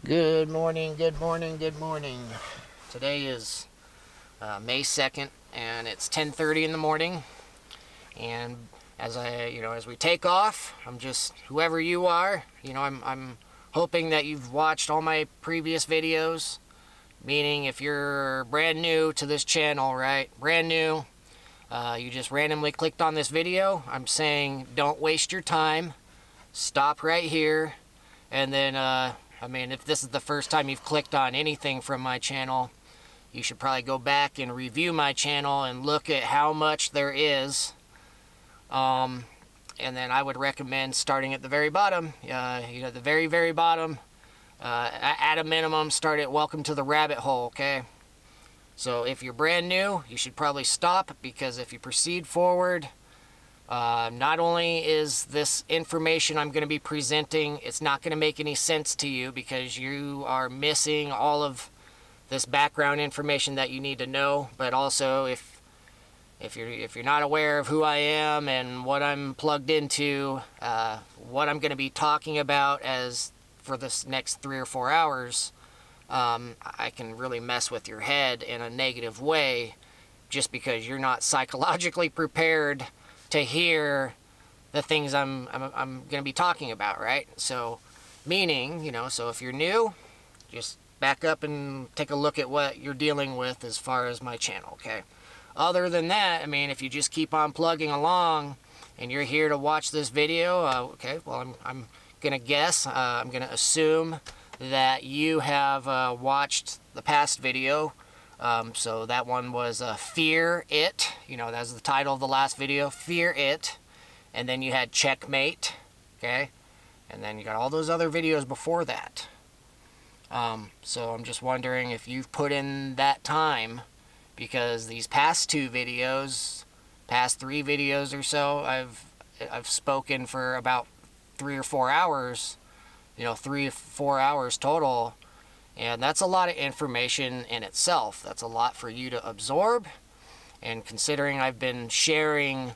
Good morning, good morning, good morning. Today is May 2nd and it's 10:30 in the morning. And as we take off, I'm just, whoever you are, I'm hoping that you've watched all my previous videos. Meaning if you're brand new to this channel, right? Brand new, you just randomly clicked on this video. I'm saying don't waste your time. Stop right here. And then, if this is the first time you've clicked on anything from my channel, you should probably go back and review my channel and look at how much there is. And then I would recommend starting at the very bottom. The very, very bottom. At a minimum, start at Welcome to the Rabbit Hole, okay? So if you're brand new, you should probably stop, because if you proceed forward, not only is this information I'm going to be presenting, it's not going to make any sense to you because you are missing all of this background information that you need to know. But also, if you're not aware of who I am and what I'm plugged into, what I'm going to be talking about as for this next 3 or 4 hours, I can really mess with your head in a negative way, just because you're not psychologically prepared to hear the things I'm going to be talking about, right? So, meaning, so if you're new, just back up and take a look at what you're dealing with as far as my channel, okay? Other than that, if you just keep on plugging along and you're here to watch this video, okay, well, I'm going to guess, I'm going to assume that you have watched the past video. So that one was Fear It. That was the title of the last video, Fear It. And then you had Checkmate, okay? And then you got all those other videos before that. So I'm just wondering if you've put in that time, because these past 2 videos, past 3 videos or so, I've spoken for about 3 or 4 hours, 3 or 4 hours total. And that's a lot of information in itself. That's a lot for you to absorb. And considering I've been sharing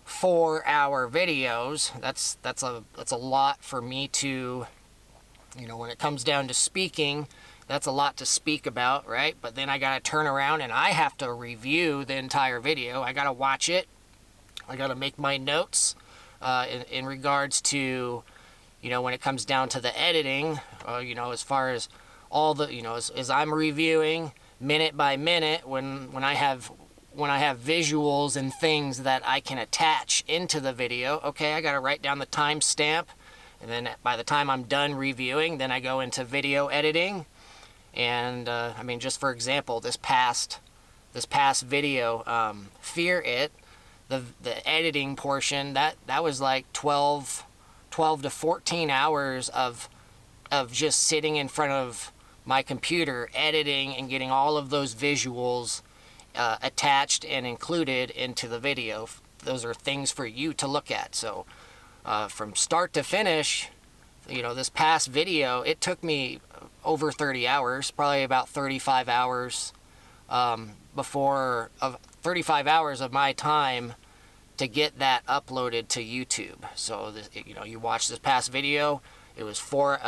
4-hour videos, that's a lot for me to, when it comes down to speaking, that's a lot to speak about, right? But then I gotta turn around and I have to review the entire video. I gotta watch it. I gotta make my notes in regards to, when it comes down to the editing, as far as all the, as I'm reviewing minute by minute, when I have visuals and things that I can attach into the video, okay, I got to write down the timestamp, and then by the time I'm done reviewing, then I go into video editing. And just for example, this past video, Fear It, the editing portion, that was like 12 to 14 hours of just sitting in front of my computer editing and getting all of those visuals attached and included into the video. Those are things for you to look at. So from start to finish, this past video, it took me over 30 hours, probably about 35 hours 35 hours of my time to get that uploaded to YouTube. So you watch this past video, it was 4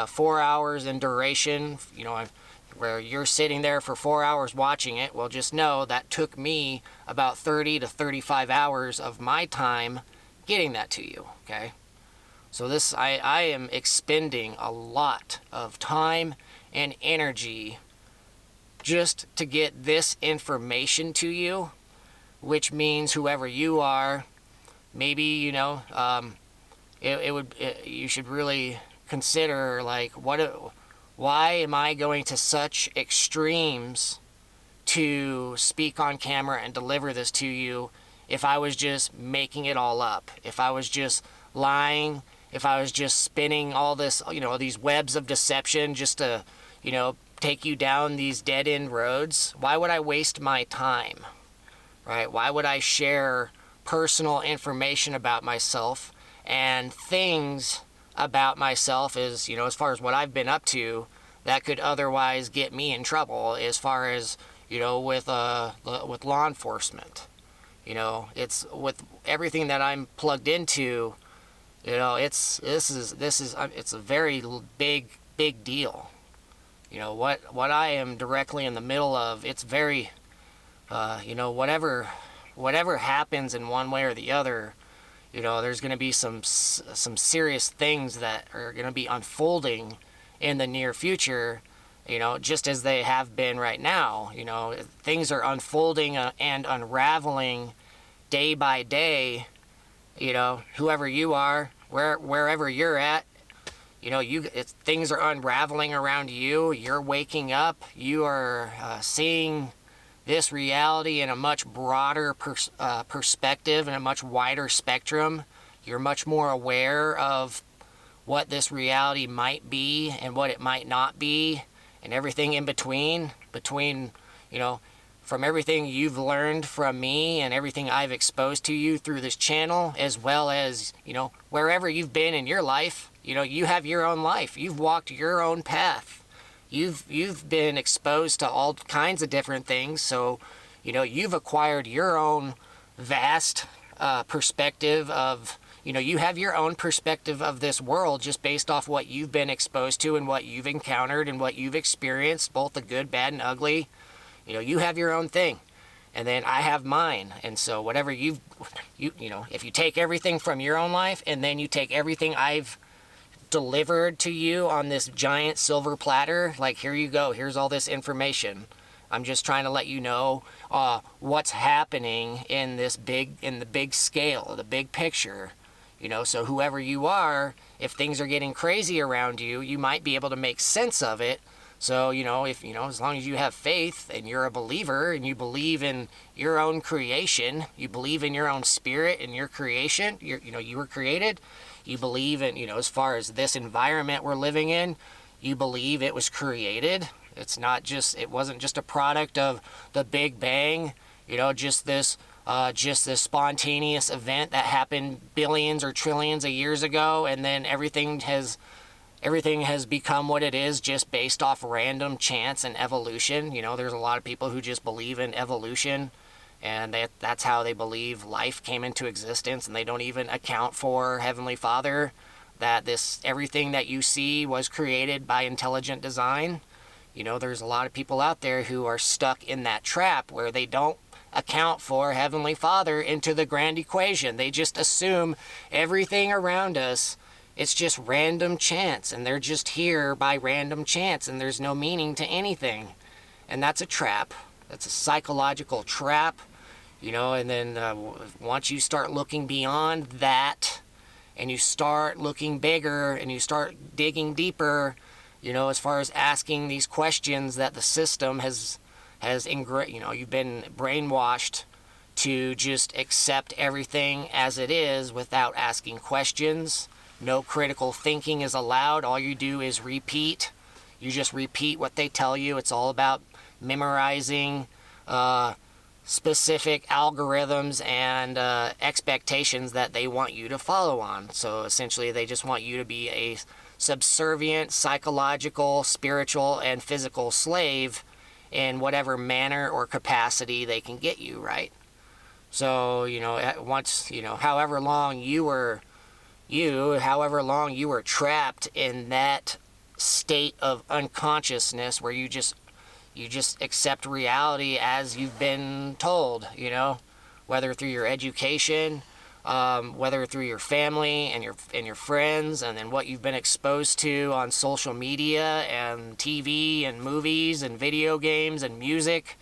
hours in duration, where you're sitting there for 4 hours watching it. Well, just know that took me about 30 to 35 hours of my time getting that to you, okay? So I am expending a lot of time and energy just to get this information to you, which means whoever you are, maybe, you should really consider, like, why am I going to such extremes to speak on camera and deliver this to you if I was just making it all up, if I was just lying, if I was just spinning all this, these webs of deception just to, take you down these dead-end roads? Why would I waste my time, right? Why would I share personal information about myself and things about myself as far as what I've been up to that could otherwise get me in trouble, as far as with law enforcement? It's with everything that I'm plugged into. It's a very big deal. what I am directly in the middle of, it's very, whatever happens in one way or the other, there's going to be some serious things that are going to be unfolding in the near future, just as they have been right now. Things are unfolding and unraveling day by day. Whoever you are, wherever you're at, things are unraveling around you. You're waking up. You are seeing this reality in a much broader perspective and a much wider spectrum. You're much more aware of what this reality might be and what it might not be, and everything in between, from everything you've learned from me and everything I've exposed to you through this channel, as well as, wherever you've been in your life. You have your own life. You've walked your own path. You've been exposed to all kinds of different things, so, you've acquired your own vast perspective of, you have your own perspective of this world just based off what you've been exposed to and what you've encountered and what you've experienced, both the good, bad, and ugly. You have your own thing, and then I have mine. And so whatever if you take everything from your own life and then you take everything I've delivered to you on this giant silver platter, like, here you go, here's all this information. I'm just trying to let you know what's happening in the big scale, the big picture. So whoever you are, if things are getting crazy around you, you might be able to make sense of it. So, if, as long as you have faith and you're a believer and you believe in your own creation, you believe in your own spirit and your creation, you were created, you believe in, as far as this environment we're living in, you believe it was created. It wasn't just a product of the Big Bang, just this spontaneous event that happened billions or trillions of years ago, and then everything has become what it is just based off random chance and evolution. There's a lot of people who just believe in evolution, and that's how they believe life came into existence, and they don't even account for Heavenly Father, that everything that you see was created by intelligent design. There's a lot of people out there who are stuck in that trap where they don't account for Heavenly Father into the grand equation. They just assume everything around us, it's just random chance, and they're just here by random chance, and there's no meaning to anything. And that's a trap. That's a psychological trap, and then once you start looking beyond that, and you start looking bigger, and you start digging deeper, as far as asking these questions that the system has you've been brainwashed to just accept everything as it is without asking questions. No critical thinking is allowed. All you do is repeat. You just repeat what they tell you. It's all about memorizing specific algorithms and expectations that they want you to follow on. So essentially, they just want you to be a subservient, psychological, spiritual, and physical slave in whatever manner or capacity they can get you, right? So, however long you were trapped in that state of unconsciousness where you just accept reality as you've been told, whether through your education, whether through your family and your friends, and then what you've been exposed to on social media and TV and movies and video games and music,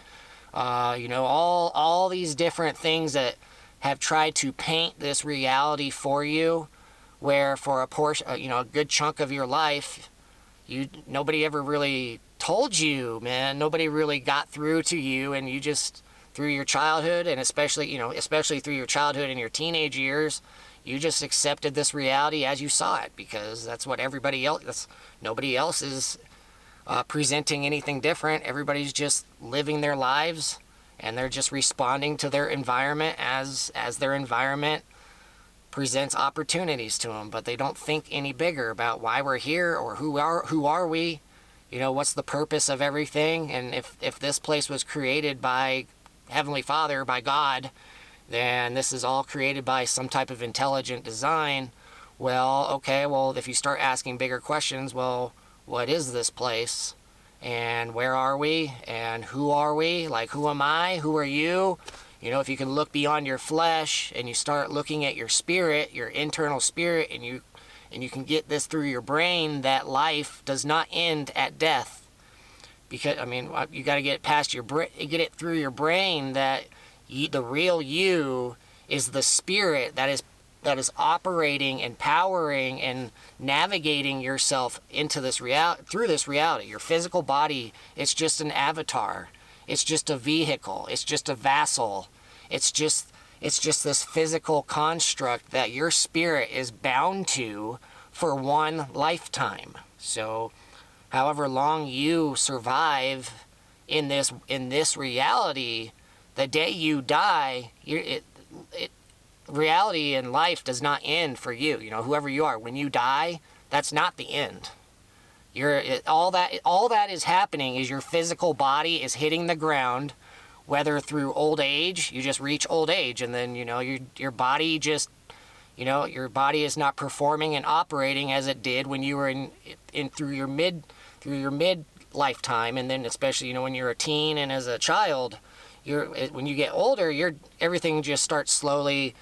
all these different things that have tried to paint this reality for you, where for a portion, a good chunk of your life, nobody ever really told you, man. Nobody really got through to you, and you just, through your childhood, and especially through your childhood and your teenage years, you just accepted this reality as you saw it, because that's what nobody else is presenting anything different. Everybody's just living their lives, and they're just responding to their environment as their environment presents opportunities to them, but they don't think any bigger about why we're here or who are we, what's the purpose of everything. And if this place was created by Heavenly Father, by God, then this is all created by some type of intelligent design. Well, okay, if you start asking bigger questions, well, what is this place? and where are we, and who are we? Like, who am I? Who are you? You know, if you can look beyond your flesh and you start looking at your spirit, your internal spirit, and you can get this through your brain, that life does not end at death. Because, I mean, you got to get it past your brain, get it through your brain that the real you is the spirit that is operating and powering and navigating yourself into this through this reality. Your physical body, it's just an avatar. It's just a vehicle. It's just a vassal. It's just this physical construct that your spirit is bound to for one lifetime. So, however long you survive in this reality, the day you die, reality and life does not end for you. You know, whoever you are, when you die, that's not the end. All that is happening is your physical body is hitting the ground, whether through old age, you just reach old age, and then, you know, your body just, you know, your body is not performing and operating as it did when you were in through your mid lifetime, and then especially, you know, when you're a teen and as a child, when you get older, everything just starts slowly.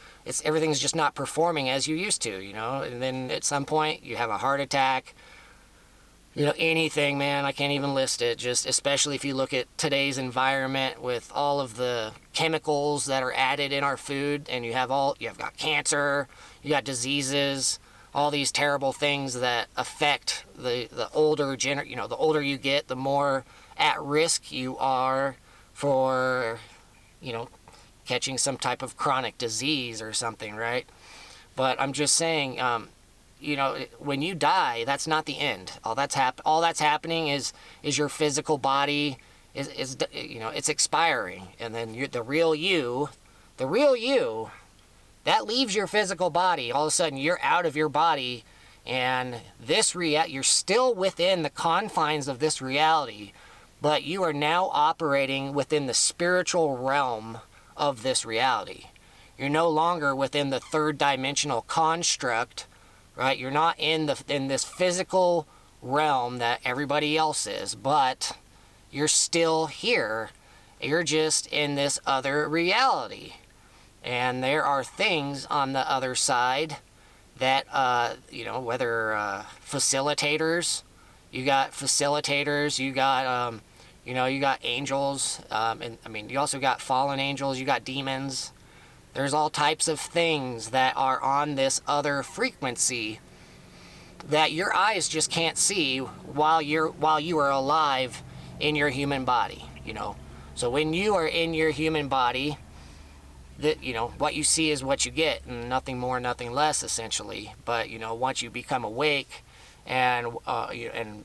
Everything's just not performing as you used to, you know, and then at some point you have a heart attack. You know, anything, man, I can't even list it. Just especially if you look at today's environment with all of the chemicals that are added in our food, and you've got cancer, you got diseases, all these terrible things that affect the older the older you get, the more at risk you are for, you know, catching some type of chronic disease or something, right? But I'm just saying, you know, when you die, that's not the end. All that's happening is your physical body is you know, it's expiring, and then the real you, that leaves your physical body. All of a sudden, you're out of your body, and you're still within the confines of this reality, but you are now operating within the spiritual realm of this reality. You're no longer within the third dimensional construct. Right, you're not in this physical realm that everybody else is, but you're still here. You're just in this other reality, and there are things on the other side that you know, whether facilitators, you got you know, you got angels, and I mean, you also got fallen angels, you got demons. There's all types of things that are on this other frequency that your eyes just can't see while you are alive in your human body, you know. So when you are in your human body, you know, what you see is what you get, and nothing more, nothing less, essentially. But, you know, once you become awake and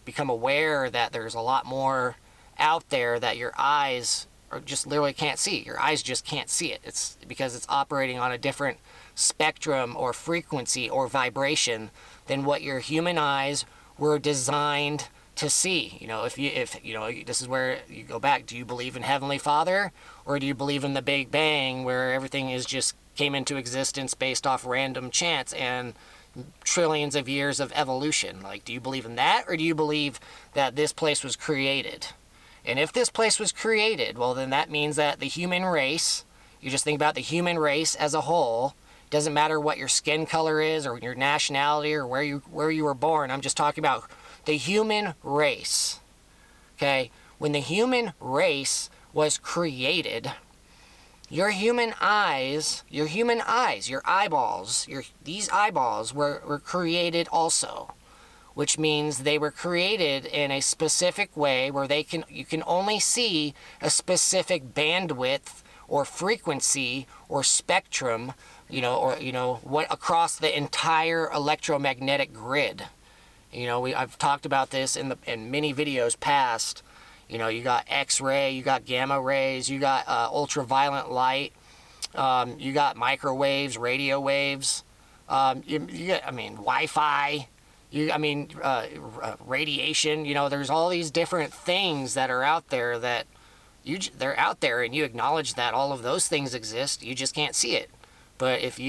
become aware that there's a lot more out there that your eyes or just literally can't see. Your eyes just can't see it. It's because it's operating on a different spectrum or frequency or vibration than what your human eyes were designed to see. You know, if you know, this is where you go back. Do you believe in Heavenly Father, or do you believe in the Big Bang, where everything is just came into existence based off random chance and trillions of years of evolution? Like, do you believe in that, or do you believe that this place was created? And if this place was created, well, then that means that the human race, you just think about the human race as a whole, doesn't matter what your skin color is or your nationality or where you were born. I'm just talking about the human race. Okay? When the human race was created, your eyeballs, these eyeballs were created also. Which means they were created in a specific way where you can only see a specific bandwidth or frequency or spectrum, what across the entire electromagnetic grid. You know, I've talked about this in many videos past. You know, you got X-ray, you got gamma rays, you got ultraviolet light, you got microwaves, radio waves, Wi-Fi. Radiation. You know, there's all these different things that are out there that they're out there, and you acknowledge that all of those things exist. You just can't see it. But if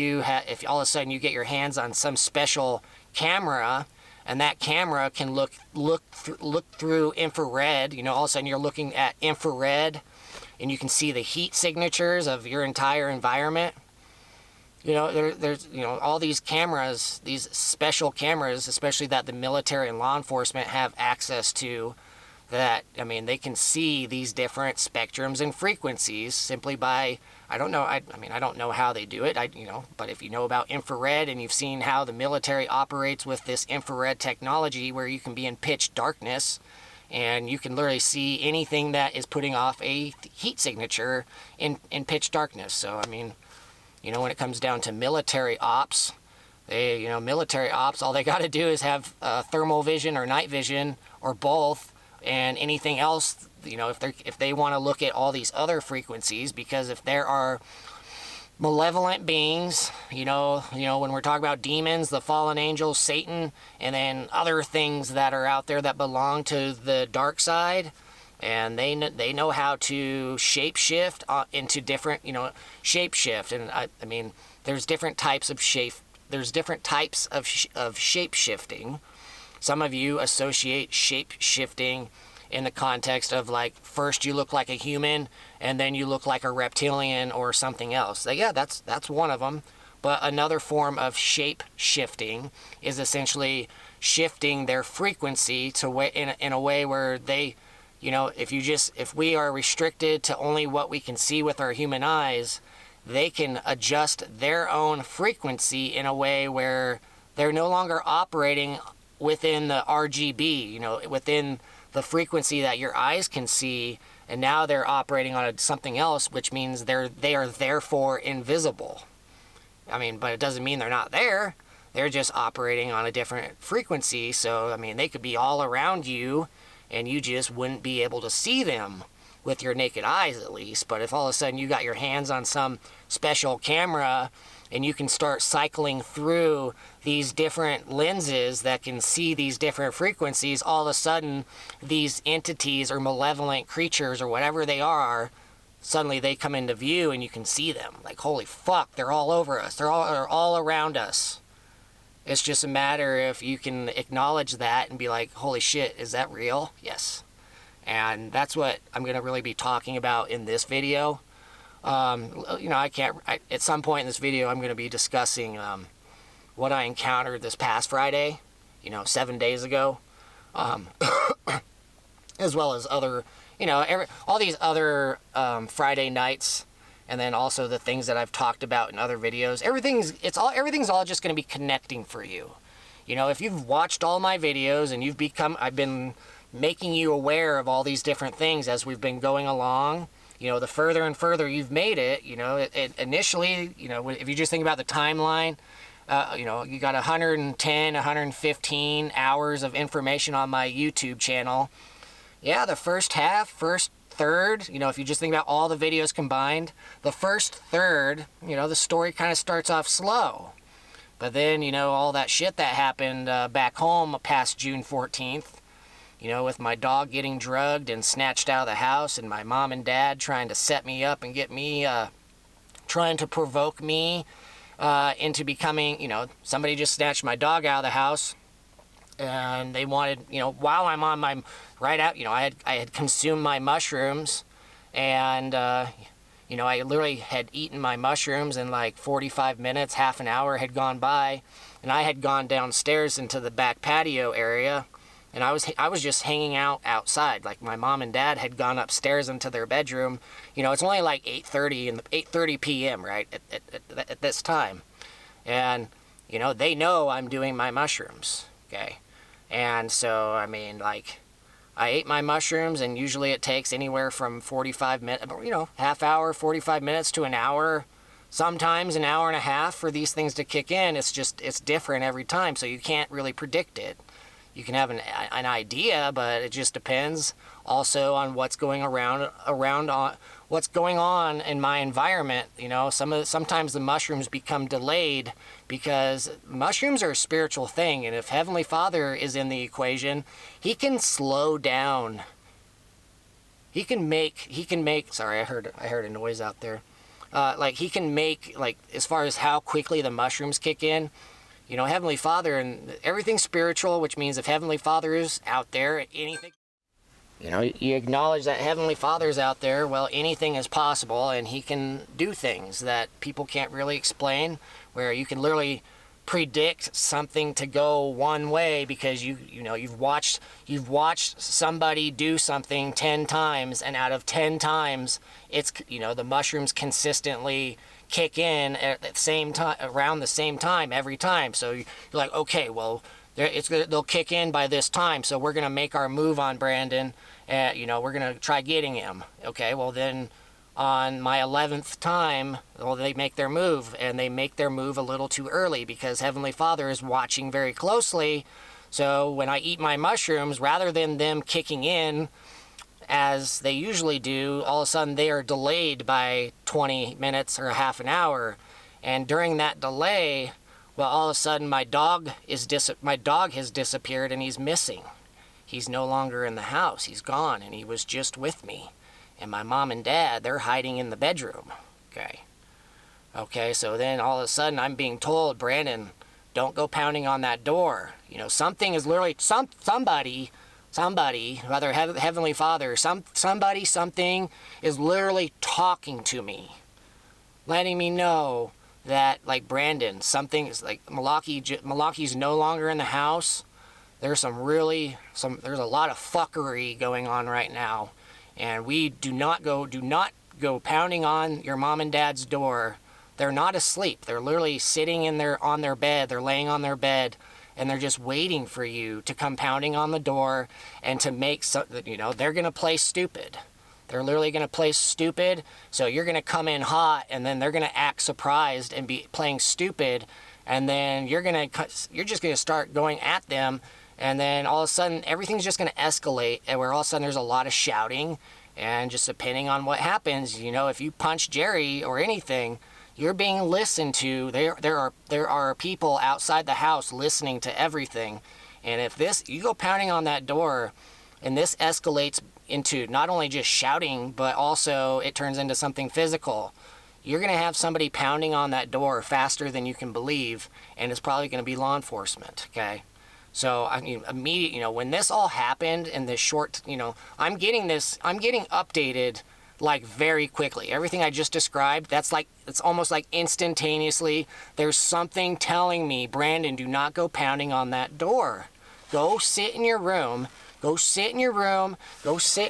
all of a sudden you get your hands on some special camera, and that camera can look through infrared. You know, all of a sudden you're looking at infrared, and you can see the heat signatures of your entire environment. You know, there's, you know, all these cameras, these special cameras, especially that the military and law enforcement have access to, that, I mean, they can see these different spectrums and frequencies simply by, I don't know, I mean, I don't know how they do it, you know, but if you know about infrared and you've seen how the military operates with this infrared technology where you can be in pitch darkness and you can literally see anything that is putting off a heat signature in pitch darkness. So, I mean, you know, when it comes down to military ops, military ops, all they got to do is have thermal vision or night vision or both, and anything else, you know, if they want to look at all these other frequencies, because if there are malevolent beings, you know, when we're talking about demons, the fallen angels, Satan, and then other things that are out there that belong to the dark side, and they know how to shapeshift into different, you know, shapeshift. And I mean, there's different types of shape-shifting. Some of you associate shape-shifting in the context of, like, first you look like a human and then you look like a reptilian or something else. Yeah, that's one of them. But another form of shape-shifting is essentially shifting their frequency to in a way where they, you know, if we are restricted to only what we can see with our human eyes, they can adjust their own frequency in a way where they're no longer operating within the RGB, you know, within the frequency that your eyes can see, and now they're operating on something else, which means they are therefore invisible. I mean, but it doesn't mean they're not there. They're just operating on a different frequency. So, I mean, they could be all around you, and you just wouldn't be able to see them with your naked eyes, at least. But if all of a sudden you got your hands on some special camera and you can start cycling through these different lenses that can see these different frequencies, all of a sudden these entities or malevolent creatures or whatever they are, suddenly they come into view and you can see them. Like, holy fuck, they're all over us. They're all around us. It's just a matter if you can acknowledge that and be like, holy shit, is that real? Yes. And that's what I'm going to really be talking about in this video. You know, at some point in this video, I'm going to be discussing what I encountered this past Friday, you know, 7 days ago, as well as other, you know, all these other Friday nights, and then also the things that I've talked about in other videos. Everything's all just going to be connecting for you. You know, if you've watched all my videos and I've been making you aware of all these different things as we've been going along. You know, the further and further you've made it, you know, initially, you know, if you just think about the timeline, you know, you got 110, 115 hours of information on my YouTube channel. Yeah, the first third, you know, if you just think about all the videos combined, the first third, you know, the story kind of starts off slow. But then, you know, all that shit that happened back home past June 14th, you know, with my dog getting drugged and snatched out of the house, and my mom and dad trying to set me up and get me, trying to provoke me into becoming, you know, somebody just snatched my dog out of the house, and they wanted, you know, while I'm on my, you know, I had consumed my mushrooms, and, you know, I literally had eaten my mushrooms in like 45 minutes, half an hour had gone by, and I had gone downstairs into the back patio area. And I was just hanging out outside. Like, my mom and dad had gone upstairs into their bedroom. You know, it's only like 8:30 p.m., right, at this time. And, you know, they know I'm doing my mushrooms, okay? And so, I mean, like, I ate my mushrooms, and usually it takes anywhere from 45 minutes, you know, half hour, 45 minutes to an hour, sometimes an hour and a half for these things to kick in. It's different every time, so you can't really predict it. You can have an idea, but it just depends also on what's going on what's going on in my environment. You know, sometimes the mushrooms become delayed because mushrooms are a spiritual thing, and if Heavenly Father is in the equation, he can slow down. He can make sorry, I heard a noise out there. Like, he can make, like, as far as how quickly the mushrooms kick in, you know, Heavenly Father, and everything's spiritual, which means if Heavenly Father is out there, anything, you know, you acknowledge that Heavenly Father's out there, well, anything is possible, and he can do things that people can't really explain, where you can literally predict something to go one way because you've watched somebody do something 10 times, and out of 10 times it's, you know, the mushrooms consistently kick in at the same time, around the same time every time. So you're like, okay, well, they'll kick in by this time, so we're gonna make our move on Brandon, and you know, we're gonna try getting him. Okay, well then on my 11th time, well, they make their move, and they make their move a little too early because Heavenly Father is watching very closely. So when I eat my mushrooms, rather than them kicking in as they usually do, all of a sudden they are delayed by 20 minutes or half an hour. And during that delay, well, all of a sudden my dog has disappeared, and he's missing. He's no longer in the house. He's gone, and he was just with me. And my mom and dad, they're hiding in the bedroom. Okay, so then all of a sudden I'm being told, Brandon, don't go pounding on that door. You know, something is literally, somebody, whether Heavenly Father, something is literally talking to me, letting me know that, like, Brandon, something is like, Malachi's no longer in the house. There's a lot of fuckery going on right now. And we do not go pounding on your mom and dad's door. They're not asleep. They're literally sitting on their bed. They're laying on their bed, and they're just waiting for you to come pounding on the door and to make you know, they're going to play stupid. They're literally going to play stupid. So you're going to come in hot, and then they're going to act surprised and be playing stupid. And then you're just going to start going at them. And then all of a sudden, everything's just going to escalate, and where all of a sudden there's a lot of shouting, and just depending on what happens, you know, if you punch Jerry or anything, you're being listened to. There are people outside the house listening to everything. And if you go pounding on that door, and this escalates into not only just shouting, but also it turns into something physical, you're going to have somebody pounding on that door faster than you can believe, and it's probably going to be law enforcement, okay? So, I mean, immediately, you know, when this all happened in this short, you know, I'm getting updated, like, very quickly. Everything I just described, it's almost like instantaneously, there's something telling me, Brandon, do not go pounding on that door. Go sit in your room. Go sit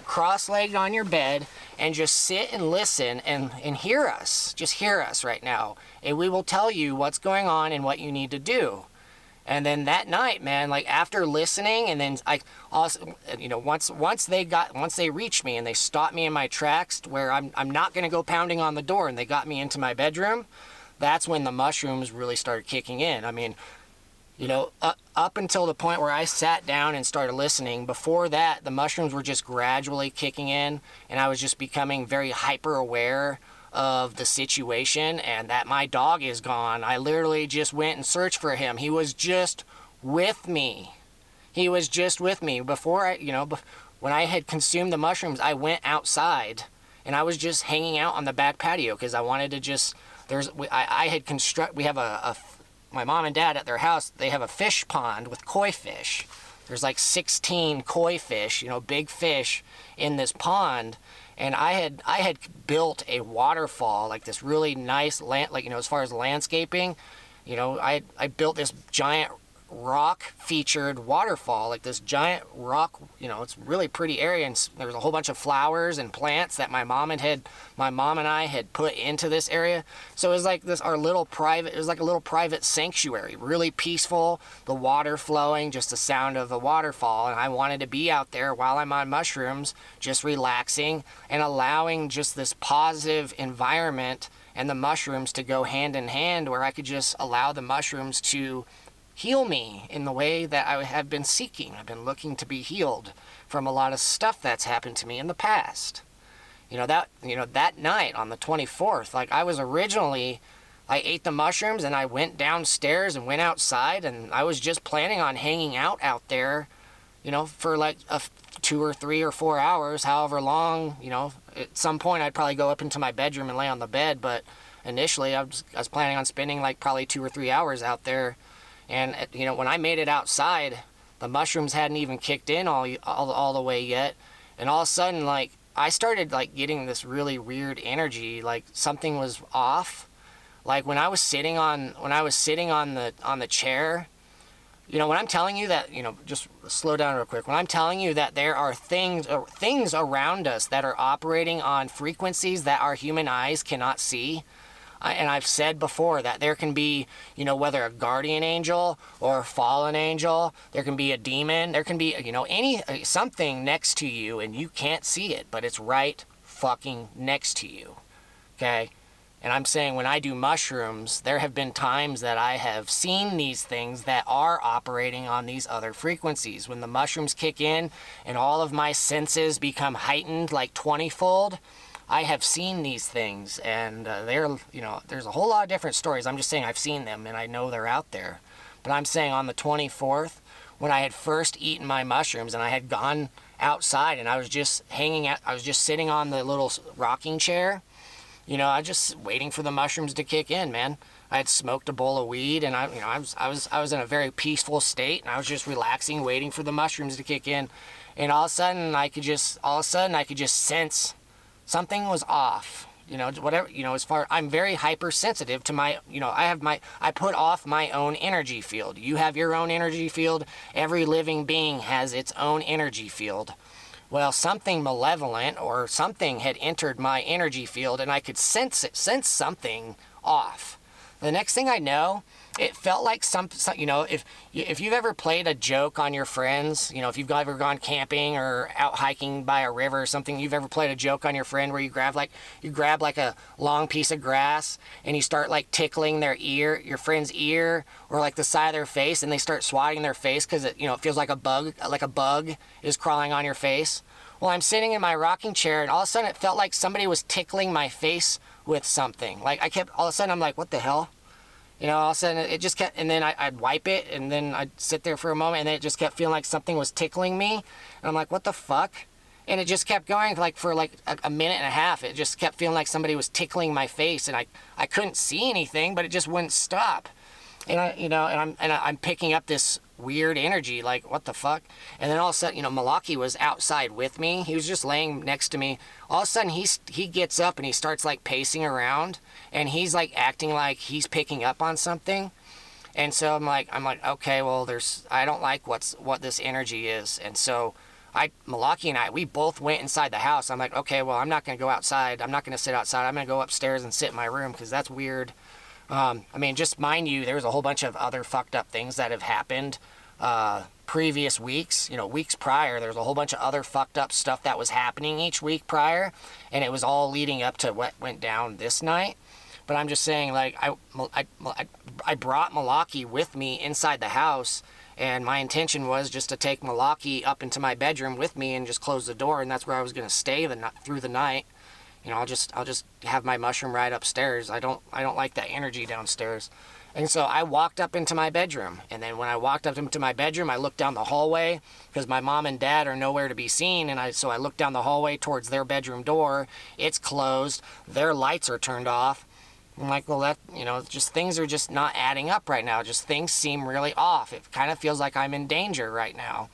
cross-legged on your bed, and just sit and listen and hear us. Just hear us right now. And we will tell you what's going on and what you need to do. And then that night, man, like, after listening, and then I also, you know, once they reached me and they stopped me in my tracks where I'm not going to go pounding on the door, and they got me into my bedroom, that's when the mushrooms really started kicking in. I mean, you know, up until the point where I sat down and started listening, before that, the mushrooms were just gradually kicking in, and I was just becoming very hyper aware of the situation, and that my dog is gone. I literally just went and searched for him. He was just with me. Before when I had consumed the mushrooms, I went outside, and I was just hanging out on the back patio because I wanted to just, we have my mom and dad at their house, they have a fish pond with koi fish. There's like 16 koi fish, you know, big fish in this pond. And I had built a waterfall, like this really nice as far as landscaping, you know, I built this giant rock featured waterfall, like this giant rock, you know, it's really pretty area, and there's a whole bunch of flowers and plants that my mom and I had put into this area. So it was like it was like a little private sanctuary, really peaceful, the water flowing, just the sound of the waterfall. And I wanted to be out there while I'm on mushrooms, just relaxing and allowing just this positive environment and the mushrooms to go hand in hand, where I could just allow the mushrooms to heal me in the way that I have been seeking. I've been looking to be healed from a lot of stuff that's happened to me in the past. That night on the 24th, like, I ate the mushrooms and I went downstairs and went outside, and I was just planning on hanging out there, you know, for like 2 or 3 or 4 hours, however long, you know. At some point I'd probably go up into my bedroom and lay on the bed, but initially I was planning on spending like probably 2 or 3 hours out there. And you know, when I made it outside, the mushrooms hadn't even kicked in all the way yet, and all of a sudden, like, I started like getting this really weird energy, like something was off. Like when I was sitting on the chair, you know, when I'm telling you that, you know, just slow down real quick. When I'm telling you that there are things around us that are operating on frequencies that our human eyes cannot see, and I've said before that there can be, you know, whether a guardian angel or a fallen angel, there can be a demon, there can be, you know, something next to you and you can't see it, but it's right fucking next to you. Okay? And I'm saying when I do mushrooms, there have been times that I have seen these things that are operating on these other frequencies. When the mushrooms kick in and all of my senses become heightened like 20-fold, I have seen these things, and they're, you know, there's a whole lot of different stories. I'm just saying I've seen them and I know they're out there. But I'm saying on the 24th, when I had first eaten my mushrooms and I had gone outside and I was just hanging out, I was just sitting on the little rocking chair, you know, I just waiting for the mushrooms to kick in, man. I had smoked a bowl of weed, and I was in a very peaceful state, and I was just relaxing, waiting for the mushrooms to kick in, and all of a sudden I could just sense something was off. You know, whatever, you know, I'm very hypersensitive to my, you know, I put off my own energy field. You have your own energy field. Every living being has its own energy field. Well, something malevolent or something had entered my energy field, and I could sense something off. The next thing I know, it felt like some you know, if you've ever played a joke on your friends, you know, if you've ever gone camping or out hiking by a river or something, you've ever played a joke on your friend where you grab like a long piece of grass and you start like tickling their ear, your friend's ear, or like the side of their face, and they start swatting their face because it, you know, it feels like a bug is crawling on your face. Well, I'm sitting in my rocking chair, and all of a sudden it felt like somebody was tickling my face with something. Like all of a sudden I'm like, what the hell? You know, all of a sudden it just kept, and then I'd wipe it, and then I'd sit there for a moment, and then it just kept feeling like something was tickling me. And I'm like, what the fuck? And it just kept going for like a minute and a half. It just kept feeling like somebody was tickling my face, and I couldn't see anything, but it just wouldn't stop. And I'm picking up this weird energy, like, what the fuck? And then all of a sudden, you know, Malaki was outside with me. He was just laying next to me. All of a sudden, he gets up and he starts like pacing around, and he's like acting like he's picking up on something. And so I'm like, okay, well, I don't like what this energy is. And so Malaki and I, we both went inside the house. I'm like, okay, well, I'm not going to go outside. I'm not going to sit outside. I'm going to go upstairs and sit in my room because that's weird. I mean, just mind you, there was a whole bunch of other fucked up things that have happened previous weeks. You know, weeks prior, there was a whole bunch of other fucked up stuff that was happening each week prior, and it was all leading up to what went down this night. But I'm just saying, like, I brought Malaki with me inside the house, and my intention was just to take Malaki up into my bedroom with me and just close the door, and that's where I was going to stay through the night. You know, I'll just have my mushroom right upstairs. I don't like that energy downstairs. And so I walked up into my bedroom. And then when I walked up into my bedroom, I looked down the hallway because my mom and dad are nowhere to be seen. And so I looked down the hallway towards their bedroom door. It's closed. Their lights are turned off. I'm like, well, that, you know, just things are just not adding up right now. Just things seem really off. It kind of feels like I'm in danger right now.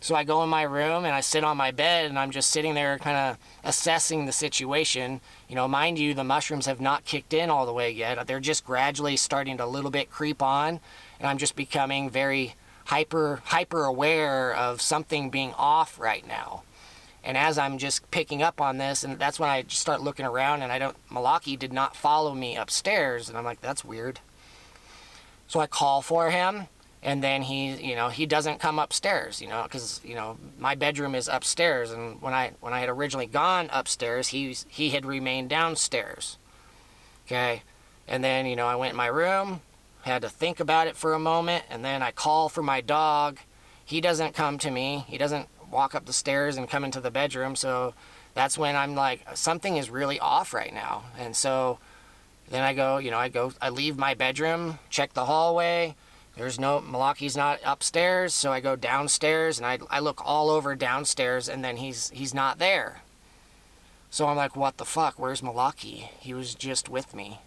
So I go in my room and I sit on my bed and I'm just sitting there kind of assessing the situation. You know, mind you, the mushrooms have not kicked in all the way yet. They're just gradually starting to a little bit creep on, and I'm just becoming very hyper aware of something being off right now. And as I'm just picking up on this, and that's when I just start looking around, and Malaki did not follow me upstairs, and I'm like, that's weird. So I call for him. And then he doesn't come upstairs, you know, because, you know, my bedroom is upstairs. And when I had originally gone upstairs, he had remained downstairs. Okay. And then, you know, I went in my room, had to think about it for a moment. And then I call for my dog. He doesn't come to me. He doesn't walk up the stairs and come into the bedroom. So that's when I'm like, something is really off right now. And so then I leave my bedroom, check the hallway. Malaki's not upstairs, so I go downstairs and I look all over downstairs, and then he's not there. So I'm like, what the fuck? Where's Malaki? He was just with me.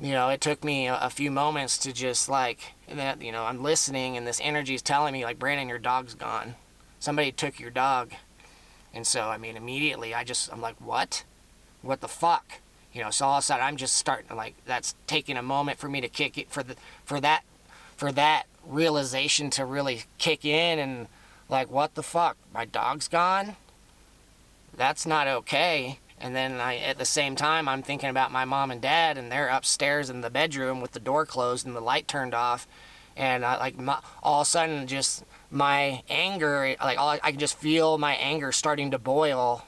it took me a few moments to just like, that, I'm listening and this energy is telling me like, Brandon, your dog's gone. Somebody took your dog. And so, I mean, immediately I'm like, what? What the fuck? So all of a sudden I'm just starting to like, that's taking a moment for me to kick it, for that realization to really kick in, and like, what the fuck? My dog's gone? That's not okay. And then at the same time, I'm thinking about my mom and dad, and they're upstairs in the bedroom with the door closed and the light turned off. And all of a sudden, just my anger, like I can just feel my anger starting to boil.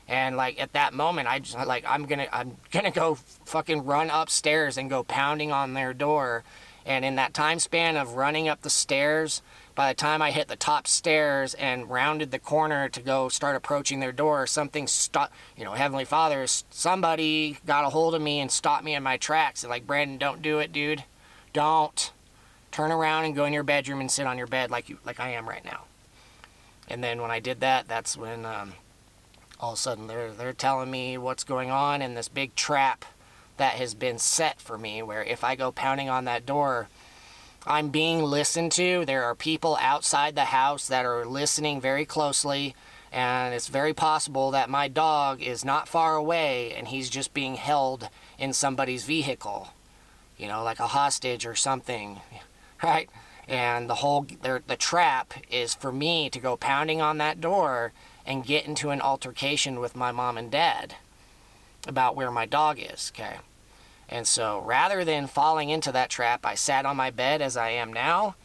And like at that moment, I'm gonna go fucking run upstairs and go pounding on their door. And in that time span of running up the stairs, by the time I hit the top stairs and rounded the corner to go start approaching their door, something stopped. Heavenly Father, somebody got a hold of me and stopped me in my tracks. And like, Brandon, don't do it, dude. Don't. Turn around and go in your bedroom and sit on your bed like I am right now. And then when I did that, that's when all of a sudden they're telling me what's going on, and this big trap that has been set for me, where if I go pounding on that door, I'm being listened to. There are people outside the house that are listening very closely, and it's very possible that my dog is not far away and he's just being held in somebody's vehicle, like a hostage or something, right? And the trap is for me to go pounding on that door and get into an altercation with my mom and dad about where my dog is, okay? And so rather than falling into that trap, I sat on my bed as I am now,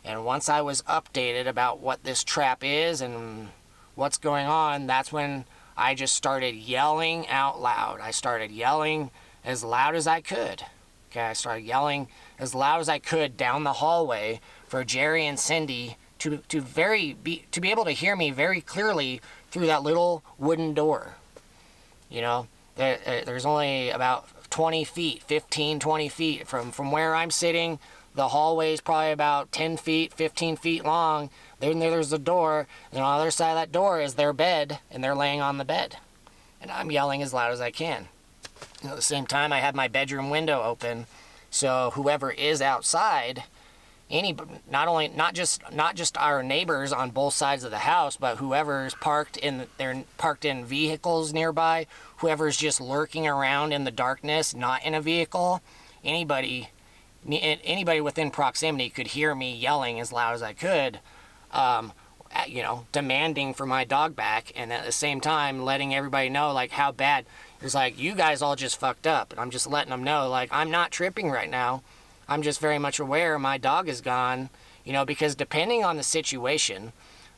and once I was updated about what this trap is and what's going on, that's when I just started yelling out loud. I started yelling as loud as I could. Okay, I started yelling as loud as I could down the hallway for Jerry and Cindy to be able to hear me very clearly through that little wooden door. There's only about 20 feet, 15, 20 feet from where I'm sitting. The hallway is probably about 10 feet, 15 feet long. Then there's the door, and on the other side of that door is their bed, and they're laying on the bed. And I'm yelling as loud as I can. And at the same time, I have my bedroom window open, so whoever is outside, not just our neighbors on both sides of the house, but whoever's parked in vehicles nearby, whoever's just lurking around in the darkness, not in a vehicle, anybody within proximity could hear me yelling as loud as I could, demanding for my dog back, and at the same time letting everybody know like how bad. It's like, you guys all just fucked up, and I'm just letting them know like, I'm not tripping right now. I'm just very much aware my dog is gone, because depending on the situation,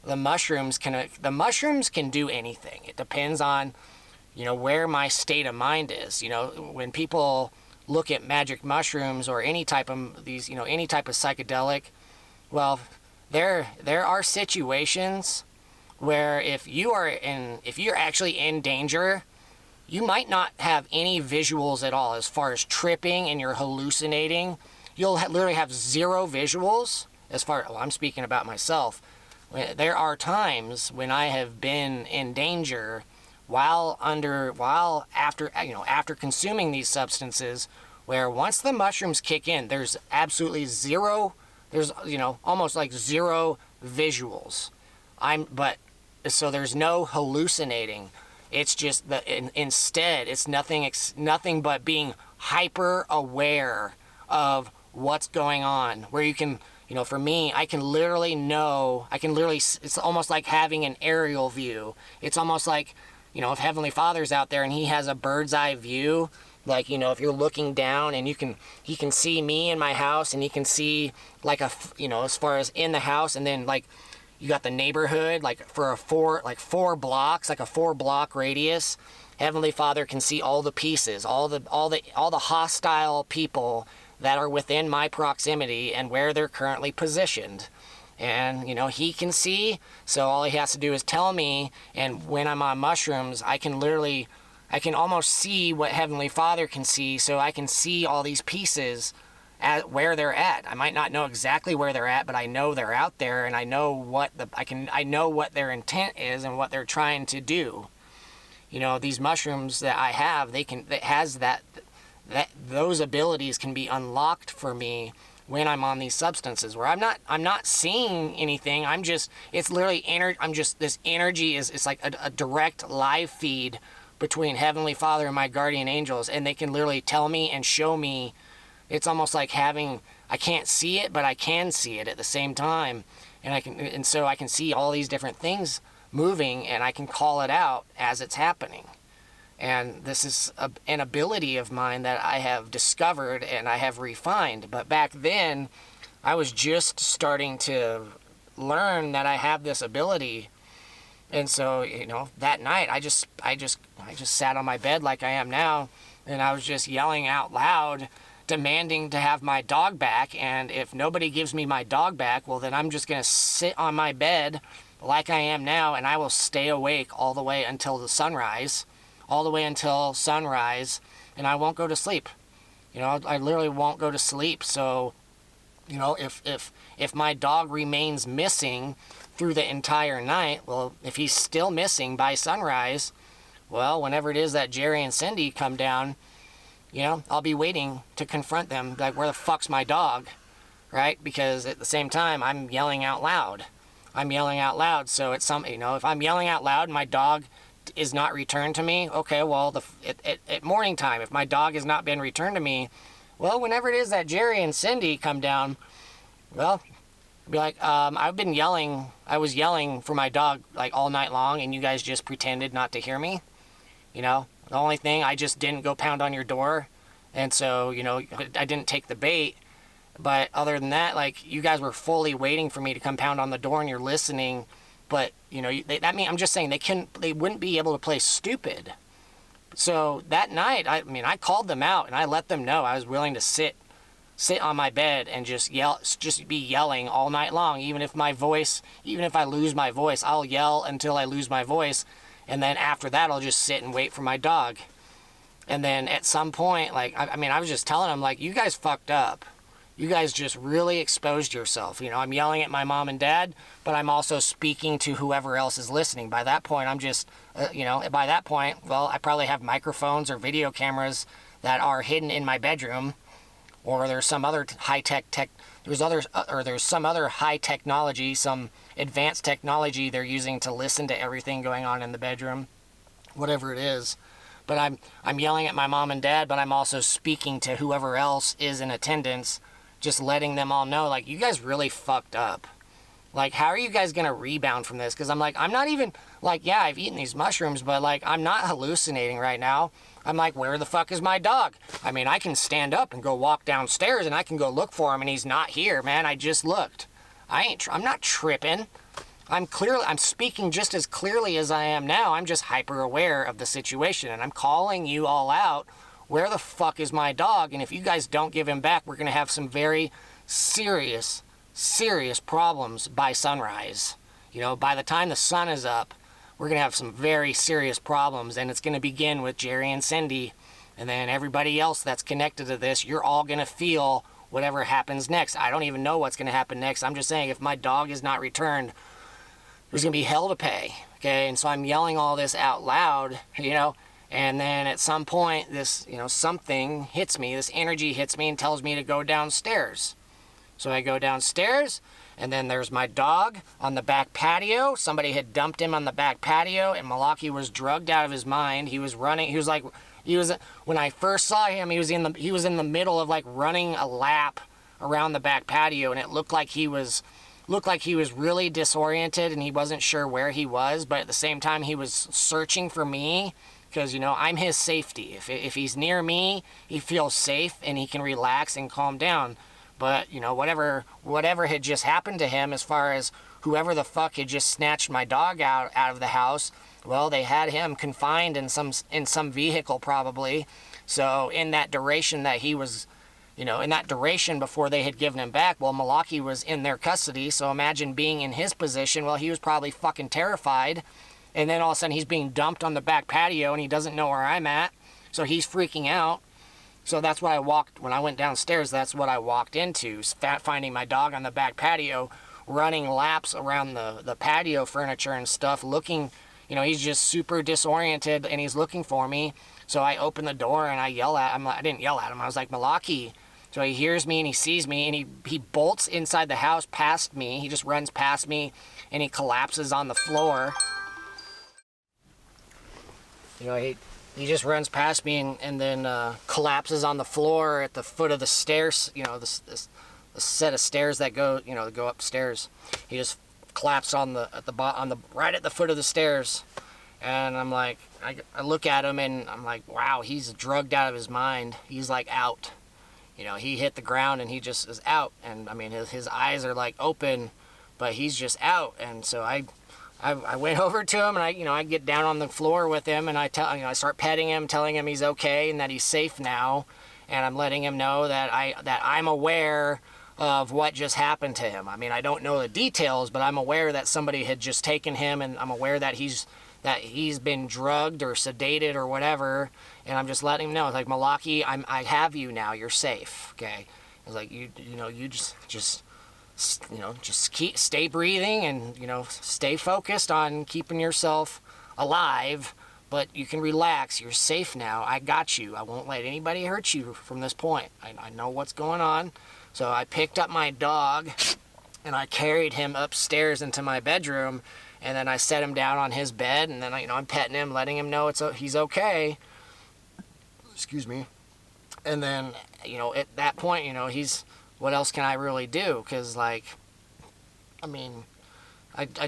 the mushrooms can do anything. It depends on, where my state of mind is. When people look at magic mushrooms or any type of these, any type of psychedelic, well, there are situations where if you're actually in danger, you might not have any visuals at all as far as tripping and you're hallucinating. You'll literally have zero visuals I'm speaking about myself. There are times when I have been in danger after consuming these substances, where once the mushrooms kick in, there's absolutely zero, almost like zero visuals. So there's no hallucinating. It's just instead, it's nothing but being hyper aware of what's going on, where you can, for me, I can literally, it's almost like having an aerial view. It's almost like, if Heavenly Father's out there and he has a bird's eye view, like, if you're looking down and he can see me in my house, and he can see like as far as in the house, and then like you got the neighborhood, like for 4 blocks, like a 4-block radius. Heavenly Father can see all the pieces, all the hostile people that are within my proximity and where they're currently positioned. And, he can see, so all he has to do is tell me, and when I'm on mushrooms, I can almost see what Heavenly Father can see, so I can see all these pieces at where they're at. I might not know exactly where they're at, but I know they're out there, and I know what their intent is and what they're trying to do. These mushrooms that I have, those abilities can be unlocked for me when I'm on these substances, where I'm not seeing anything. It's literally this energy it's like a direct live feed between Heavenly Father and my guardian angels, and they can literally tell me and show me. It's almost like I can't see it, but I can see it at the same time. And so I can see all these different things moving, and I can call it out as it's happening. And this is an ability of mine that I have discovered and I have refined. But back then, I was just starting to learn that I have this ability. And so, that night, I just sat on my bed like I am now, and I was just yelling out loud, demanding to have my dog back. And if nobody gives me my dog back, well, then I'm just going to sit on my bed like I am now, and I will stay awake all the way until the sunrise. All the way until sunrise, and I won't go to sleep. I literally won't go to sleep. So, if my dog remains missing through the entire night, well, if he's still missing by sunrise, well, whenever it is that Jerry and Cindy come down, I'll be waiting to confront them, like, where the fuck's my dog, right? Because at the same time, I'm yelling out loud. So it's if I'm yelling out loud, my dog is not returned to me. Okay, well, at morning time, if my dog has not been returned to me, well, whenever it is that Jerry and Cindy come down, well, I'll be like, I was yelling for my dog like all night long, and you guys just pretended not to hear me. The only thing, I just didn't go pound on your door, and so, I didn't take the bait. But other than that, like, you guys were fully waiting for me to come pound on the door, and you're listening. But, I'm just saying they wouldn't be able to play stupid. So that night, I called them out and I let them know I was willing to sit on my bed and just be yelling all night long. Even if I lose my voice, I'll yell until I lose my voice. And then after that, I'll just sit and wait for my dog. And then at some point, I was just telling them, like, you guys fucked up. You guys just really exposed yourself. I'm yelling at my mom and dad, but I'm also speaking to whoever else is listening. By that point, well, I probably have microphones or video cameras that are hidden in my bedroom, or there's some other there's some other high technology, some advanced technology they're using to listen to everything going on in the bedroom, whatever it is. But I'm yelling at my mom and dad, but I'm also speaking to whoever else is in attendance, just letting them all know, like, you guys really fucked up. Like, how are you guys going to rebound from this? Because I'm not even, like, yeah, I've eaten these mushrooms, but, like, I'm not hallucinating right now. I'm like, where the fuck is my dog? I can stand up and go walk downstairs, and I can go look for him, and he's not here, man. I just looked. I'm not tripping. I'm speaking just as clearly as I am now. I'm just hyper aware of the situation, and I'm calling you all out. Where the fuck is my dog? And if you guys don't give him back, we're going to have some very serious problems by sunrise. By the time the sun is up, we're going to have some very serious problems, and it's going to begin with Jerry and Cindy, and then everybody else that's connected to this. You're all going to feel whatever happens next. I don't even know what's going to happen next. I'm just saying, if my dog is not returned, there's going to be hell to pay. Okay, and so I'm yelling all this out loud, and then at some point, this, something hits me, this energy hits me and tells me to go downstairs. So I go downstairs, and then there's my dog on the back patio. Somebody had dumped him on the back patio, and Malaki was drugged out of his mind. He was running. When I first saw him, he was in the middle of, like, running a lap around the back patio, and it looked like he was really disoriented, and he wasn't sure where he was, but at the same time, he was searching for me. Because, I'm his safety. If he's near me, he feels safe and he can relax and calm down. But, whatever had just happened to him, as far as whoever the fuck had just snatched my dog out of the house, well, they had him confined in some vehicle probably. So in that duration that he was, in that duration before they had given him back, well, Malaki was in their custody. So imagine being in his position. Well, he was probably fucking terrified. And then all of a sudden he's being dumped on the back patio and he doesn't know where I'm at. So he's freaking out. So that's what when I went downstairs, that's what I walked into. Finding my dog on the back patio, running laps around the patio furniture and stuff, looking, he's just super disoriented and he's looking for me. So I open the door and I yell at him. I didn't yell at him. I was like, Malaki. So he hears me and he sees me and he bolts inside the house past me. He just runs past me and he collapses on the floor. You know, he just runs past me and then collapses on the floor at the foot of the stairs. You know, this set of stairs that go, you know, that go upstairs. He just collapsed right at the foot of the stairs. And I'm like, I look at him and I'm like, wow, he's drugged out of his mind. He's like out. You know, he hit the ground and he just is out. And I mean, his eyes are like open, but he's just out. And so I went over to him and I get down on the floor with him and I start petting him, telling him he's okay and that he's safe now. And I'm letting him know that I'm aware of what just happened to him. I mean, I don't know the details, but I'm aware that somebody had just taken him, and I'm aware that he's been drugged or sedated or whatever. And I'm just letting him know, it's like, Malaki, I have you now. You're safe. Okay. It's like you just stay breathing and stay focused on keeping yourself alive. But you can relax. You're safe now. I got you. I won't let anybody hurt you from this point. I know what's going on. So I picked up my dog and I carried him upstairs into my bedroom, and then I set him down on his bed, and then I'm petting him, letting him know he's okay. Excuse me. And then at that point, he's, what else can I really do? Because I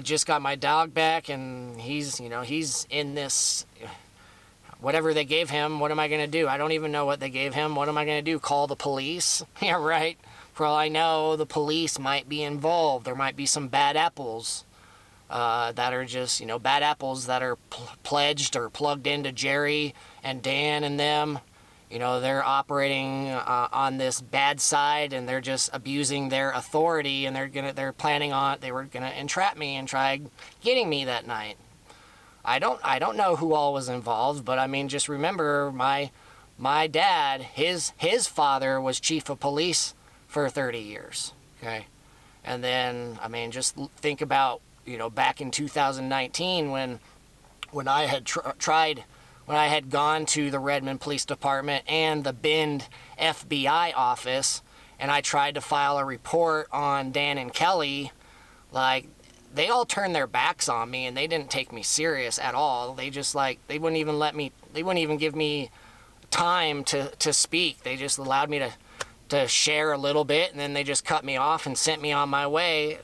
just got my dog back, and he's in this, whatever they gave him. What am I going to do? I don't even know what they gave him. What am I going to do? Call the police? Yeah, right. For all I know, the police might be involved. There might be some bad apples that are just, bad apples that are pledged or plugged into Jerry and Dan and them. They're operating on this bad side, and they're just abusing their authority, and they were gonna entrap me and try getting me that night. I don't know who all was involved, but I mean, just remember my dad, his father was chief of police for 30 years. Okay. And then, I mean, just think about, back in 2019 when I had when I had gone to the Redmond Police Department and the Bend FBI office, and I tried to file a report on Dan and Kelly, they all turned their backs on me, and they didn't take me serious at all. They just they wouldn't even give me time to speak. They just allowed me to share a little bit, and then they just cut me off and sent me on my way,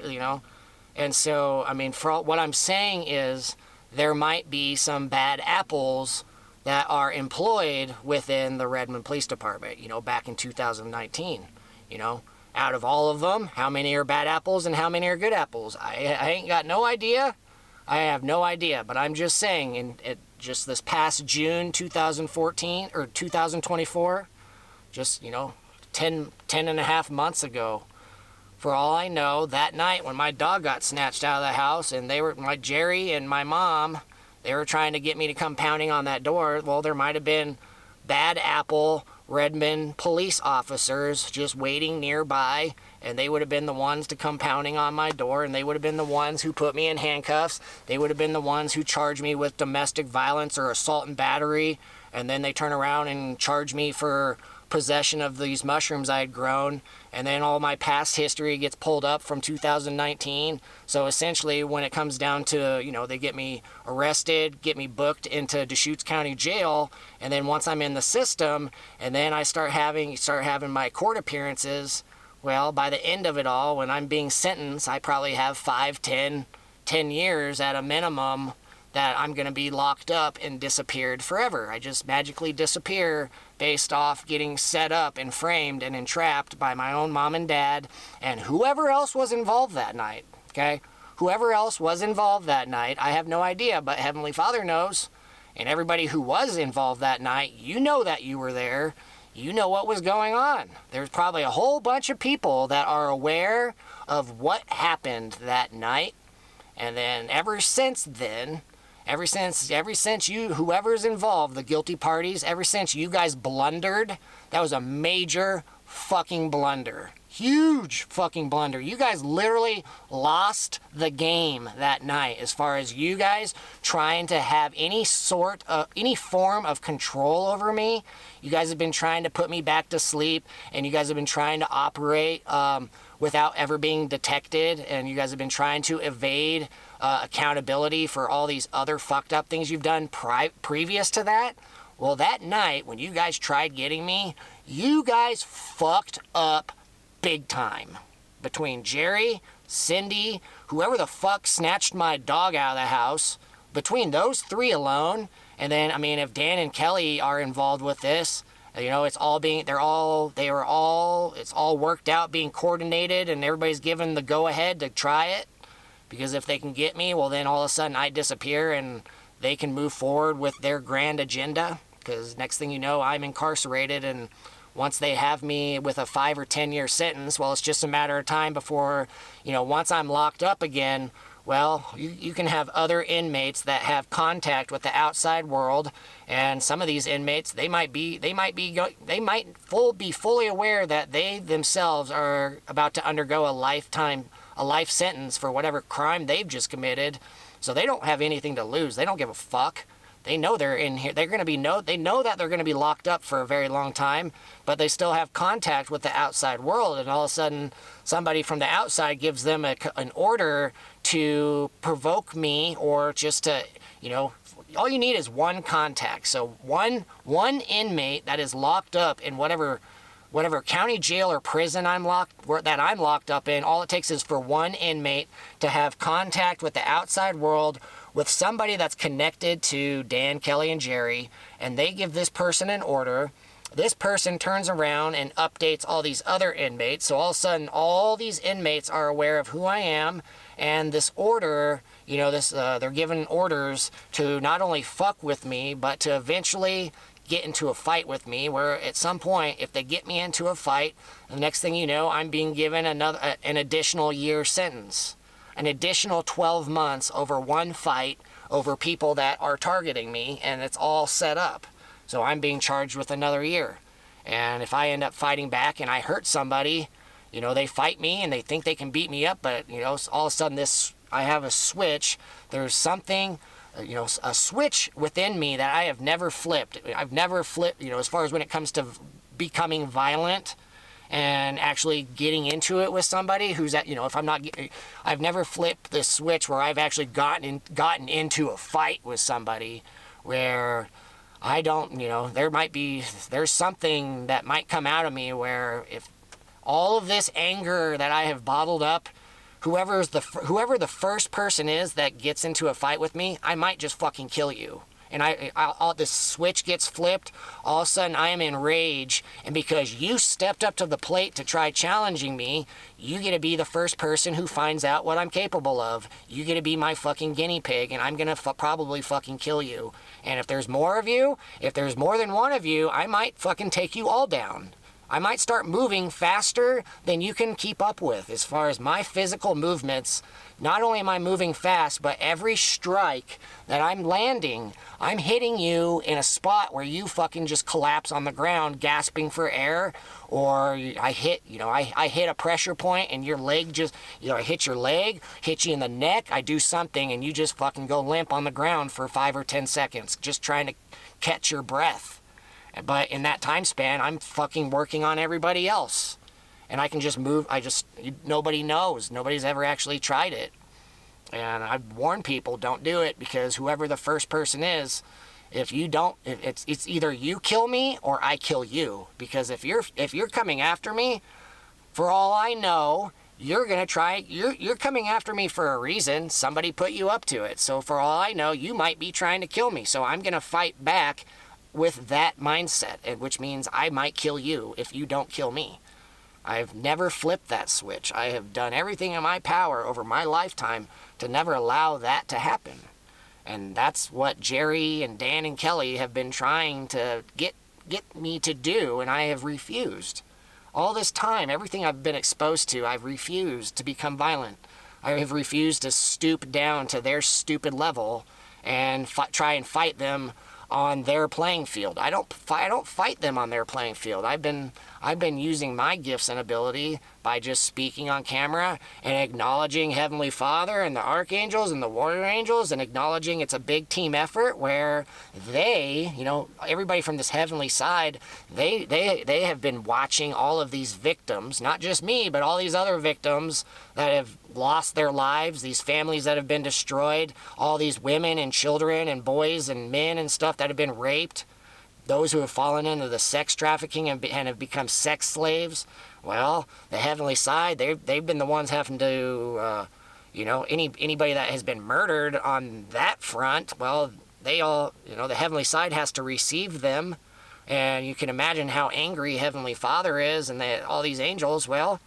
And so, I mean, what I'm saying is there might be some bad apples that are employed within the Redmond Police Department, back in 2019, Out of all of them, how many are bad apples and how many are good apples? I ain't got no idea. I have no idea, but I'm just saying, just this past June 2014 or 2024, just, 10 and a half months ago, for all I know, that night when my dog got snatched out of the house and Jerry and my mom, they were trying to get me to come pounding on that door. Well, there might have been bad apple Redmond police officers just waiting nearby, and they would have been the ones to come pounding on my door, and they would have been the ones who put me in handcuffs. They would have been the ones who charged me with domestic violence or assault and battery, and then they turn around and charge me for possession of these mushrooms I had grown, and then all my past history gets pulled up from 2019. So essentially, when it comes down to, they get me arrested, get me booked into Deschutes County Jail, and then once I'm in the system, and then I start having my court appearances, well, by the end of it all, when I'm being sentenced, I probably have 5, 10 years at a minimum that I'm going to be locked up and disappeared forever. I just magically disappear based off getting set up and framed and entrapped by my own mom and dad and whoever else was involved that night, okay? Whoever else was involved that night, I have no idea, but Heavenly Father knows. And everybody who was involved that night, you know that you were there. You know what was going on. There's probably a whole bunch of people that are aware of what happened that night. And then ever since then, Ever since you, whoever's involved, the guilty parties, ever since you guys blundered, that was a major fucking blunder. Huge fucking blunder. You guys literally lost the game that night as far as you guys trying to have any form of control over me. You guys have been trying to put me back to sleep, and you guys have been trying to operate without ever being detected, and you guys have been trying to evade accountability for all these other fucked up things you've done previous to that. Well, that night when you guys tried getting me, you guys fucked up big time. Between Jerry, Cindy, whoever the fuck snatched my dog out of the house, between those three alone, and then, I mean, if Dan and Kelly are involved with this, you know, it's all worked out, being coordinated, and everybody's given the go-ahead to try it. Because if they can get me, well, then all of a sudden I disappear and they can move forward with their grand agenda. Because next thing you know, I'm incarcerated, and once they have me with a 5 or 10 year sentence, well, it's just a matter of time before, you know, once I'm locked up again, well, you can have other inmates that have contact with the outside world, and some of these inmates, they might be fully aware that they themselves are about to undergo a life sentence for whatever crime they've just committed. So they don't have anything to lose. They don't give a fuck. They know they're in here. They know that they're going to be locked up for a very long time, but they still have contact with the outside world. And all of a sudden, somebody from the outside gives them an order to provoke me, or just to, you know, all you need is one contact. So one inmate that is locked up in whatever county jail or prison I'm locked up in. All it takes is for one inmate to have contact with the outside world, with somebody that's connected to Dan, Kelly, and Jerry, and they give this person an order. This person turns around and updates all these other inmates. So all of a sudden, all these inmates are aware of who I am, and this order, you know, they're given orders to not only fuck with me, but to eventually get into a fight with me, where at some point, if they get me into a fight, the next thing you know, I'm being given an additional year sentence. An additional 12 months over one fight over people that are targeting me, and it's all set up. So I'm being charged with another year. And if I end up fighting back and I hurt somebody, you know, they fight me and they think they can beat me up, but, you know, all of a sudden I have a switch. There's something, you know, a switch within me that I have never flipped. I've never flipped, you know, as far as when it comes to becoming violent and actually getting into it with somebody who's at, you know, I've never flipped the switch where I've actually gotten into a fight with somebody where I don't, you know, there's something that might come out of me where if all of this anger that I have bottled up, whoever the first person is that gets into a fight with me, I might just fucking kill you. And this switch gets flipped. All of a sudden, I am in rage, and because you stepped up to the plate to try challenging me, you get to be the first person who finds out what I'm capable of. You get to be my fucking guinea pig, and I'm gonna probably fucking kill you. And if there's more of you, if there's more than one of you, I might fucking take you all down. I might start moving faster than you can keep up with as far as my physical movements. Not only am I moving fast, but every strike that I'm landing, I'm hitting you in a spot where you fucking just collapse on the ground gasping for air, or I hit a pressure point and your leg just, you know, I hit your leg, hit you in the neck, I do something and you just fucking go limp on the ground for 5 or 10 seconds just trying to catch your breath. But in that time span, I'm fucking working on everybody else. And I can just move, nobody knows. Nobody's ever actually tried it. And I've warned people, don't do it, because whoever the first person is, if you don't, it's either you kill me or I kill you. Because if you're coming after me, for all I know, you're coming after me for a reason. Somebody put you up to it. So for all I know, you might be trying to kill me. So I'm going to fight back with that mindset, which means I might kill you if you don't kill me. I've never flipped that switch. I have done everything in my power over my lifetime to never allow that to happen. And that's what Jerry and Dan and Kelly have been trying to get me to do, and I have refused. All this time, everything I've been exposed to, I've refused to become violent. I have refused to stoop down to their stupid level and try and fight them on their playing field. I don't fight them on their playing field. I've been using my gifts and ability by just speaking on camera and acknowledging Heavenly Father and the archangels and the warrior angels, and acknowledging it's a big team effort where they, everybody from this heavenly side, they have been watching all of these victims, not just me, but all these other victims that have lost their lives, these families that have been destroyed, all these women and children and boys and men and stuff that have been raped, those who have fallen into the sex trafficking and have become sex slaves. Well, the heavenly side, they've been the ones having to, anybody that has been murdered on that front, well, they all, the heavenly side has to receive them. And you can imagine how angry Heavenly Father is and all these angels. Well,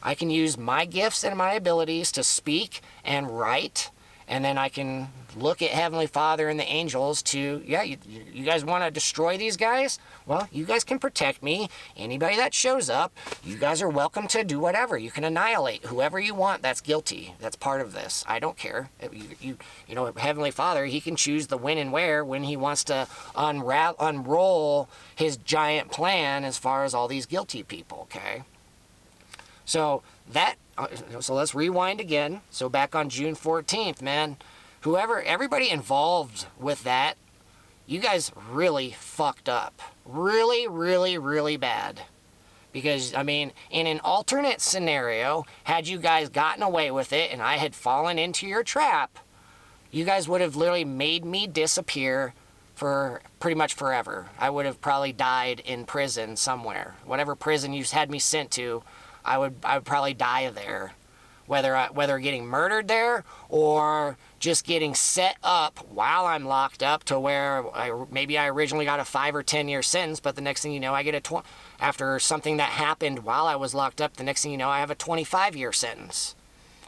I can use my gifts and my abilities to speak and write, and then I can look at Heavenly Father and the angels to, you guys want to destroy these guys? Well, you guys can protect me. Anybody that shows up, you guys are welcome to do whatever. You can annihilate whoever you want that's guilty. That's part of this. I don't care. Heavenly Father, he can choose the when and where when he wants to unroll his giant plan as far as all these guilty people, okay? So let's rewind again. So back on June 14th, man, everybody involved with that, you guys really fucked up. Really, really, really bad. Because, in an alternate scenario, had you guys gotten away with it and I had fallen into your trap, you guys would have literally made me disappear for pretty much forever. I would have probably died in prison somewhere. Whatever prison you had me sent to, I would probably die there, whether getting murdered there or just getting set up while I'm locked up to where maybe I originally got a 5 or 10 year sentence, but the next thing you know, I get after something that happened while I was locked up, the next thing you know, I have a 25-year sentence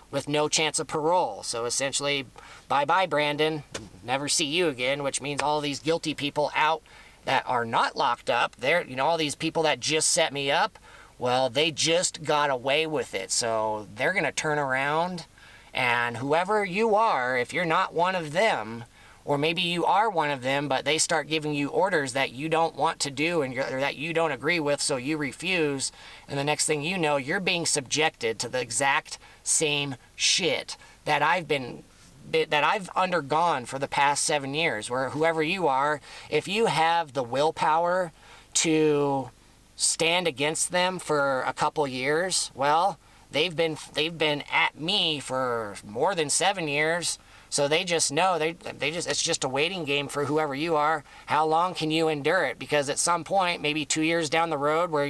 with no chance of parole. So essentially, bye-bye, Brandon. Never see you again, which means all these guilty people out that are not locked up, all these people that just set me up, well, they just got away with it, so they're going to turn around, and whoever you are, if you're not one of them, or maybe you are one of them, but they start giving you orders that you don't want to do or that you don't agree with, so you refuse, and the next thing you know, you're being subjected to the exact same shit that I've undergone for the past 7 years, where whoever you are, if you have the willpower to stand against them for a couple years, well, they've been at me for more than 7 years, so they just know it's just a waiting game for whoever you are. How long can you endure it? Because at some point, maybe 2 years down the road, where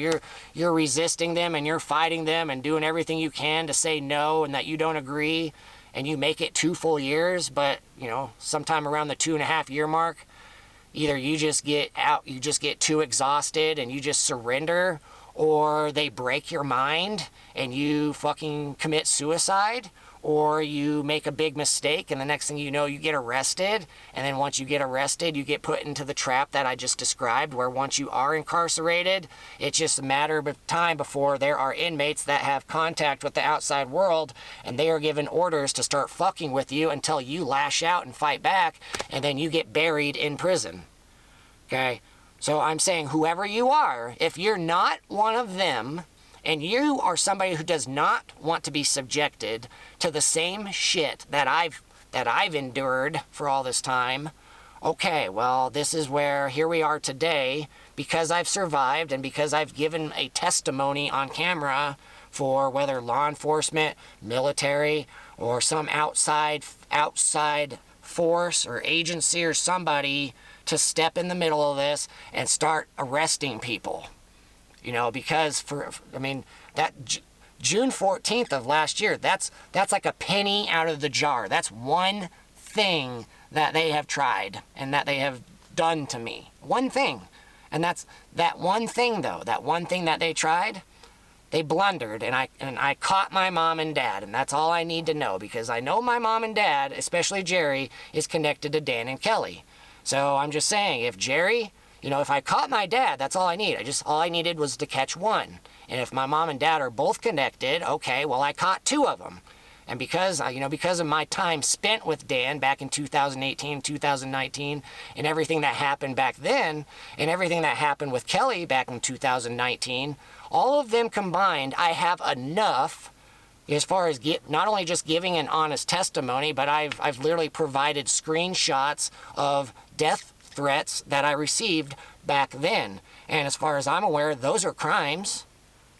you're resisting them and you're fighting them and doing everything you can to say no and that you don't agree, and you make it 2 full years, but sometime around the 2.5 year mark, either you just get too exhausted and you just surrender, or they break your mind and you fucking commit suicide, or you make a big mistake and the next thing you know, you get arrested, and then once you get arrested, you get put into the trap that I just described, where once you are incarcerated, it's just a matter of time before there are inmates that have contact with the outside world, and they are given orders to start fucking with you until you lash out and fight back, and then you get buried in prison. Okay? So I'm saying whoever you are, if you're not one of them, and you are somebody who does not want to be subjected to the same shit that I've endured for all this time, okay, well, this is where here we are today, because I've survived and because I've given a testimony on camera for whether law enforcement, military, or some outside force or agency or somebody to step in the middle of this and start arresting people. Because that June 14th of last year, that's like a penny out of the jar. That's one thing that they have tried and that they have done to me. One thing. And that's that one thing, though. That one thing that they tried, they blundered, and I caught my mom and dad, and that's all I need to know, because I know my mom and dad, especially Jerry, is connected to Dan and Kelly. So I'm just saying, if Jerry... if I caught my dad, that's all I need. All I needed was to catch one. And if my mom and dad are both connected, okay, well, I caught 2 of them. And because, because of my time spent with Dan back in 2018, 2019, and everything that happened back then, and everything that happened with Kelly back in 2019, all of them combined, I have enough as far as not only just giving an honest testimony, but I've literally provided screenshots of death threats that I received back then. And as far as I'm aware, those are crimes.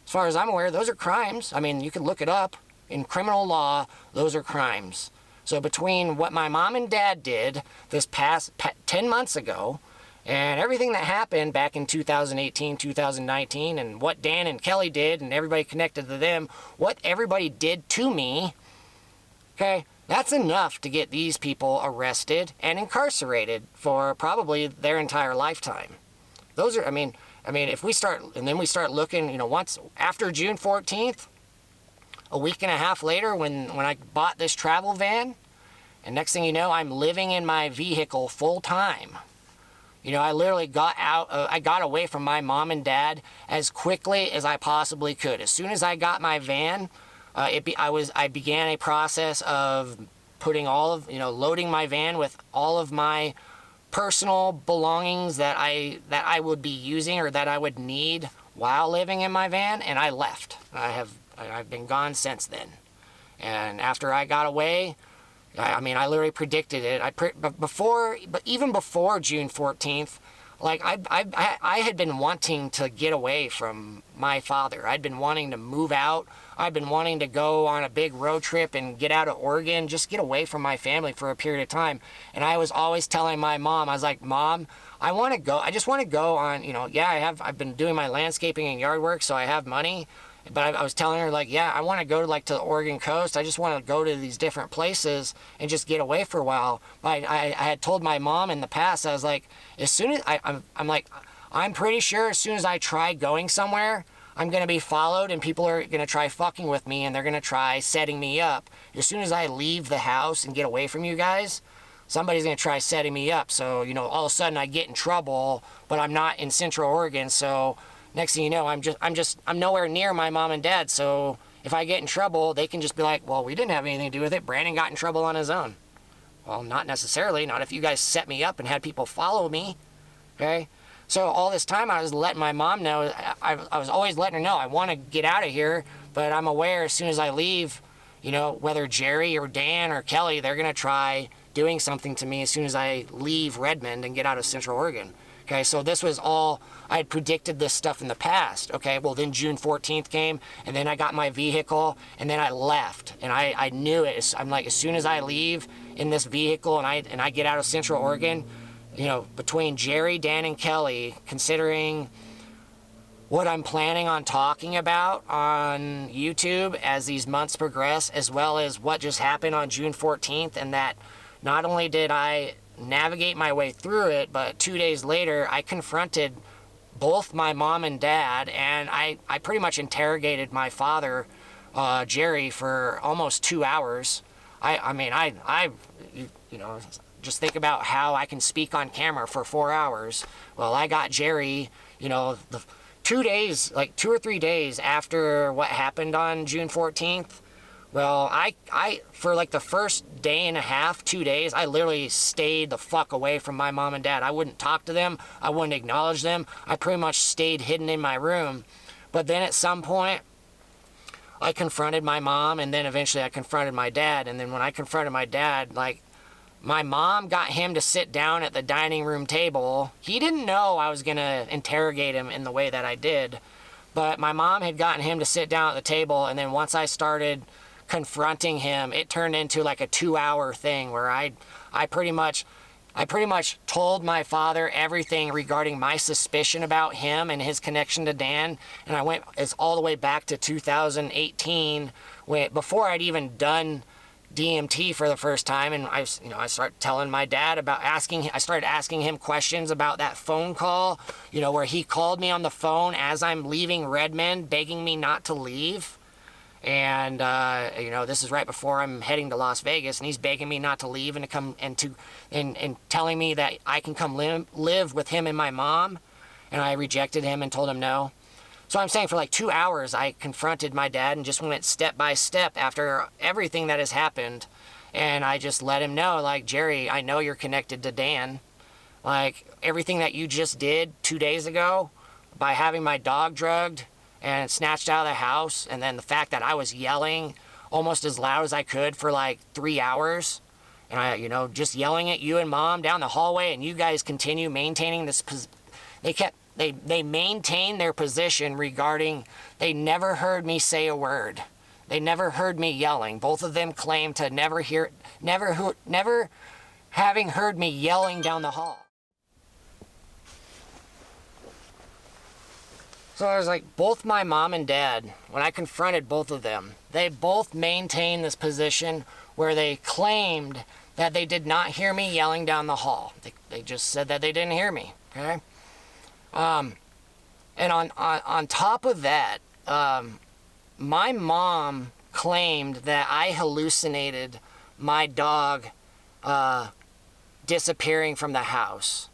As far as I'm aware, those are crimes. I mean, you can look it up. In criminal law, those are crimes. So between what my mom and dad did this past 10 months ago and everything that happened back in 2018, 2019, and what Dan and Kelly did and everybody connected to them, what everybody did to me, okay, that's enough to get these people arrested and incarcerated for probably their entire lifetime. Those are, I mean, if we start, and then we start looking, once after June 14th, a week and a half later when I bought this travel van, and next thing you know, I'm living in my vehicle full time. I literally got out, I got away from my mom and dad as quickly as I possibly could. As soon as I got my van, I began a process of putting loading my van with all of my personal belongings that I would be using or that I would need while living in my van, and I left. I've been gone since then. And after I got away, I literally predicted it. But even before June 14th, like I had been wanting to get away from my father. I'd been wanting to move out. I'd been wanting to go on a big road trip and get out of Oregon, just get away from my family for a period of time. And I was always telling my mom, I was like, Mom, I want to go. I just want to go on, I've been doing my landscaping and yard work, so I have money. But I was telling her, like, yeah, I want to go to the Oregon coast. I just want to go to these different places and just get away for a while. But I had told my mom in the past, I was like, as soon as I'm pretty sure as soon as I try going somewhere, I'm going to be followed and people are going to try fucking with me and they're going to try setting me up. As soon as I leave the house and get away from you guys, somebody's going to try setting me up. So, all of a sudden I get in trouble, but I'm not in Central Oregon, so next thing you know, I'm nowhere near my mom and dad. So if I get in trouble, they can just be like, well, we didn't have anything to do with it. Brandon got in trouble on his own. Well, not necessarily. Not if you guys set me up and had people follow me. Okay? So all this time I was letting my mom know, I was always letting her know, I want to get out of here, but I'm aware as soon as I leave, whether Jerry or Dan or Kelly, they're going to try doing something to me as soon as I leave Redmond and get out of Central Oregon. Okay, so this was all, I had predicted this stuff in the past. Okay, well then June 14th came, and then I got my vehicle, and then I left. And I knew it. I'm like, as soon as I leave in this vehicle and I get out of Central Oregon, between Jerry, Dan, and Kelly, considering what I'm planning on talking about on YouTube as these months progress, as well as what just happened on June 14th, and that not only did I navigate my way through it, but 2 days later I confronted both my mom and dad, and I pretty much interrogated my father, Jerry, for almost 2 hours. Just think about how I can speak on camera for 4 hours. Well, I got Jerry, the 2 days, like 2 or 3 days after what happened on June 14th. Well, I for like the first day and a half, 2 days, I literally stayed the fuck away from my mom and dad. I wouldn't talk to them. I wouldn't acknowledge them. I pretty much stayed hidden in my room. But then at some point, I confronted my mom, and then eventually I confronted my dad. And then when I confronted my dad, like, my mom got him to sit down at the dining room table. He didn't know I was going to interrogate him in the way that I did. But my mom had gotten him to sit down at the table, and then once I started confronting him, it turned into like a 2-hour thing where I pretty much told my father everything regarding my suspicion about him and his connection to Dan. And I went all the way back to 2018, before I'd even done DMT for the first time, and I started telling my dad I started asking him questions about that phone call, where he called me on the phone as I'm leaving Redmond, begging me not to leave. And, this is right before I'm heading to Las Vegas, and he's begging me not to leave and to come and telling me that I can come live with him and my mom. And I rejected him and told him no. So I'm saying for like 2 hours, I confronted my dad and just went step by step after everything that has happened. And I just let him know, like, Jerry, I know you're connected to Dan. Like, everything that you just did 2 days ago by having my dog drugged and snatched out of the house, and then the fact that I was yelling almost as loud as I could for like 3 hours, and I, just yelling at you and Mom down the hallway, and you guys continue maintaining this. They maintained their position regarding they never heard me say a word. They never heard me yelling. Both of them claim to never having heard me yelling down the hall. So I was like, both my mom and dad, when I confronted both of them, they both maintained this position where they claimed that they did not hear me yelling down the hall. They just said that they didn't hear me, okay? And on top of that, my mom claimed that I hallucinated my dog disappearing from the house.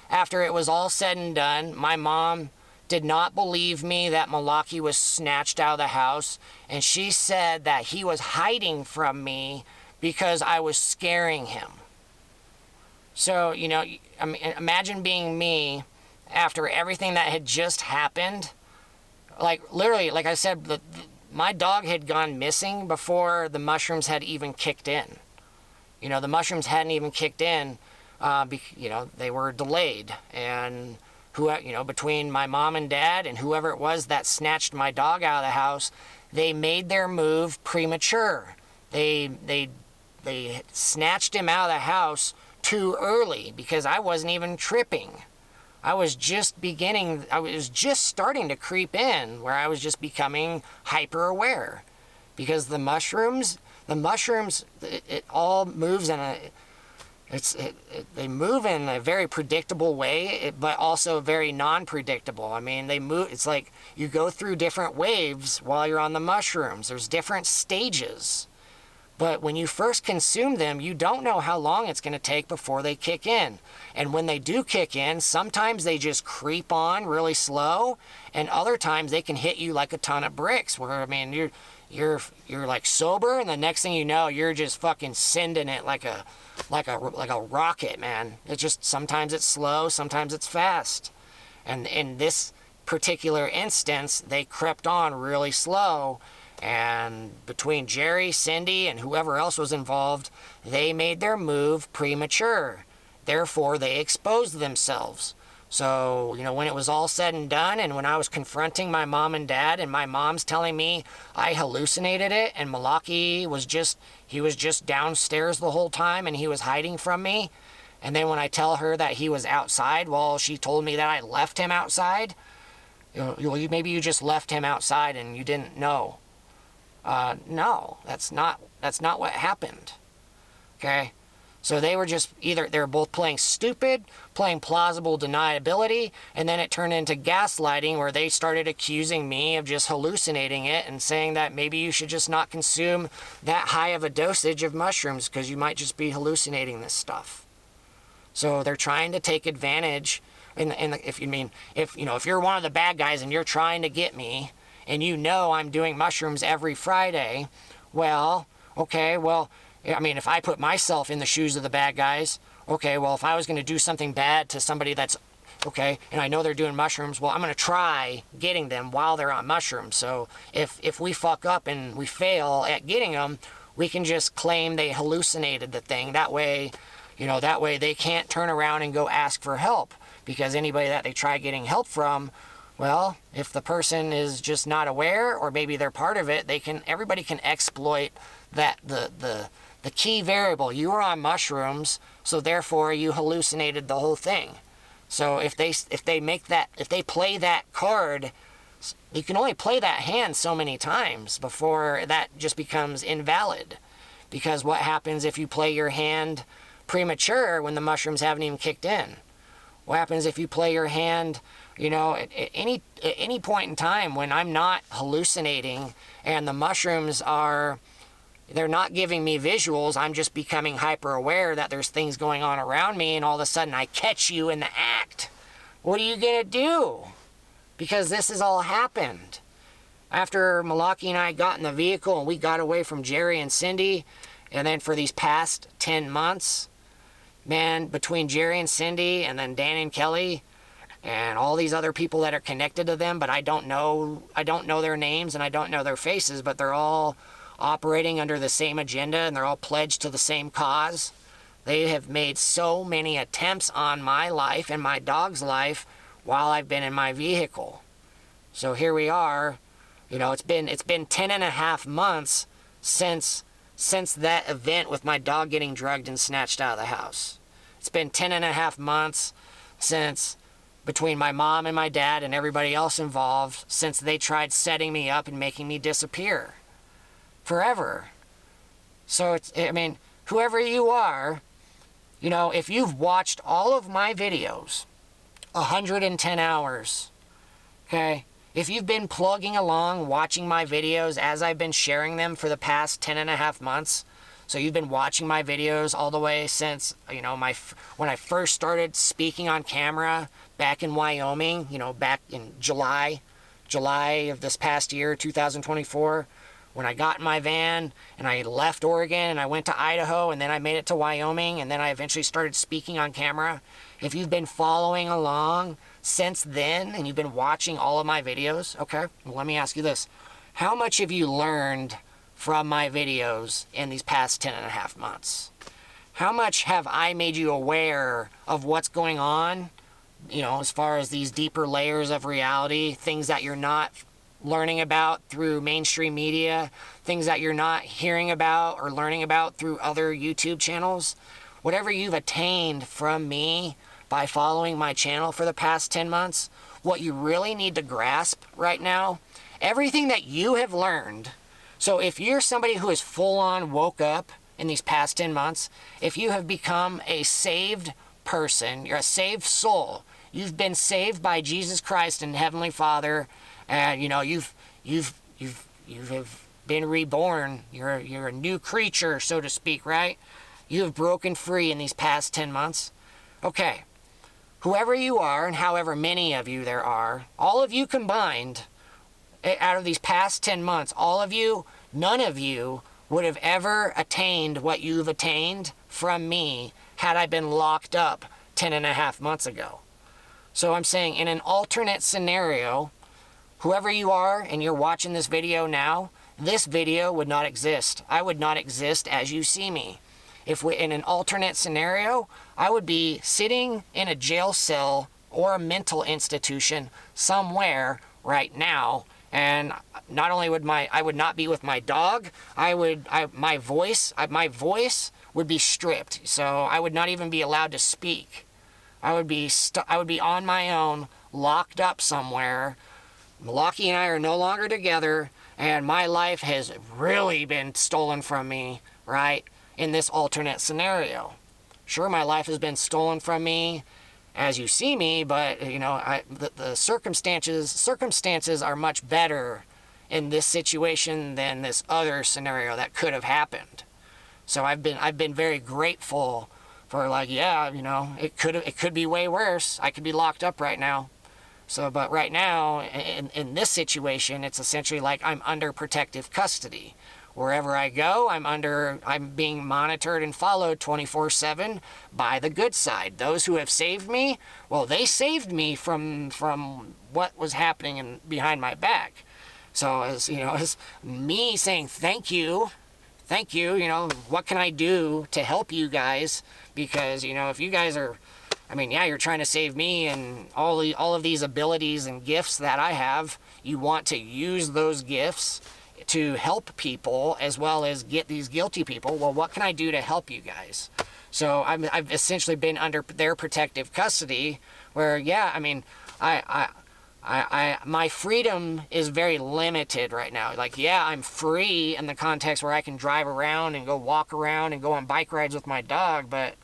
After it was all said and done, my mom did not believe me that Malaki was snatched out of the house, and she said that he was hiding from me because I was scaring him. So, I mean, imagine being me after everything that had just happened. Like, literally, like I said, my dog had gone missing before the mushrooms had even kicked in. The mushrooms hadn't even kicked in, they were delayed. And between my mom and dad and whoever it was that snatched my dog out of the house, they made their move premature. They snatched him out of the house too early because I wasn't even tripping. I was just starting to creep in where I was just becoming hyper aware because the mushrooms, it all moves they move in a very predictable way, but also very non-predictable. I mean, they move, it's like you go through different waves while you're on the mushrooms. There's different stages. But when you first consume them, you don't know how long it's going to take before they kick in. And when they do kick in, sometimes they just creep on really slow, and other times they can hit you like a ton of bricks, where, I mean, you're like sober, and the next thing you know, you're just fucking sending it like a rocket, man. It's just, sometimes it's slow, sometimes it's fast. And in this particular instance, they crept on really slow, and between Jerry, Cindy, and whoever else was involved, they made their move premature. Therefore, they exposed themselves. So, when it was all said and done, and when I was confronting my mom and dad, and my mom's telling me I hallucinated it, and Malaki was just downstairs the whole time, and he was hiding from me. And then when I tell her that he was outside, well, she told me that I left him outside. Maybe you just left him outside and you didn't know. No, that's not what happened. Okay? So they were both playing stupid, playing plausible deniability, and then it turned into gaslighting where they started accusing me of just hallucinating it and saying that maybe you should just not consume that high of a dosage of mushrooms because you might just be hallucinating this stuff. So they're trying to take advantage, if you're one of the bad guys and you're trying to get me, and I'm doing mushrooms every Friday, if I put myself in the shoes of the bad guys, if I was going to do something bad to somebody that's, and I know they're doing mushrooms, I'm going to try getting them while they're on mushrooms. So if we fuck up and we fail at getting them, we can just claim they hallucinated the thing. That way they can't turn around and go ask for help, because anybody that they try getting help from, if the person is just not aware, or maybe they're part of it, everybody can exploit that the key variable. You were on mushrooms, so therefore you hallucinated the whole thing. So if they play that card, you can only play that hand so many times before that just becomes invalid. Because what happens if you play your hand premature when the mushrooms haven't even kicked in? What happens if you play your hand, at any point in time when I'm not hallucinating and the mushrooms they're not giving me visuals, I'm just becoming hyper aware that there's things going on around me, and all of a sudden I catch you in the act. What are you gonna do? because this has all happened. After Malaki and I got in the vehicle and we got away from Jerry and Cindy, and then for these past 10 months, man, between Jerry and Cindy and then Dan and Kelly and all these other people that are connected to them, but I don't know their names and I don't know their faces, but they're all operating under the same agenda and they're all pledged to the same cause. They have made so many attempts on my life and my dog's life while I've been in my vehicle. So here we are. You know, it's been 10.5 months since that event with my dog getting drugged and snatched out of the house. It's been 10.5 months since, between my mom and my dad and everybody else involved, since they tried setting me up and making me disappear forever. So I mean, whoever you are, you know, if you've watched all of my videos, 110 hours, okay? If you've been plugging along, watching my videos as I've been sharing them for the past 10.5 months, so you've been watching my videos all the way since, you know, when I first started speaking on camera back in Wyoming, you know, back in July of this past year, 2024, when I got in my van and I left Oregon and I went to Idaho and then I made it to Wyoming and then I eventually started speaking on camera. If you've been following along since then and you've been watching all of my videos, okay, well, let me ask you this. How much have you learned from my videos in these past 10.5 months? How much have I made you aware of what's going on, you know, as far as these deeper layers of reality, things that you're not learning about through mainstream media, things that you're not hearing about or learning about through other YouTube channels? Whatever you've attained from me by following my channel for the past 10 months, what you really need to grasp right now, everything that you have learned. So if you're somebody who is full-on woke up in these past 10 months, if you have become a saved person, you're a saved soul, you've been saved by Jesus Christ and Heavenly Father, and you know you've been reborn. You're a new creature, so to speak, right? You have broken free in these past 10 months. Okay, whoever you are and however many of you there are, all of you combined, out of these past 10 months, all of you, none of you would have ever attained what you've attained from me had I been locked up 10.5 months ago. So I'm saying in an alternate scenario, whoever you are and you're watching this video now, this video would not exist. I would not exist as you see me. If we, in an alternate scenario, I would be sitting in a jail cell or a mental institution somewhere right now, and not only would I would not be with my dog, my voice would be stripped. So I would not even be allowed to speak. I would be on my own, locked up somewhere. Malaki and I are no longer together, and my life has really been stolen from me, right, in this alternate scenario. Sure, my life has been stolen from me as you see me, but, you know, the circumstances are much better in this situation than this other scenario that could have happened. So I've been very grateful for, like, yeah, you know, it could be way worse. I could be locked up right now. So, but right now, in this situation, it's essentially like I'm under protective custody. Wherever I go, I'm being monitored and followed 24/7 by the good side. Those who have saved me, well, they saved me from what was happening behind my back. So, as me saying thank you, you know, what can I do to help you guys? Because, you know, if you guys are, I mean, yeah, you're trying to save me and all of these abilities and gifts that I have. You want to use those gifts to help people as well as get these guilty people. Well, what can I do to help you guys? So I've essentially been under their protective custody where, yeah, I mean, my freedom is very limited right now. Like, yeah, I'm free in the context where I can drive around and go walk around and go on bike rides with my dog, but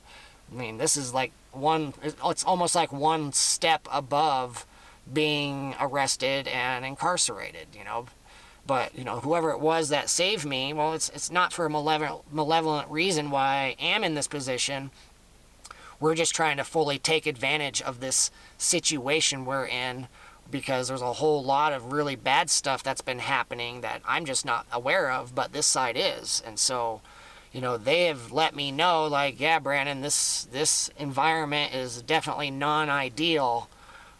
I mean, this is like it's almost like one step above being arrested and incarcerated, you know. But, you know, whoever it was that saved me, well, it's not for a malevolent reason why I am in this position. We're just trying to fully take advantage of this situation we're in because there's a whole lot of really bad stuff that's been happening that I'm just not aware of, but this side is. And so, you know, they have let me know, like, yeah, Brandon, this environment is definitely non-ideal.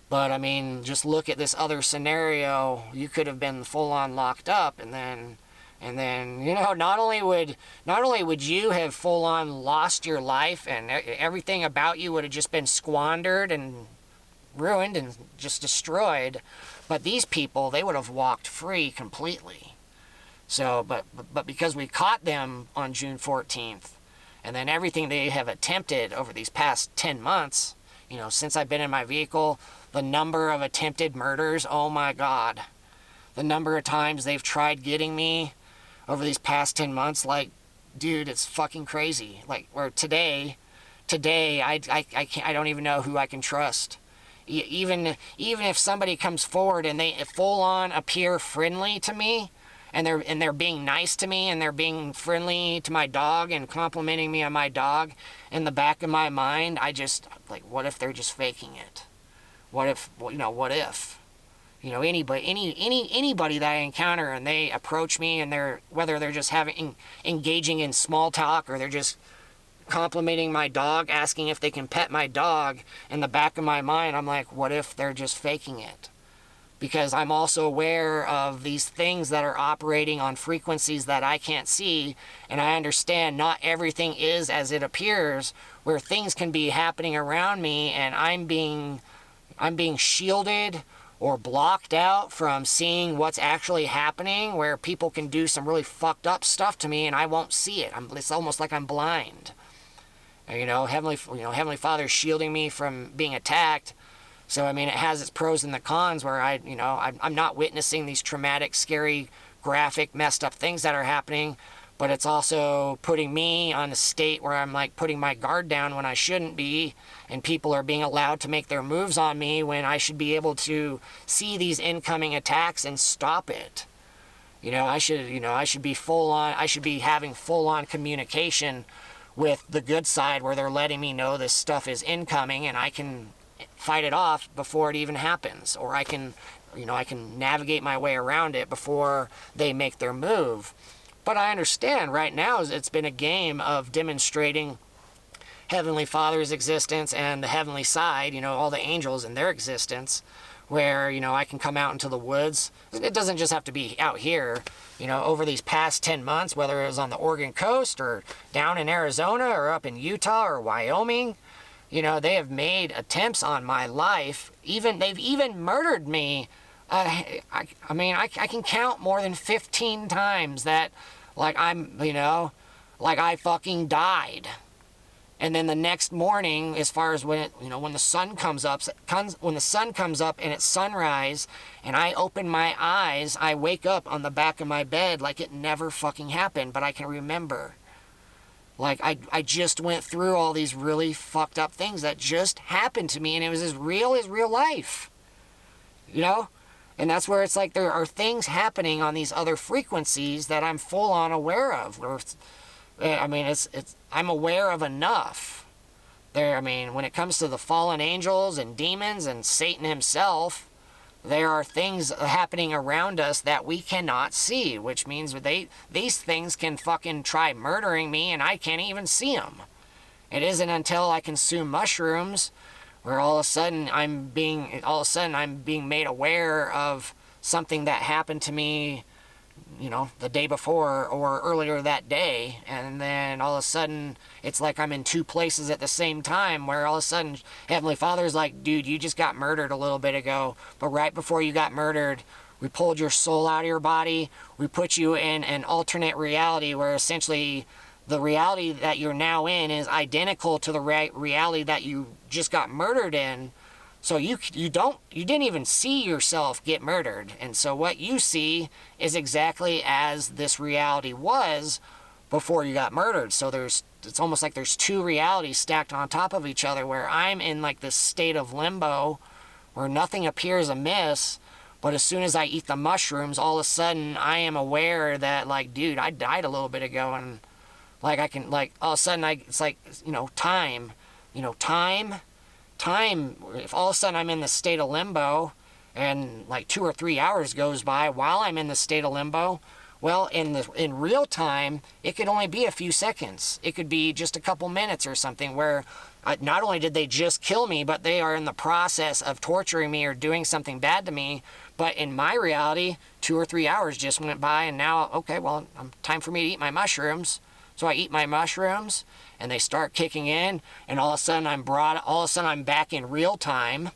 But I mean, just look at this other scenario. You could have been full on locked up, and then you know, not only would you have full on lost your life, and everything about you would have just been squandered and ruined and just destroyed, but these people, they would have walked free completely. So, but because we caught them on June 14th, and then everything they have attempted over these past 10 months, you know, since I've been in my vehicle, the number of attempted murders, oh my God. The number of times they've tried getting me over these past 10 months, like, dude, it's fucking crazy. Like, where today, I can't, I don't even know who I can trust. Even if somebody comes forward and they full on appear friendly to me, and they're being nice to me, and they're being friendly to my dog and complimenting me on my dog, in the back of my mind, I just, like, what if they're just faking it? What if, you know, what if? You know, anybody that I encounter and they approach me, and whether they're just engaging in small talk, or they're just complimenting my dog, asking if they can pet my dog, in the back of my mind, I'm like, what if they're just faking it? Because I'm also aware of these things that are operating on frequencies that I can't see, and I understand not everything is as it appears, where things can be happening around me, and I'm being shielded or blocked out from seeing what's actually happening, where people can do some really fucked up stuff to me and I won't see it. It's almost like I'm blind. You know, Heavenly Father's shielding me from being attacked. So, I mean, it has its pros and the cons, where I'm not witnessing these traumatic, scary, graphic, messed up things that are happening, but it's also putting me on a state where I'm like putting my guard down when I shouldn't be, and people are being allowed to make their moves on me when I should be able to see these incoming attacks and stop it. You know, I should be having full on communication with the good side, where they're letting me know this stuff is incoming and I can fight it off before it even happens, or I can navigate my way around it before they make their move. But I understand right now it's been a game of demonstrating Heavenly Father's existence and the heavenly side, you know, all the angels and their existence, where, you know, I can come out into the woods. It doesn't just have to be out here. You know, over these past 10 months, whether it was on the Oregon coast or down in Arizona or up in Utah or Wyoming, you know, they have made attempts on my life. They've even murdered me. I can count more than 15 times that, like, I fucking died. And then the next morning, as far as when the sun comes up and it's sunrise, and I open my eyes, I wake up on the back of my bed like it never fucking happened, but I can remember. Like, I just went through all these really fucked up things that just happened to me, and it was as real as real life. You know? And that's where it's like there are things happening on these other frequencies that I'm full on aware of. I'm aware of enough. When it comes to the fallen angels and demons and Satan himself, there are things happening around us that we cannot see, which means these things can fucking try murdering me and I can't even see them. It isn't until I consume mushrooms where all of a sudden I'm being made aware of something that happened to me, you know, the day before or earlier that day, and then all of a sudden it's like I'm in two places at the same time, where all of a sudden Heavenly Father's like, dude, you just got murdered a little bit ago, but right before you got murdered, we pulled your soul out of your body, we put you in an alternate reality where essentially the reality that you're now in is identical to the reality that you just got murdered in. So you didn't even see yourself get murdered. And so what you see is exactly as this reality was before you got murdered. So it's almost like there's two realities stacked on top of each other, where I'm in like this state of limbo where nothing appears amiss, but as soon as I eat the mushrooms, all of a sudden I am aware that, like, dude, I died a little bit ago, and like I can, like, all of a sudden it's like, time, if all of a sudden I'm in this state of limbo, and like 2 or 3 hours goes by while I'm in the state of limbo. Well, in real time, it could only be a few seconds. It could be just a couple minutes or something where not only did they just kill me, but they are in the process of torturing me or doing something bad to me. But in my reality, 2 or 3 hours just went by, and now, okay, well, time for me to eat my mushrooms. So I eat my mushrooms, and they start kicking in, and all of a sudden I'm back in real time.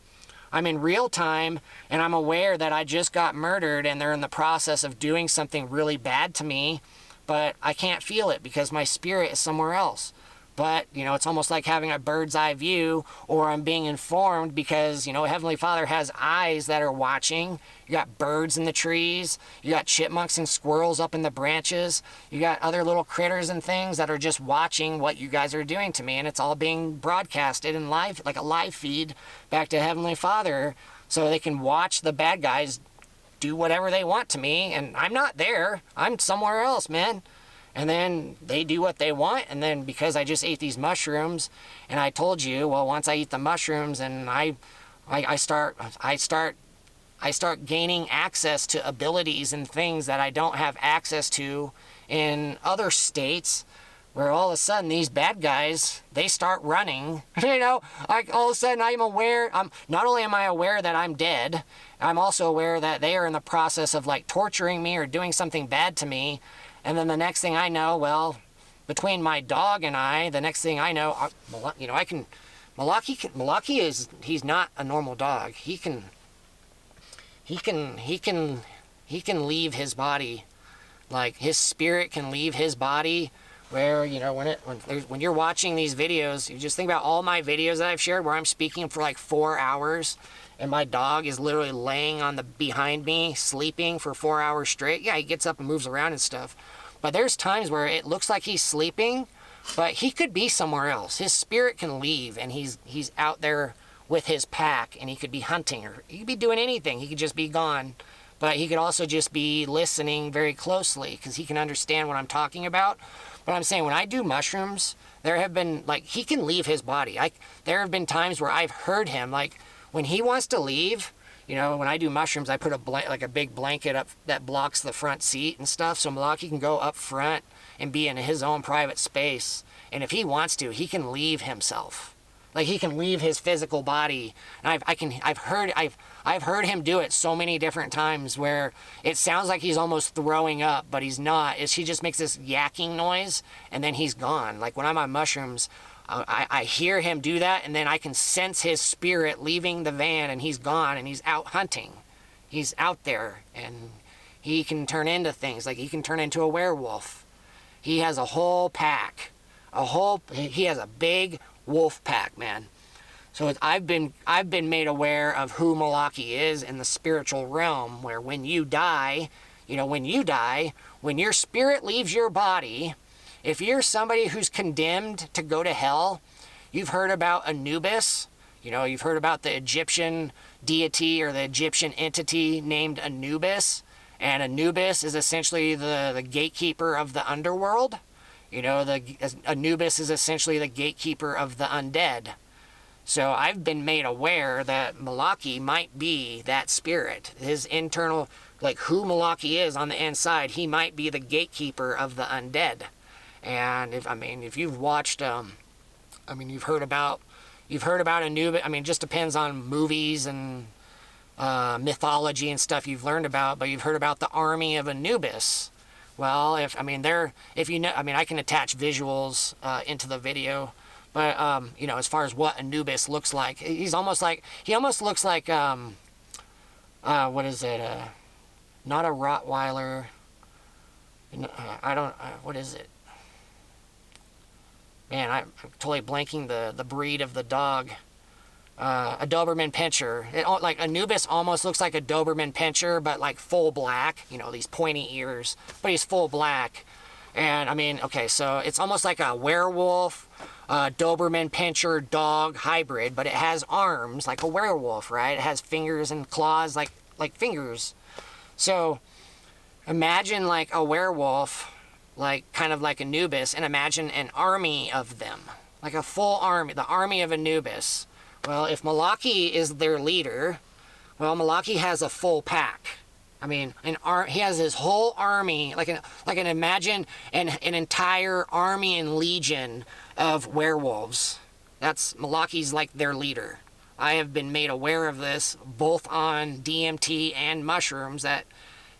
I'm in real time, and I'm aware that I just got murdered, and they're in the process of doing something really bad to me, but I can't feel it because my spirit is somewhere else. But, you know, it's almost like having a bird's eye view, or I'm being informed because, you know, Heavenly Father has eyes that are watching. You got birds in the trees. You got chipmunks and squirrels up in the branches. You got other little critters and things that are just watching what you guys are doing to me. And it's all being broadcasted in live, like a live feed back to Heavenly Father, so they can watch the bad guys do whatever they want to me. And I'm not there. I'm somewhere else, man. And then they do what they want, and then because I just ate these mushrooms, and I told you, well, once I eat the mushrooms, and I start gaining access to abilities and things that I don't have access to in other states, where all of a sudden these bad guys, they start running. You know, like all of a sudden I'm aware, not only am I aware that I'm dead, I'm also aware that they are in the process of like torturing me or doing something bad to me. And then the next thing I know, well, between my dog and I, the next thing I know, you know, Malaki he's not a normal dog. He can leave his body, like his spirit can leave his body. Where, you know, when you're watching these videos, you just think about all my videos that I've shared where I'm speaking for like 4 hours, and my dog is literally laying behind me, sleeping for 4 hours straight. Yeah, he gets up and moves around and stuff. But there's times where it looks like he's sleeping, but he could be somewhere else. His spirit can leave, and he's out there with his pack, and he could be hunting, or he could be doing anything. He could just be gone. But he could also just be listening very closely, because he can understand what I'm talking about. But I'm saying when I do mushrooms, there have been, like, he can leave his body. There have been times where I've heard him, like, when he wants to leave, you know, when I do mushrooms, I put a big blanket up that blocks the front seat and stuff, so Malaki can go up front and be in his own private space. And if he wants to, he can leave himself. Like, he can leave his physical body. And I've heard him do it so many different times where it sounds like he's almost throwing up, but he's not. He just makes this yakking noise, and then he's gone. Like, when I'm on mushrooms, I hear him do that, and then I can sense his spirit leaving the van, and he's gone, and he's out hunting. He's out there, and he can turn into things. Like, he can turn into a werewolf. He has a whole pack. He has a big wolf pack, man. So I've been made aware of who Malaki is in the spiritual realm, where when you die, when your spirit leaves your body, if you're somebody who's condemned to go to hell, you've heard about Anubis. You've heard about the Egyptian deity or the Egyptian entity named Anubis. And Anubis is essentially the gatekeeper of the underworld. Anubis is essentially the gatekeeper of the undead. So I've been made aware that Malaki might be that spirit. His internal, like who Malaki is on the inside, he might be the gatekeeper of the undead. And if you've watched, you've heard about Anubis. It just depends on movies and mythology and stuff you've learned about, but you've heard about the army of Anubis. Well, I can attach visuals into the video, but as far as what Anubis looks like, he almost looks like what is it? Not a Rottweiler. What is it? Man, I'm totally blanking the breed of the dog. A Doberman Pinscher. Anubis almost looks like a Doberman Pinscher, but like full black. These pointy ears, but he's full black. And so it's almost like a werewolf, Doberman Pinscher dog hybrid, but it has arms like a werewolf, right? It has fingers and claws like fingers. So imagine like a werewolf, kind of like Anubis, and imagine an army of them, like a full army, the army of Anubis. Well, if Malaki is their leader, Well, Malaki has a full pack. I mean, he has his whole army, imagine an entire army and legion of werewolves. That's Malaki's like their leader. I have been made aware of this both on DMT and mushrooms, that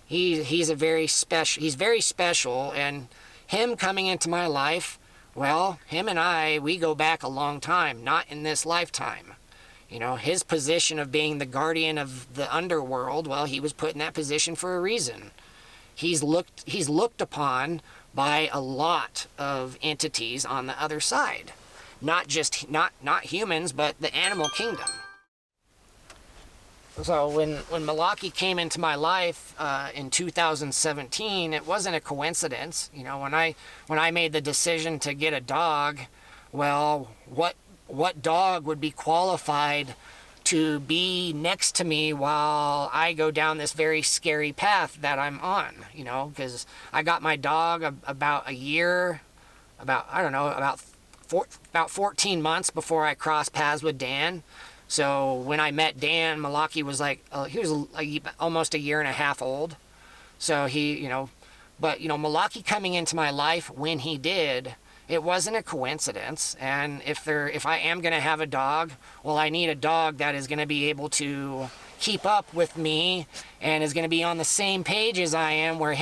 he's very special, and him coming into my life, well, him and we go back a long time, not in this lifetime. You know, his position of being the guardian of the underworld, well, he was put in that position for a reason. He's looked upon by a lot of entities on the other side. Not humans, but the animal kingdom. So when Malaki came into my life in 2017, it wasn't a coincidence. You know, when I made the decision to get a dog, well, what dog would be qualified to be next to me while I go down this very scary path that I'm on? You know, because I got my dog about 14 months before I crossed paths with Dan. So when I met Dan, Malaki was he was almost a year and a half old. So Malaki coming into my life when he did, it wasn't a coincidence. And if I am going to have a dog, well, I need a dog that is going to be able to keep up with me and is going to be on the same page as I am, where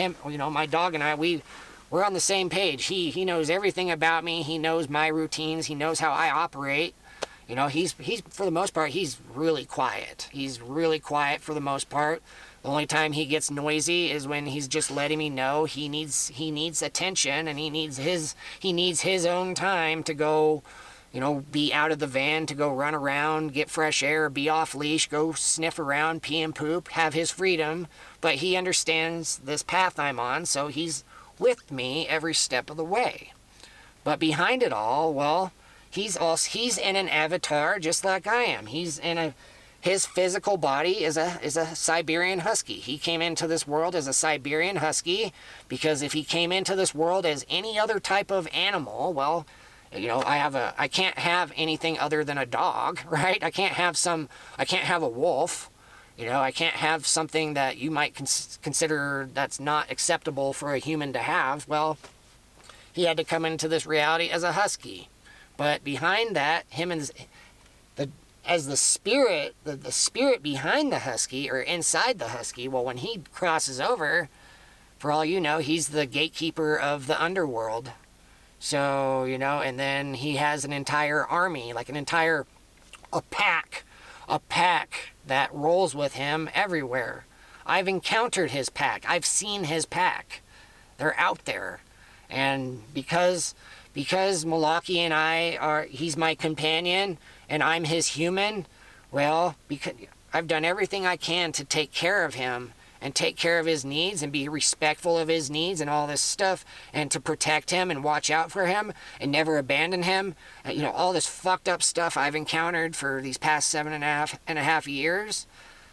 my dog and I, we're on the same page. He knows everything about me. He knows my routines. He knows how I operate. You know, he's for the most part, he's really quiet. He's really quiet for the most part. The only time he gets noisy is when he's just letting me know he needs attention, and he needs his own time to go, you know, be out of the van, to go run around, get fresh air, be off leash, go sniff around, pee and poop, have his freedom. But he understands this path I'm on, so he's with me every step of the way. But behind it all, well, he's in an avatar just like I am. His physical body is a Siberian Husky. He came into this world as a Siberian Husky because if he came into this world as any other type of animal, well, you know, I can't have anything other than a dog, right? I can't have a wolf. You know, I can't have something that you might consider that's not acceptable for a human to have. Well, he had to come into this reality as a husky. But behind that, the spirit behind the husky, or inside the husky, well, when he crosses over, for all you know, he's the gatekeeper of the underworld. So, you know, and then he has an entire army, like a pack that rolls with him everywhere. I've encountered his pack. I've seen his pack. They're out there. And because Malaki and he's my companion and I'm his human, well, because I've done everything I can to take care of him and take care of his needs and be respectful of his needs and all this stuff, and to protect him and watch out for him and never abandon him. You know, all this fucked up stuff I've encountered for these past 7.5 years,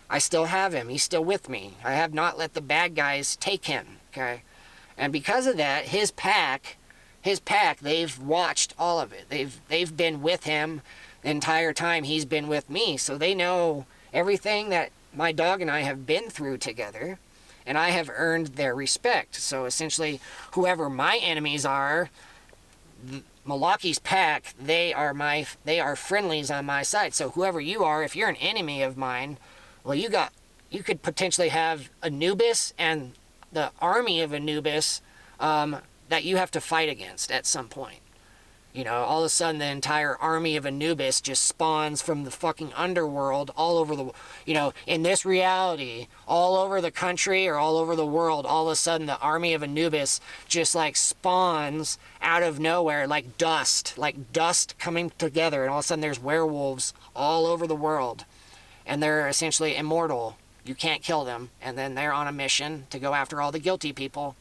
I still have him. He's still with me. I have not let the bad guys take him, okay? And because of that, his pack, they've watched all of it. They've been with him the entire time he's been with me, so they know everything that my dog and I have been through together, and I have earned their respect. So essentially, whoever my enemies are, Malaki's pack, they are friendlies on my side. So whoever you are, if you're an enemy of mine, well, you could potentially have Anubis and the army of Anubis that you have to fight against at some point. You know, all of a sudden the entire army of Anubis just spawns from the fucking underworld all over the, you know, in this reality, all over the country or all over the world, all of a sudden the army of Anubis just like spawns out of nowhere like dust coming together, and all of a sudden there's werewolves all over the world, and they're essentially immortal. You can't kill them, and then they're on a mission to go after all the guilty people.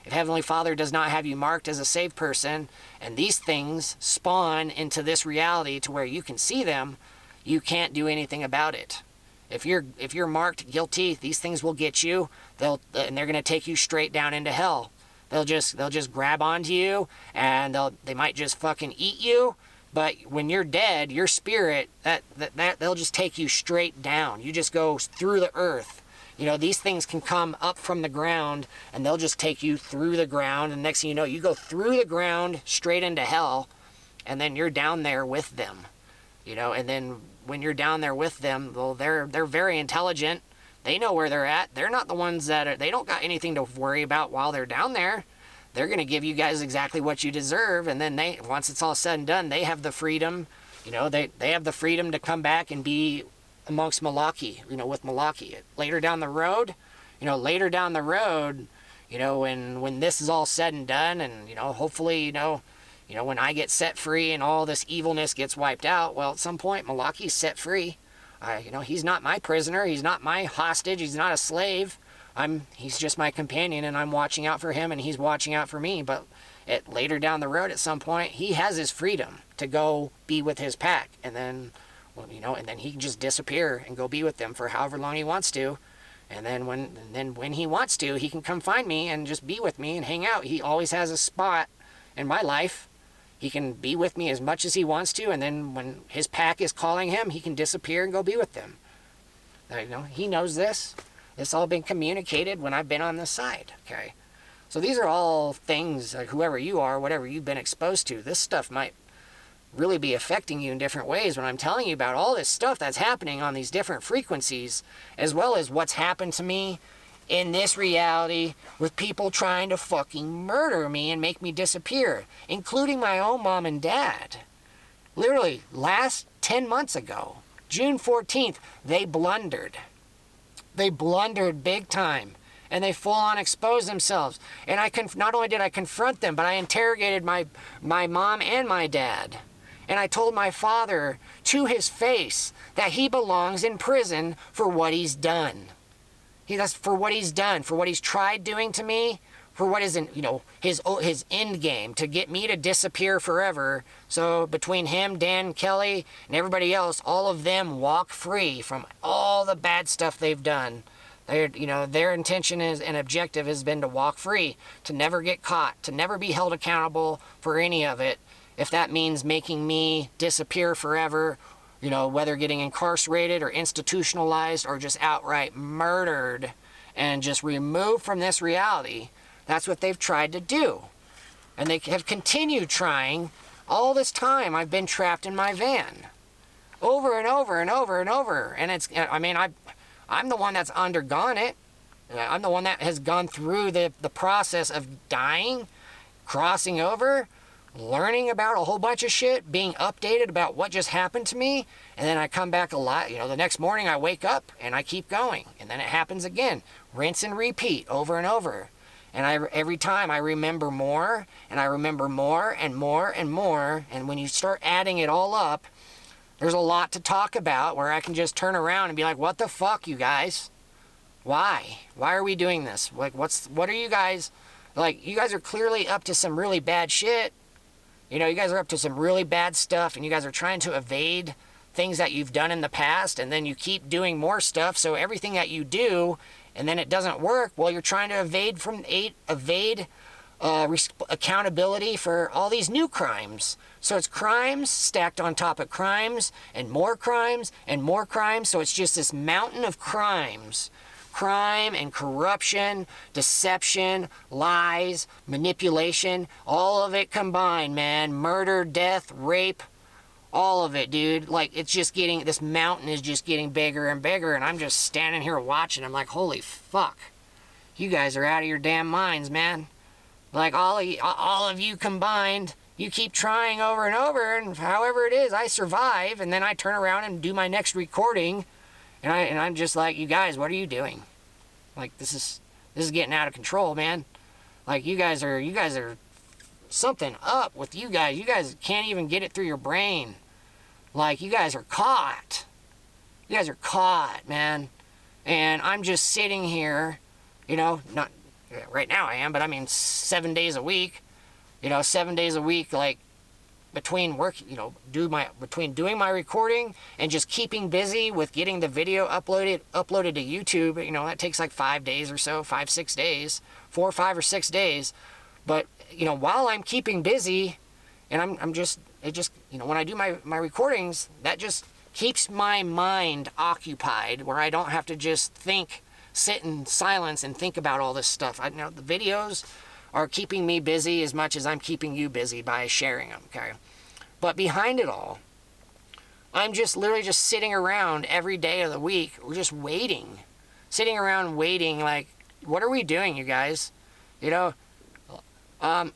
If Heavenly Father does not have you marked as a saved person, and these things spawn into this reality to where you can see them, you can't do anything about it. If you're marked guilty, these things will get you. And they're going to take you straight down into hell. They'll just grab onto you, and they might just fucking eat you, But when you're dead, your spirit, that they'll just take you straight down. You just go through the earth. You know, these things can come up from the ground, and they'll just take you through the ground, and next thing you know, you go through the ground straight into hell, and then you're down there with them. You know, and then when you're down there with them, well, they're very intelligent. They know where they're at. They're not the ones they don't got anything to worry about while they're down there. They're going to give you guys exactly what you deserve, and then once it's all said and done, they have the freedom, you know, they have the freedom to come back and be amongst Malaki, you know, with Malaki. Later down the road, you know, when this is all said and done, and, you know, hopefully, you know, when I get set free and all this evilness gets wiped out, well, at some point, Malaki's set free. You know, he's not my prisoner. He's not my hostage. He's not a slave. He's just my companion, and I'm watching out for him, and he's watching out for me. But later down the road, at some point, he has his freedom to go be with his pack, and then, well, you know, and then he can just disappear and go be with them for however long he wants to. And then when he wants to, he can come find me and just be with me and hang out. He always has a spot in my life. He can be with me as much as he wants to, and then when his pack is calling him, he can disappear and go be with them. You know, he knows this. It's all been communicated when I've been on this side, okay? So these are all things, like whoever you are, whatever you've been exposed to, this stuff might really be affecting you in different ways when I'm telling you about all this stuff that's happening on these different frequencies, as well as what's happened to me in this reality with people trying to fucking murder me and make me disappear, including my own mom and dad. Literally, last 10 months ago, June 14th, they blundered. They blundered big time, and they full-on exposed themselves. And not only did I confront them, but I interrogated my mom and my dad. And I told my father to his face that he belongs in prison for what he's done. For what he's done, for what he's tried doing to me, for what is, you know, his end game, to get me to disappear forever. So between him, Dan, Kelly, and everybody else, all of them walk free from all the bad stuff they've done. Their intention and objective has been to walk free, to never get caught, to never be held accountable for any of it. If that means making me disappear forever, you know, whether getting incarcerated or institutionalized or just outright murdered and just removed from this reality, that's what they've tried to do. And they have continued trying. All this time I've been trapped in my van. Over and over and over and over. And I'm the one that's undergone it. I'm the one that has gone through the process of dying, crossing over, learning about a whole bunch of shit, being updated about what just happened to me, and then I come back alive. You know, the next morning I wake up and I keep going, and then it happens again. Rinse and repeat over and over. And every time I remember more, and I remember more and more and more, and when you start adding it all up, there's a lot to talk about where I can just turn around and be like, what the fuck, you guys? Why? Why are we doing this? Like, what are you guys, like, you guys are clearly up to some really bad shit. You know, you guys are up to some really bad stuff, and you guys are trying to evade things that you've done in the past, and then you keep doing more stuff, so everything that you do, and then it doesn't work, well, you're trying to evade accountability for all these new crimes. So it's crimes stacked on top of crimes, and more crimes, and more crimes, so it's just this mountain of crimes. Crime and corruption, deception, lies, manipulation, all of it combined, man. Murder, death, rape, all of it, dude. Like, it's just getting, this mountain is just getting bigger and bigger, and I'm just standing here watching. I'm like, holy fuck. You guys are out of your damn minds, man. Like, all of you combined, you keep trying over and over, and however it is, I survive, and then I turn around and do my next recording, and I'm just like, you guys, what are you doing? Like, this is getting out of control, man. Like, you guys are something up with you guys. You guys can't even get it through your brain. Like, you guys are caught. You guys are caught, man. And I'm just sitting here, you know, not right now I am, but I mean 7 days a week. You know, 7 days a week, like, between work, you know, between doing my recording and just keeping busy with getting the video uploaded to YouTube. You know, that takes like 5 days or so, 5-6 days, 4, 5 or 6 days. But, you know, while I'm keeping busy, and I'm just, it just, you know, when I do my recordings, that just keeps my mind occupied, where I don't have to just sit in silence and think about all this stuff. I know the videos are keeping me busy as much as I'm keeping you busy by sharing them, okay? But behind it all, I'm just literally just sitting around every day of the week. We're just waiting. Sitting around waiting, like, what are we doing, you guys? You know,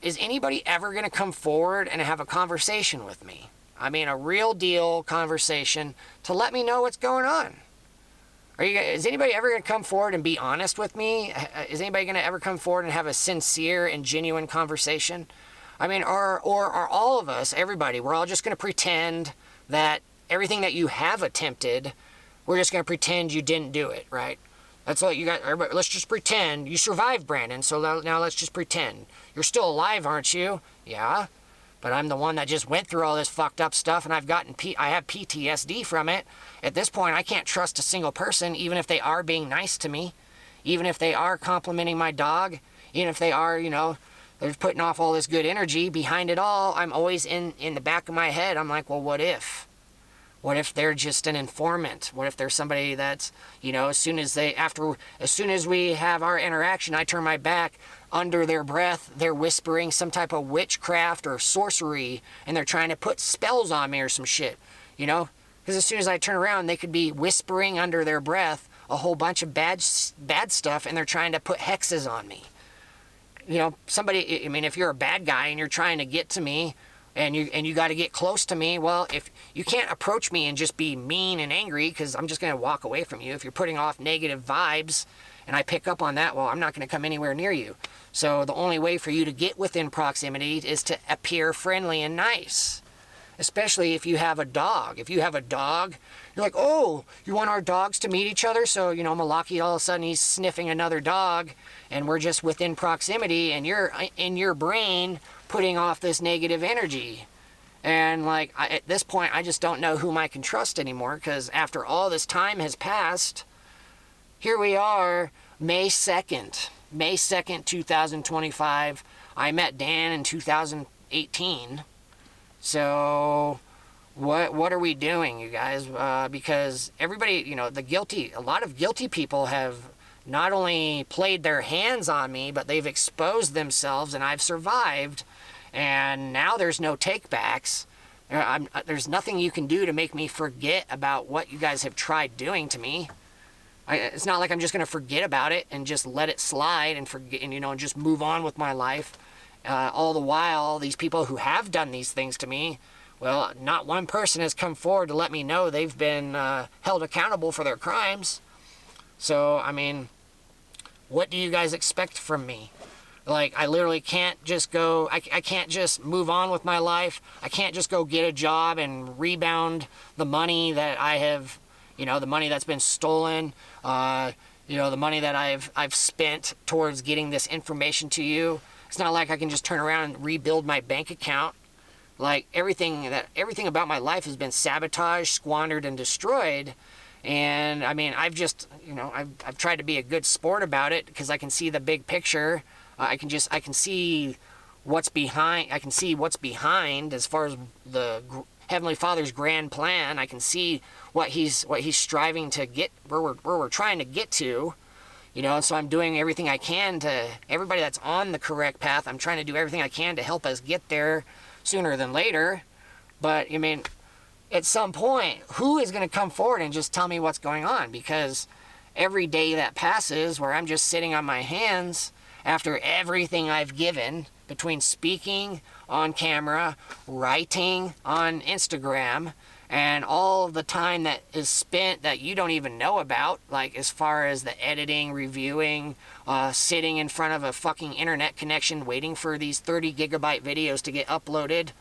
is anybody ever going to come forward and have a conversation with me? I mean, a real deal conversation to let me know what's going on. Is anybody ever going to come forward and be honest with me? Is anybody going to ever come forward and have a sincere and genuine conversation? I mean, or are all of us, everybody, we're all just going to pretend that everything that you have attempted, we're just going to pretend you didn't do it, right? That's all you got. Everybody, let's just pretend. You survived, Brandon, so now let's just pretend. You're still alive, aren't you? Yeah. But I'm the one that just went through all this fucked up stuff, and I have PTSD from it. At this point, I can't trust a single person, even if they are being nice to me, even if they are complimenting my dog, even if they are, you know, they're putting off all this good energy. Behind it all, I'm always in the back of my head, I'm like, well, what if? What if they're just an informant? What if there's somebody that's, you know, as soon as we have our interaction, I turn my back, under their breath, they're whispering some type of witchcraft or sorcery, and they're trying to put spells on me or some shit, you know? Because as soon as I turn around, they could be whispering under their breath a whole bunch of bad stuff, and they're trying to put hexes on me. You know, somebody, I mean, if you're a bad guy and you're trying to get to me, and you got to get close to me, well, if you can't approach me and just be mean and angry, because I'm just going to walk away from you. If you're putting off negative vibes, and I pick up on that, well, I'm not going to come anywhere near you. So the only way for you to get within proximity is to appear friendly and nice. Especially if you have a dog. If you have a dog, you're like, oh, you want our dogs to meet each other? So, you know, Malaki, all of a sudden he's sniffing another dog, and we're just within proximity, and you're in your brain putting off this negative energy. And like, at this point, I just don't know whom I can trust anymore, because after all this time has passed, here we are, May 2nd, 2025. I met Dan in 2018. So what are we doing, you guys? Because everybody, you know, a lot of guilty people have not only played their hands on me, but they've exposed themselves, and I've survived. And now there's no takebacks. There's nothing you can do to make me forget about what you guys have tried doing to me. It's not like I'm just going to forget about it and just let it slide and forget, and, you know, and just move on with my life. All the while, these people who have done these things to me, well, not one person has come forward to let me know they've been held accountable for their crimes. So, I mean, what do you guys expect from me? Like, I literally can't just go, I can't just move on with my life. I can't just go get a job and rebound the money that I have, you know, the money that's been stolen, you know, the money that I've spent towards getting this information to you. It's not like I can just turn around and rebuild my bank account. Like, everything about my life has been sabotaged, squandered, and destroyed. And I mean, I've just, you know, I've tried to be a good sport about it, because I can see the big picture. I can see what's behind. I can see what's behind as far as the Heavenly Father's grand plan. I can see what he's striving to get, where we're trying to get to. You know, so I'm doing everything I can to, everybody that's on the correct path, I'm trying to do everything I can to help us get there sooner than later. But, I mean, at some point, who is going to come forward and just tell me what's going on? Because every day that passes where I'm just sitting on my hands after everything I've given, between speaking on camera, writing on Instagram, and all the time that is spent that you don't even know about, like as far as the editing, reviewing, sitting in front of a fucking internet connection waiting for these 30 gigabyte videos to get uploaded,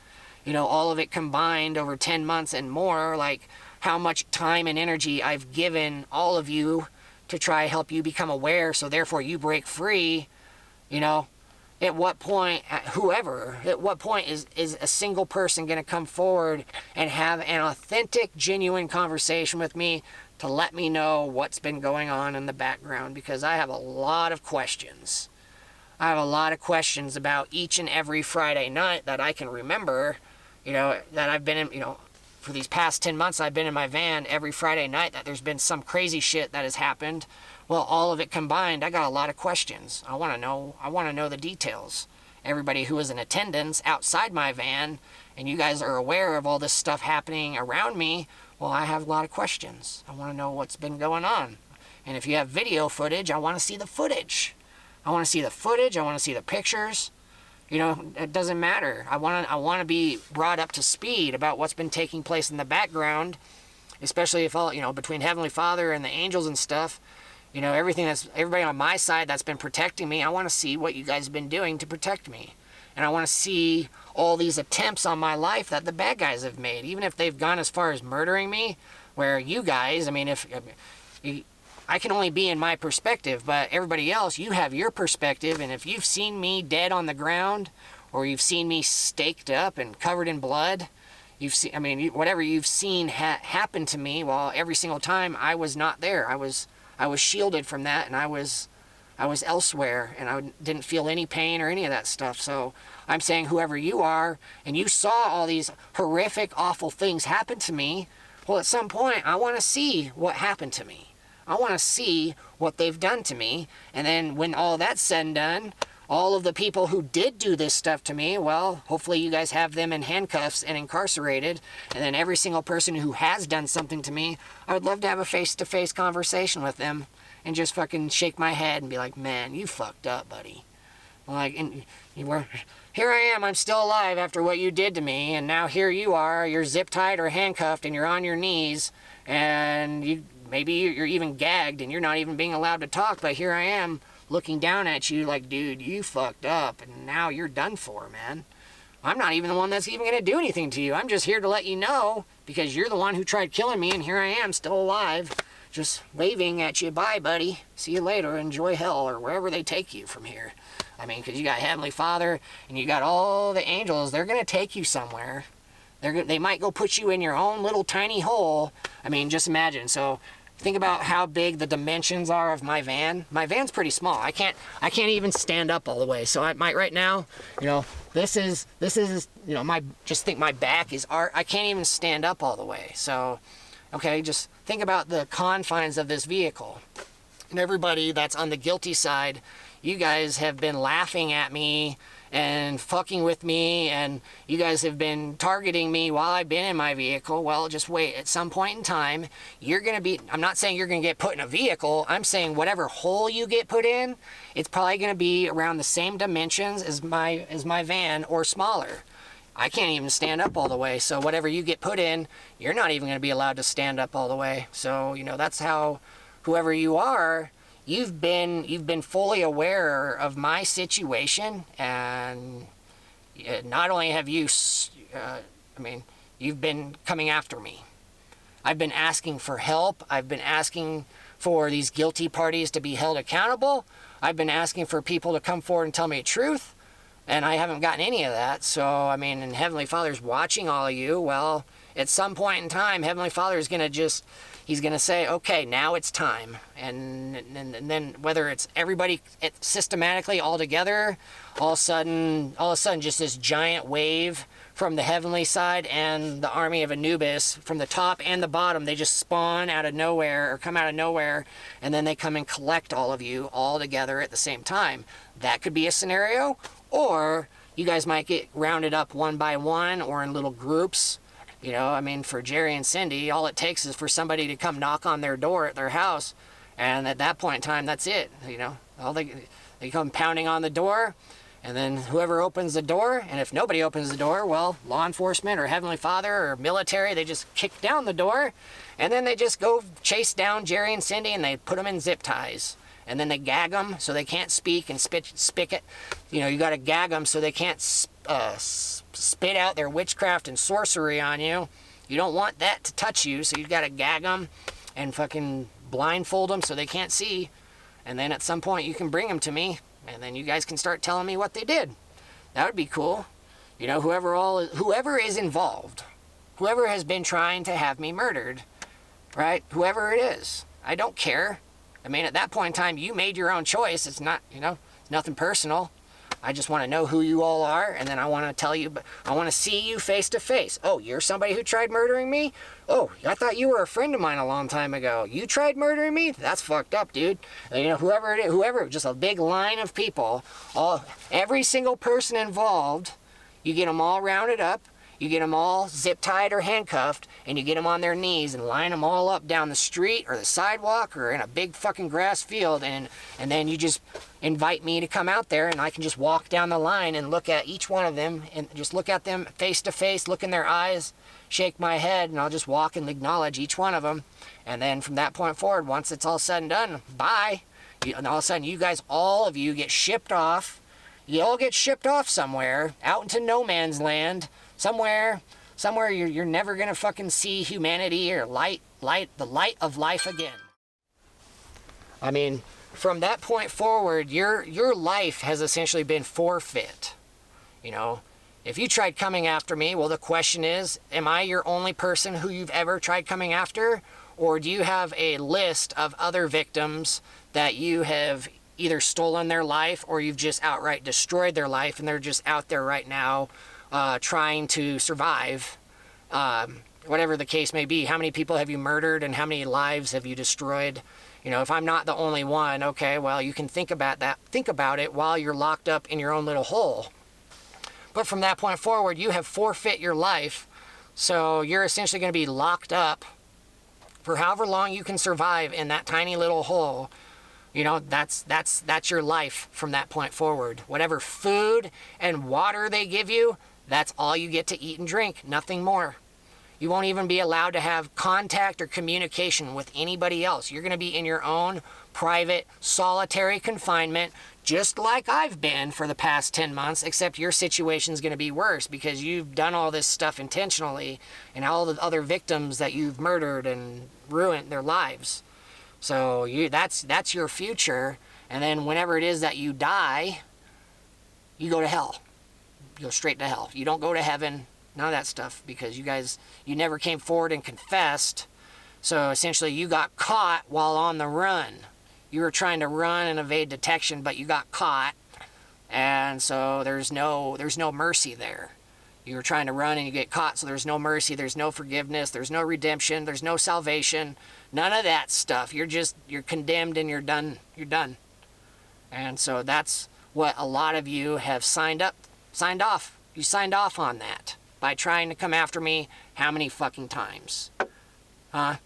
you know, all of it combined over 10 months and more, like how much time and energy I've given all of you to try help you become aware, so therefore you break free. You know, at what point is a single person going to come forward and have an authentic, genuine conversation with me to let me know what's been going on in the background? Because I have a lot of questions. I have a lot of questions about each and every Friday night that I can remember. that I've been in, for these past 10 months I've been in my van every Friday night, that there's been some crazy shit that has happened. Well, all of it combined, I got a lot of questions. I want to know the details. Everybody who is in attendance outside my van, and you guys are aware of all this stuff happening around me, well, I have a lot of questions. I want to know what's been going on. And if you have video footage, I want to see the footage. I want to see the footage. I want to see the pictures. It doesn't matter. I want to be brought up to speed about what's been taking place in the background, especially if all, between Heavenly Father and the angels and stuff, everybody on my side that's been protecting me. I want to see what you guys have been doing to protect me. And I want to see all these attempts on my life that the bad guys have made, even if they've gone as far as murdering me, where you guys, I can only be in my perspective, but everybody else, you have your perspective, and if you've seen me dead on the ground, or you've seen me staked up and covered in blood, whatever you've seen happen to me, well, every single time I was not there. I was shielded from that, and I was elsewhere, and I didn't feel any pain or any of that stuff. So I'm saying, whoever you are, and you saw all these horrific, awful things happen to me, well, at some point, I want to see what happened to me. I want to see what they've done to me. And then when all that's said and done, all of the people who did do this stuff to me, well, hopefully you guys have them in handcuffs and incarcerated. And then every single person who has done something to me, I would love to have a face-to-face conversation with them and just fucking shake my head and be like, man, you fucked up, buddy. Here I am, I'm still alive after what you did to me, and now here you are, you're zip-tied or handcuffed, and you're on your knees, and maybe you're even gagged, and you're not even being allowed to talk, but here I am, looking down at you like, dude, you fucked up, and now you're done for, man. I'm not even the one that's even going to do anything to you. I'm just here to let you know, because you're the one who tried killing me, and here I am, still alive, just waving at you, bye, buddy. See you later, enjoy hell, or wherever they take you from here. Because you got Heavenly Father, and you got all the angels, they're going to take you somewhere. They might go put you in your own little tiny hole. Just imagine. So think about how big the dimensions are of my van. My van's pretty small. I can't even stand up all the way. So I might right now, this is just think my back is art. I can't even stand up all the way. So, okay, just think about the confines of this vehicle. And everybody that's on the guilty side, you guys have been laughing at me and fucking with me, and you guys have been targeting me while I've been in my vehicle. Well, just wait. At some point in time, you're going to be, I'm not saying you're going to get put in a vehicle. I'm saying whatever hole you get put in, it's probably going to be around the same dimensions as my van or smaller. I can't even stand up all the way. So whatever you get put in, you're not even going to be allowed to stand up all the way. So, that's how, whoever you are, you've been fully aware of my situation, and not only have you, you've been coming after me. I've been asking for help. I've been asking for these guilty parties to be held accountable. I've been asking for people to come forward and tell me the truth, and I haven't gotten any of that. So, and Heavenly Father's watching all of you. Well, at some point in time, Heavenly Father is going to He's going to say, okay, now it's time. And then whether it's everybody systematically all together, all of a sudden, just this giant wave from the heavenly side and the army of Anubis from the top and the bottom, they just spawn out of nowhere or come out of nowhere, and then they come and collect all of you all together at the same time. That could be a scenario, or you guys might get rounded up one by one or in little groups. For Jerry and Cindy, all it takes is for somebody to come knock on their door at their house, and at that point in time, that's it. All they come pounding on the door, and then whoever opens the door, and if nobody opens the door, well, law enforcement or Heavenly Father or military, they just kick down the door, and then they just go chase down Jerry and Cindy, and they put them in zip ties. And then they gag them so they can't speak and spit it. You got to gag them so they can't spit out their witchcraft and sorcery on you. You don't want that to touch you, so you got to gag them and fucking blindfold them so they can't see. And then at some point you can bring them to me, and then you guys can start telling me what they did. That would be cool. Whoever is involved, whoever has been trying to have me murdered, right? Whoever it is, I don't care. At that point in time, you made your own choice. It's not, nothing personal. I just want to know who you all are, and then I want to tell you, but I want to see you face to face. Oh, you're somebody who tried murdering me? Oh, I thought you were a friend of mine a long time ago. You tried murdering me? That's fucked up, dude. And, you know, whoever it is, just a big line of people, every single person involved, you get them all rounded up, you get them all zip-tied or handcuffed, and you get them on their knees and line them all up down the street or the sidewalk or in a big fucking grass field, and then you just invite me to come out there, and I can just walk down the line and look at each one of them and just look at them face to face, look in their eyes, shake my head, and I'll just walk and acknowledge each one of them. And then from that point forward, once it's all said and done, bye. And all of a sudden, you guys, all of you get shipped off. You all get shipped off somewhere, out into no man's land, somewhere you're never gonna fucking see humanity or the light of life again. I mean, from that point forward, your life has essentially been forfeit. You know, if you tried coming after me, well, the question is, am I your only person who you've ever tried coming after? Or do you have a list of other victims that you have either stolen their life or you've just outright destroyed their life and they're just out there right now trying to survive? Whatever the case may be. How many people have you murdered and how many lives have you destroyed? You know, if I'm not the only one, okay, well, you can think about that. Think about it while you're locked up in your own little hole. But from that point forward, you have forfeit your life. So you're essentially going to be locked up for however long you can survive in that tiny little hole. You know, that's your life from that point forward. Whatever food and water they give you, that's all you get to eat and drink, nothing more. You won't even be allowed to have contact or communication with anybody else. You're going to be in your own private, solitary confinement, just like I've been for the past 10 months, except your situation's going to be worse because you've done all this stuff intentionally and all the other victims that you've murdered and ruined their lives. So that's your future. And then whenever it is that you die, you go to hell. You go straight to hell. You don't go to heaven. None of that stuff, because you never came forward and confessed. So essentially you got caught while on the run. You were trying to run and evade detection, but you got caught. And so there's no mercy there. You were trying to run and you get caught, so there's no mercy, there's no forgiveness, there's no redemption, there's no salvation. None of that stuff. You're condemned and you're done. You're done. And so that's what a lot of you have signed off. You signed off on that by trying to come after me how many fucking times? Huh?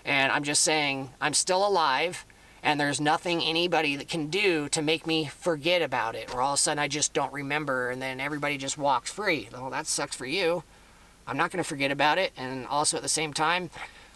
And I'm just saying, I'm still alive, and there's nothing anybody that can do to make me forget about it, or all of a sudden I just don't remember, and then everybody just walks free. Well, that sucks for you. I'm not going to forget about it, and also at the same time,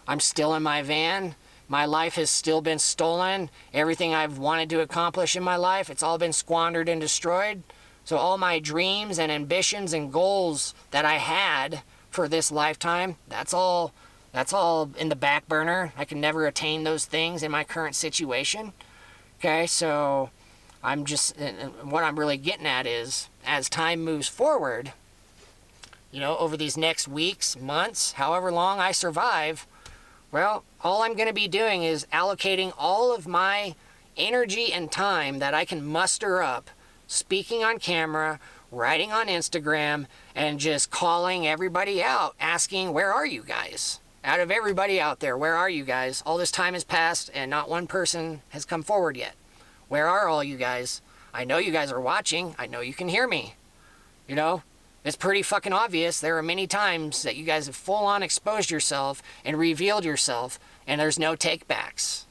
I'm still in my van. My life has still been stolen. Everything I've wanted to accomplish in my life, it's all been squandered and destroyed. So all my dreams and ambitions and goals that I had for this lifetime, that's all in the back burner. I can never attain those things in my current situation. Okay, so what I'm really getting at is, as time moves forward, you know, over these next weeks, months, however long I survive, well, all I'm going to be doing is allocating all of my energy and time that I can muster up, speaking on camera, writing on Instagram, and just calling everybody out, asking, where are you guys? Out of everybody out there, where are you guys? All this time has passed and not one person has come forward yet. Where are all you guys? I know you guys are watching. I know you can hear me. You know, it's pretty fucking obvious. There are many times that you guys have full on exposed yourself and revealed yourself, and there's no take-backs.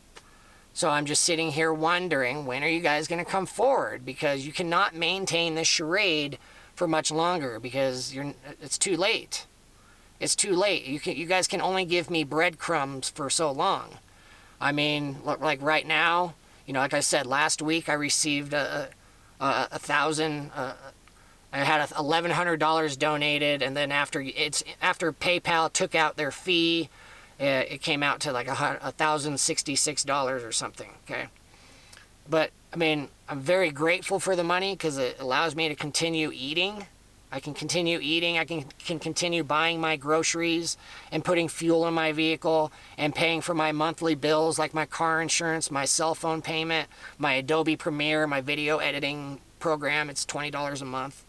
So I'm just sitting here wondering, when are you guys going to come forward? Because you cannot maintain this charade for much longer, because it's too late. It's too late. You guys can only give me breadcrumbs for so long. I mean, like right now, you know, like I said, last week I received a thousand. I had $1,100 donated, and then after PayPal took out their fee, it came out to like $1,066 or something. Okay, but I mean, I'm very grateful for the money because it allows me to continue eating. I can continue eating. I can continue buying my groceries and putting fuel in my vehicle and paying for my monthly bills like my car insurance, my cell phone payment, my Adobe Premiere, my video editing program. It's $20 a month.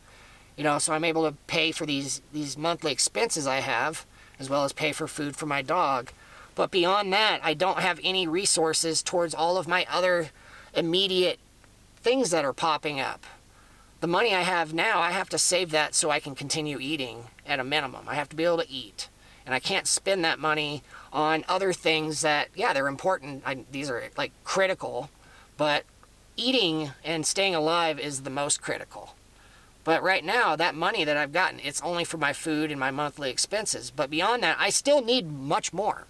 You know, so I'm able to pay for these monthly expenses I have, as well as pay for food for my dog. But beyond that, I don't have any resources towards all of my other immediate things that are popping up. The money I have now, I have to save that so I can continue eating at a minimum. I have to be able to eat. And I can't spend that money on other things that, yeah, they're important. These are like critical, but eating and staying alive is the most critical. But right now, that money that I've gotten, it's only for my food and my monthly expenses. But beyond that, I still need much more.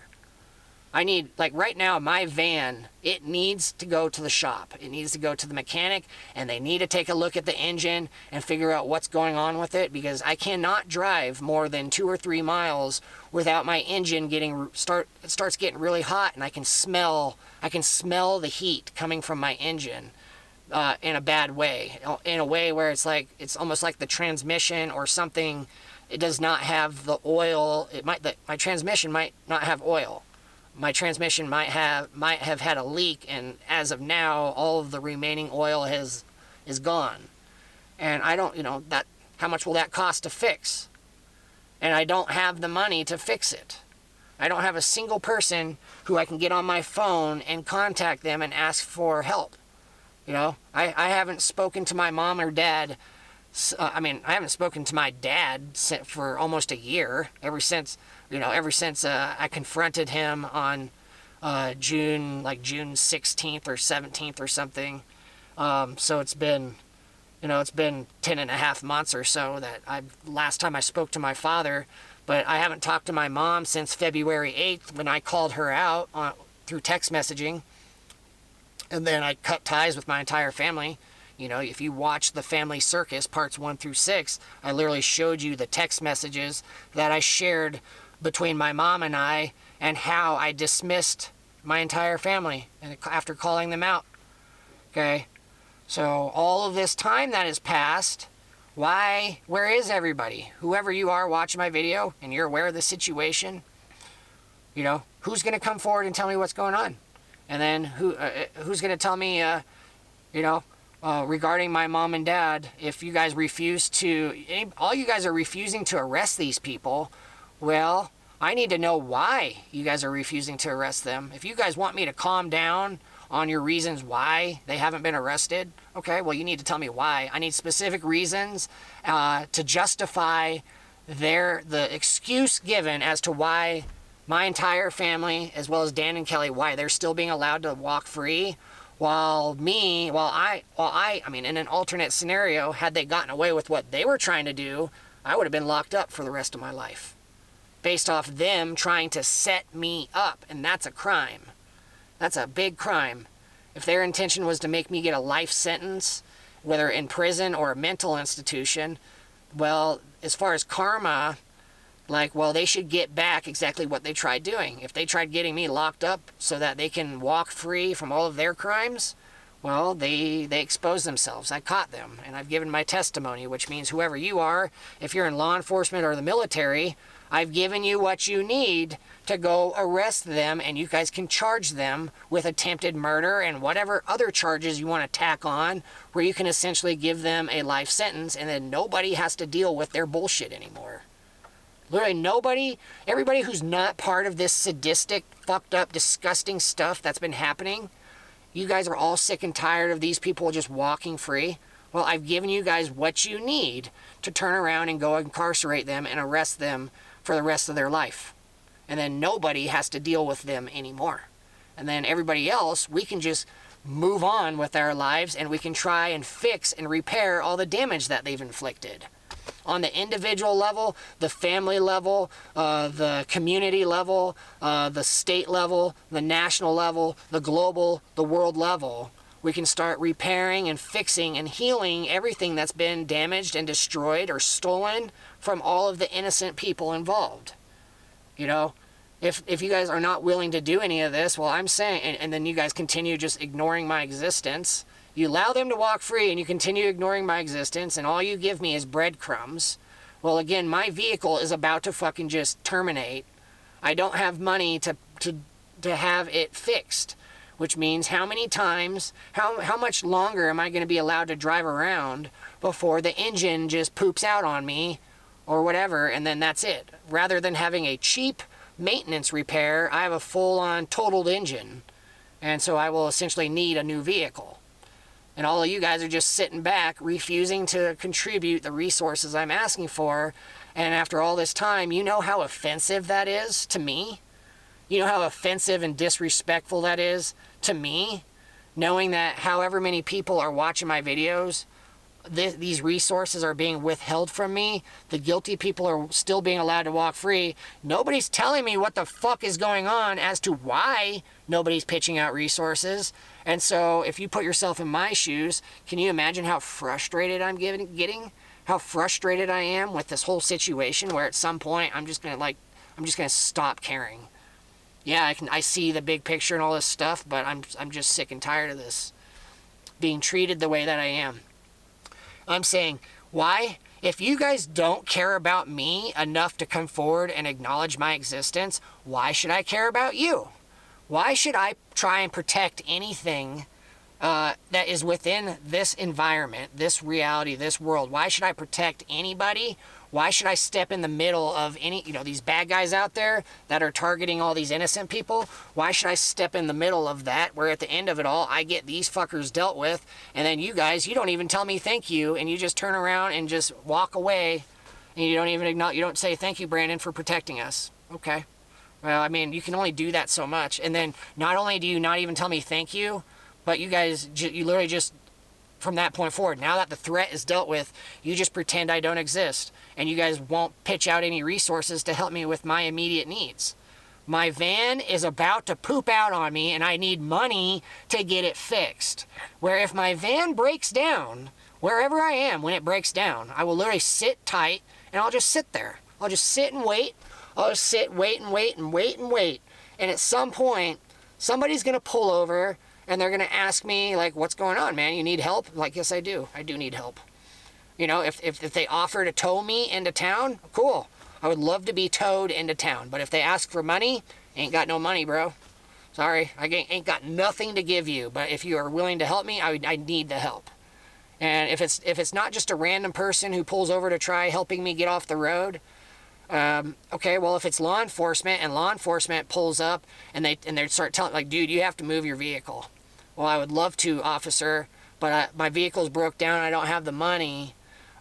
I need, like right now, my van, it needs to go to the shop. It needs to go to the mechanic, and they need to take a look at the engine and figure out what's going on with it, because I cannot drive more than 2 or 3 miles without my engine starts getting really hot, and I can smell the heat coming from my engine in a bad way, in a way where it's almost like the transmission or something. It does not have the oil. My transmission might not have oil. My transmission might have had a leak, and as of now, all of the remaining oil is gone. And I don't, how much will that cost to fix? And I don't have the money to fix it. I don't have a single person who I can get on my phone and contact them and ask for help. I haven't spoken to my mom or dad. I haven't spoken to my dad for almost a year, ever since I confronted him on June 16th or 17th or something. So it's been 10.5 months or so last time I spoke to my father, but I haven't talked to my mom since February 8th when I called her out through text messaging. And then I cut ties with my entire family. If you watch The Family Circus, parts 1 through 6, I literally showed you the text messages that I shared between my mom and I, and how I dismissed my entire family after calling them out. Okay? So all of this time that has passed, where is everybody? Whoever you are watching my video and you're aware of the situation, who's going to come forward and tell me what's going on? And then who's going to tell me, regarding my mom and dad, if you guys all you guys are refusing to arrest these people, well, I need to know why you guys are refusing to arrest them. If you guys want me to calm down on your reasons why they haven't been arrested, okay, well, you need to tell me why. I need specific reasons to justify the excuse given as to why my entire family, as well as Dan and Kelly, why they're still being allowed to walk free, while I in an alternate scenario, had they gotten away with what they were trying to do, I would have been locked up for the rest of my life, based off them trying to set me up, and that's a crime. That's a big crime. If their intention was to make me get a life sentence, whether in prison or a mental institution, well, as far as karma, they should get back exactly what they tried doing. If they tried getting me locked up so that they can walk free from all of their crimes, well, they exposed themselves. I caught them, and I've given my testimony, which means whoever you are, if you're in law enforcement or the military, I've given you what you need to go arrest them, and you guys can charge them with attempted murder and whatever other charges you want to tack on, where you can essentially give them a life sentence, and then nobody has to deal with their bullshit anymore. Literally everybody who's not part of this sadistic, fucked up, disgusting stuff that's been happening, you guys are all sick and tired of these people just walking free. Well, I've given you guys what you need to turn around and go incarcerate them and arrest them for the rest of their life. And then nobody has to deal with them anymore. And then everybody else, we can just move on with our lives, and we can try and fix and repair all the damage that they've inflicted. On the individual level, the family level, the community level, the state level, the national level, the global, the world level, we can start repairing and fixing and healing everything that's been damaged and destroyed or stolen from all of the innocent people involved. If you guys are not willing to do any of this, well, I'm saying, and then you guys continue just ignoring my existence, you allow them to walk free and you continue ignoring my existence, and all you give me is breadcrumbs. Well, again, my vehicle is about to fucking just terminate. I don't have money to have it fixed. which means how many times, how much longer am I going to be allowed to drive around before the engine just poops out on me or whatever, and then that's it. Rather than having a cheap maintenance repair, I have a full-on totaled engine, and so I will essentially need a new vehicle. And all of you guys are just sitting back, refusing to contribute the resources I'm asking for. And after all this time, you know how offensive that is to me? You know how offensive and disrespectful that is to me? Knowing that however many people are watching my videos, these resources are being withheld from me. The guilty people are still being allowed to walk free. Nobody's telling me what the fuck is going on as to why nobody's pitching out resources. And so if you put yourself in my shoes, can you imagine how frustrated I'm getting? How frustrated I am with this whole situation, where at some point I'm just gonna stop caring. Yeah, I see the big picture and all this stuff, but I'm just sick and tired of this being treated the way that I am. I'm saying, why? If you guys don't care about me enough to come forward and acknowledge my existence, why should I care about you? Why should I try and protect anything that is within this environment, this reality, this world? Why should I protect anybody? Why should I step in the middle of these bad guys out there that are targeting all these innocent people? Why should I step in the middle of that, where at the end of it all, I get these fuckers dealt with, and then you guys, you don't even tell me thank you, and you just turn around and just walk away, and you don't even acknowledge, you don't say thank you, Brandon, for protecting us. Okay. Well, I mean, you can only do that so much. And then not only do you not even tell me thank you, but you guys, you literally just, from that point forward, now that the threat is dealt with, you just pretend I don't exist. And you guys won't pitch out any resources to help me with my immediate needs. My van is about to poop out on me, and I need money to get it fixed. Where if my van breaks down, wherever I am when it breaks down, I will literally sit tight, and I'll just sit there. I'll just sit and wait. I'll just sit, wait and wait and wait and wait. And at some point, somebody's going to pull over, and they're going to ask me, like, what's going on, man? You need help? Like, yes, I do. I do need help. You know, if they offer to tow me into town, cool. I would love to be towed into town. But if they ask for money, ain't got no money, bro. Sorry, I ain't got nothing to give you. But if you are willing to help me, I need the help. And if it's not just a random person who pulls over to try helping me get off the road, okay, well, if it's law enforcement and law enforcement pulls up and they start telling, like, dude, you have to move your vehicle. Well, I would love to, officer, but my vehicle's broke down. I don't have the money.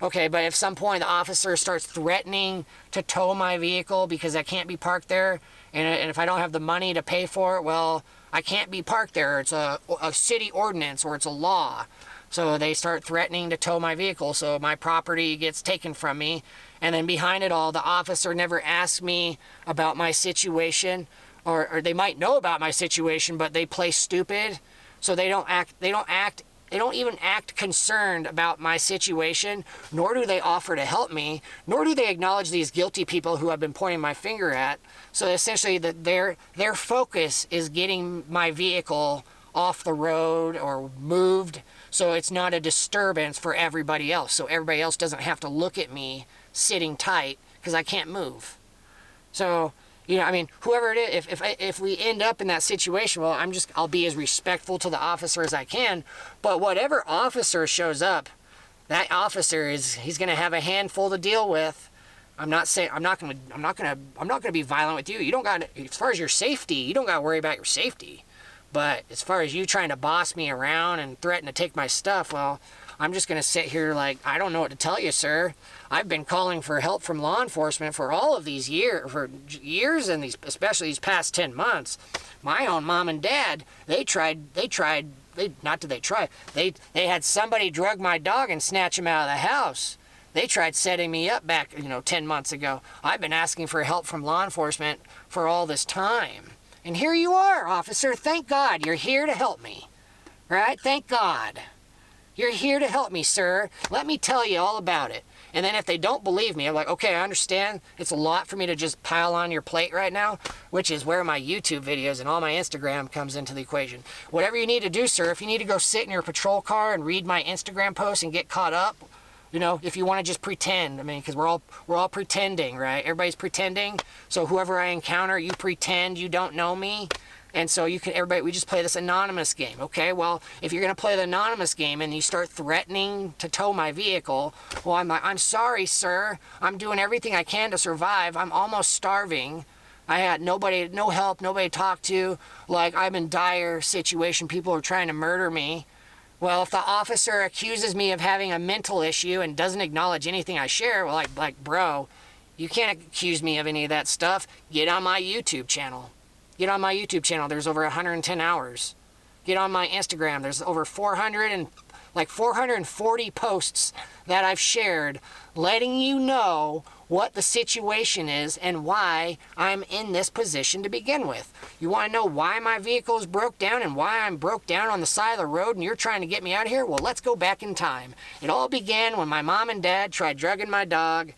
Okay, but if some point the officer starts threatening to tow my vehicle because I can't be parked there, and if I don't have the money to pay for it, well, I can't be parked there. It's a city ordinance or it's a law. So they start threatening to tow my vehicle, so my property gets taken from me. And then behind it all, the officer never asks me about my situation, or they might know about my situation, but they play stupid. So they don't even act concerned about my situation, nor do they offer to help me, nor do they acknowledge these guilty people who I've been pointing my finger at. So essentially their focus is getting my vehicle off the road or moved, so it's not a disturbance for everybody else. So everybody else doesn't have to look at me sitting tight because I can't move. So, you know, I mean, whoever it is, if we end up in that situation, well, I'll be as respectful to the officer as I can. But whatever officer shows up, that officer he's going to have a handful to deal with. I'm not going to be violent with you. You don't got, as far as your safety, you don't got to worry about your safety. But as far as you trying to boss me around and threaten to take my stuff, well, I'm just going to sit here like, I don't know what to tell you, sir. I've been calling for help from law enforcement for all of these years, and especially these past 10 months. My own mom and dad, they had somebody drug my dog and snatch him out of the house. They tried setting me up back, 10 months ago. I've been asking for help from law enforcement for all this time. And here you are, officer. Thank God you're here to help me. Right? Thank God. You're here to help me, sir. Let me tell you all about it. And then if they don't believe me, I'm like, okay, I understand. It's a lot for me to just pile on your plate right now, which is where my YouTube videos and all my Instagram comes into the equation. Whatever you need to do, sir, if you need to go sit in your patrol car and read my Instagram posts and get caught up, if you want to just pretend, because we're all pretending, right? Everybody's pretending. So whoever I encounter, you pretend you don't know me. And so everybody, we just play this anonymous game. Okay, well, if you're going to play the anonymous game and you start threatening to tow my vehicle, well, I'm sorry, sir. I'm doing everything I can to survive. I'm almost starving. I had nobody, no help, nobody to talk to. Like, I'm in dire situation. People are trying to murder me. Well, if the officer accuses me of having a mental issue and doesn't acknowledge anything I share, well, like, bro, you can't accuse me of any of that stuff. Get on my YouTube channel. Get on my YouTube channel. There's over 110 hours. Get on my Instagram. There's over 440 posts that I've shared letting you know what the situation is and why I'm in this position to begin with. You want to know why my vehicle is broke down and why I'm broke down on the side of the road and you're trying to get me out of here? Well, let's go back in time. It all began when my mom and dad tried drugging my dog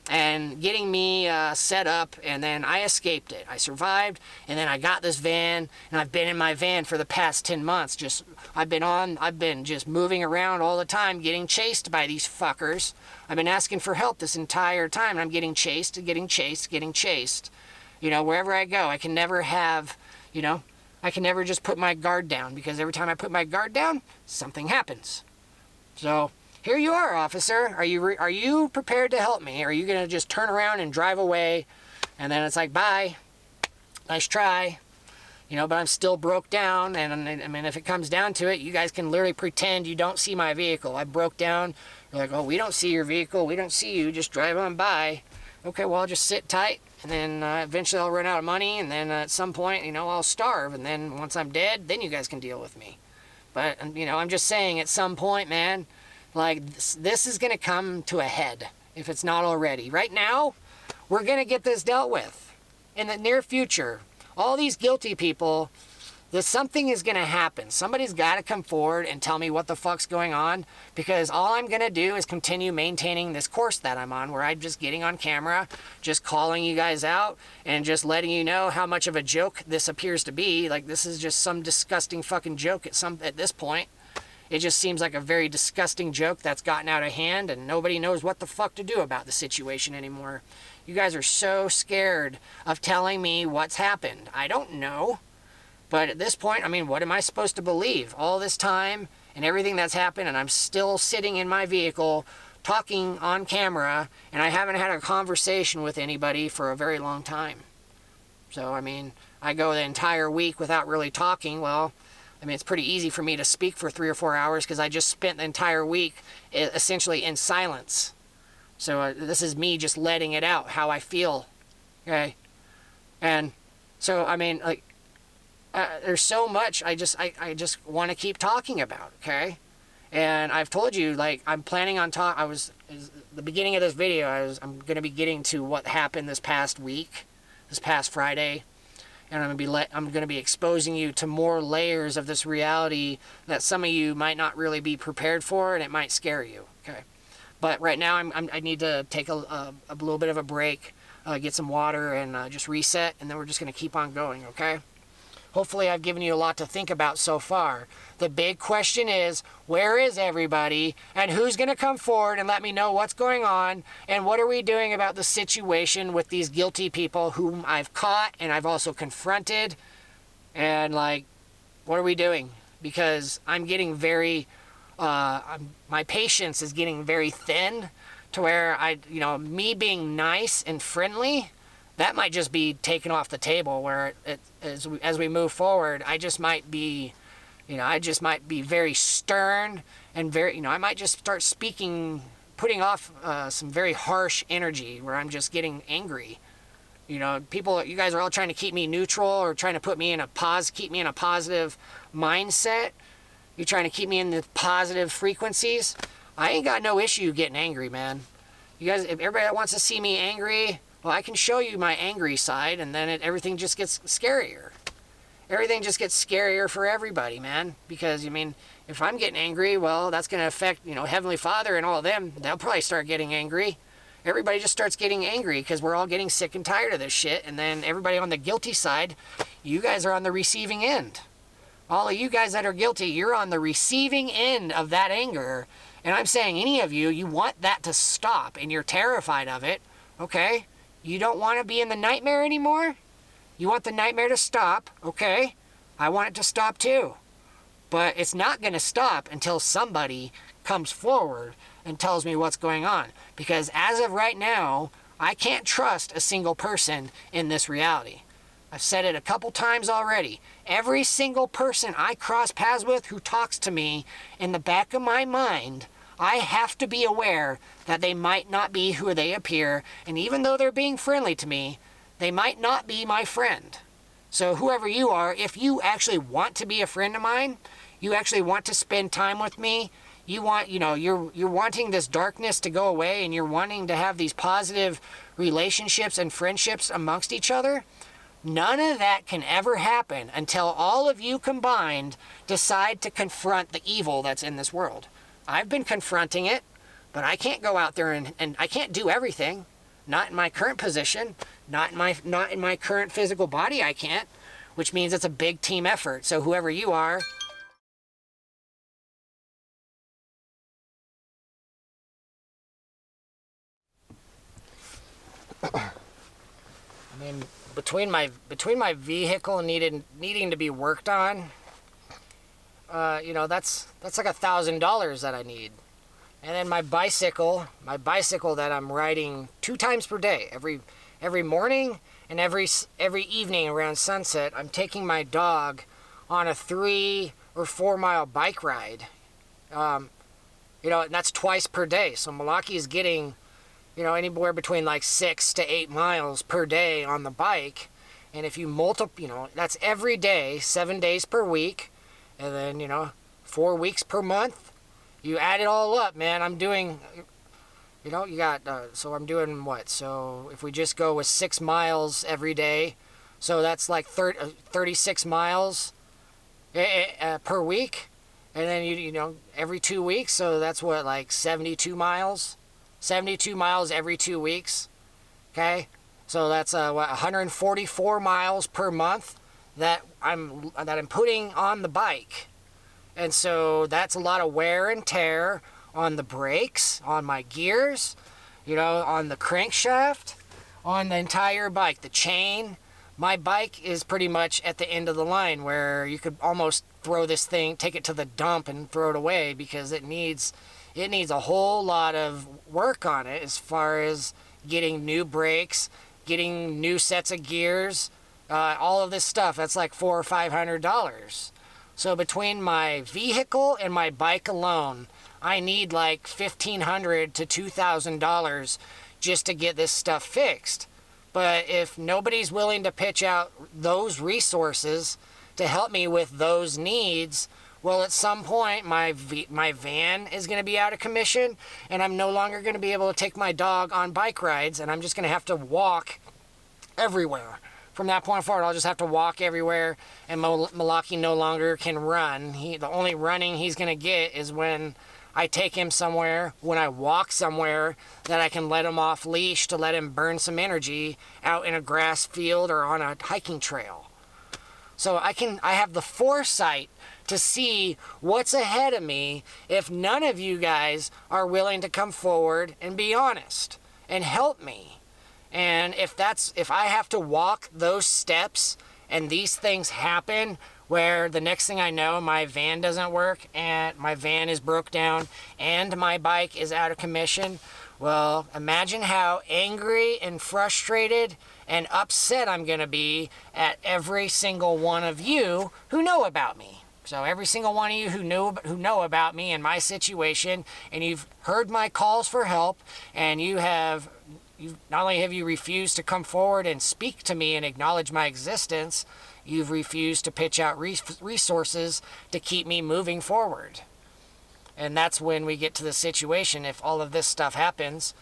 and getting me set up, and then I escaped it. I survived, and then I got this van, and I've been in my van for the past 10 months. I've been just moving around all the time, getting chased by these fuckers. I've been asking for help this entire time, and I'm getting chased. You know, wherever I go, I can never just put my guard down, because every time I put my guard down, something happens. So, here you are, officer. Are you prepared to help me? Or are you going to just turn around and drive away? And then it's like, bye. Nice try. You know, but I'm still broke down. And I mean, if it comes down to it, you guys can literally pretend you don't see my vehicle. I broke down. You're like, oh, we don't see your vehicle. We don't see you. Just drive on by. Okay, well, I'll just sit tight. And then eventually I'll run out of money. And then at some point, you know, I'll starve. And then once I'm dead, then you guys can deal with me. But, you know, I'm just saying at some point, man, like, this is going to come to a head, if it's not already. Right now, we're going to get this dealt with. In the near future, all these guilty people, something is going to happen. Somebody's got to come forward and tell me what the fuck's going on, because all I'm going to do is continue maintaining this course that I'm on, where I'm just getting on camera, just calling you guys out, and just letting you know how much of a joke this appears to be. Like, this is just some disgusting fucking joke at this point. It just seems like a very disgusting joke that's gotten out of hand, and nobody knows what the fuck to do about the situation anymore. You guys are so scared of telling me what's happened. I don't know. But at this point, I mean, what am I supposed to believe? All this time and everything that's happened, and I'm still sitting in my vehicle talking on camera, and I haven't had a conversation with anybody for a very long time. So, I mean, I go the entire week without really talking. Well, I mean, it's pretty easy for me to speak for 3 or 4 hours because I just spent the entire week essentially in silence. So this is me just letting it out, how I feel, okay? And so, I mean, like, there's so much I just want to keep talking about, okay? And I've told you, like, I'm planning on the beginning of this video, I'm going to be getting to what happened this past week, this past Friday. And I'm going to be exposing you to more layers of this reality that some of you might not really be prepared for, and it might scare you. Okay, but right now I need to take a little bit of a break, get some water, and just reset, and then we're just going to keep on going. Okay. Hopefully I've given you a lot to think about so far. The big question is, where is everybody, and who's going to come forward and let me know what's going on, and what are we doing about the situation with these guilty people whom I've caught and I've also confronted, and, like, what are we doing? Because I'm getting very, my patience is getting very thin, to where me being nice and friendly, that might just be taken off the table, where as we move forward, I just might be very stern and very, I might just start speaking, putting off some very harsh energy, where I'm just getting angry. You guys are all trying to keep me neutral, or trying to keep me in a positive mindset. You're trying to keep me in the positive frequencies. I ain't got no issue getting angry, man. You guys, if everybody that wants to see me angry, well, I can show you my angry side, and then everything just gets scarier. Everything just gets scarier for everybody, man. Because, I mean, if I'm getting angry, well, that's going to affect, Heavenly Father and all of them. They'll probably start getting angry. Everybody just starts getting angry because we're all getting sick and tired of this shit. And then everybody on the guilty side, you guys are on the receiving end. All of you guys that are guilty, you're on the receiving end of that anger. And I'm saying, any of you, you want that to stop, and you're terrified of it, okay? You don't want to be in the nightmare anymore? You want the nightmare to stop, okay? I want it to stop too. But it's not going to stop until somebody comes forward and tells me what's going on. Because as of right now, I can't trust a single person in this reality. I've said it a couple times already. Every single person I cross paths with who talks to me, in the back of my mind, I have to be aware that they might not be who they appear, and even though they're being friendly to me, they might not be my friend. So whoever you are, if you actually want to be a friend of mine, you actually want to spend time with me, you want, you're wanting this darkness to go away, and you're wanting to have these positive relationships and friendships amongst each other, none of that can ever happen until all of you combined decide to confront the evil that's in this world. I've been confronting it, but I can't go out there and I can't do everything. Not in my current position, not in my current physical body I can't, which means it's a big team effort. So whoever you are, I mean, between my vehicle needing to be worked on, that's like $1,000 that I need. And then my bicycle that I'm riding 2 times per day, every morning and every evening around sunset, I'm taking my dog on a 3 or 4 mile bike ride. And that's twice per day. So Malaki is getting, anywhere between like 6 to 8 miles per day on the bike. And if you multiply, that's every day, 7 days per week, and then, 4 weeks per month. You add it all up, man. I'm doing, so I'm doing what? So if we just go with 6 miles every day, so that's like 36 miles per week. And then, every 2 weeks, so that's what, like 72 miles? 72 miles every 2 weeks, okay? So that's 144 miles per month that I'm putting on the bike. And so that's a lot of wear and tear on the brakes, on my gears, on the crankshaft, on the entire bike, the chain. My bike is pretty much at the end of the line where you could almost throw this thing, take it to the dump and throw it away, because it needs a whole lot of work on it as far as getting new brakes, getting new sets of gears, all of this stuff. That's like $400 or $500. So between my vehicle and my bike alone, I need like $1,500 to $2,000 just to get this stuff fixed. But if nobody's willing to pitch out those resources to help me with those needs, well, at some point my van is going to be out of commission, and I'm no longer going to be able to take my dog on bike rides, and I'm just going to have to walk everywhere. From that point forward, I'll just have to walk everywhere, and Malaki no longer can run. The only running he's going to get is when I take him somewhere, when I walk somewhere that I can let him off leash to let him burn some energy out in a grass field or on a hiking trail. So I have the foresight to see what's ahead of me if none of you guys are willing to come forward and be honest and help me. And if I have to walk those steps and these things happen where the next thing I know my van doesn't work and my van is broke down and my bike is out of commission, well, imagine how angry and frustrated and upset I'm going to be at every single one of you who know about me. So every single one of you who know about me and my situation, and you've heard my calls for help, and not only have you refused to come forward and speak to me and acknowledge my existence, you've refused to pitch out resources to keep me moving forward. And that's when we get to the situation, if all of this stuff happens,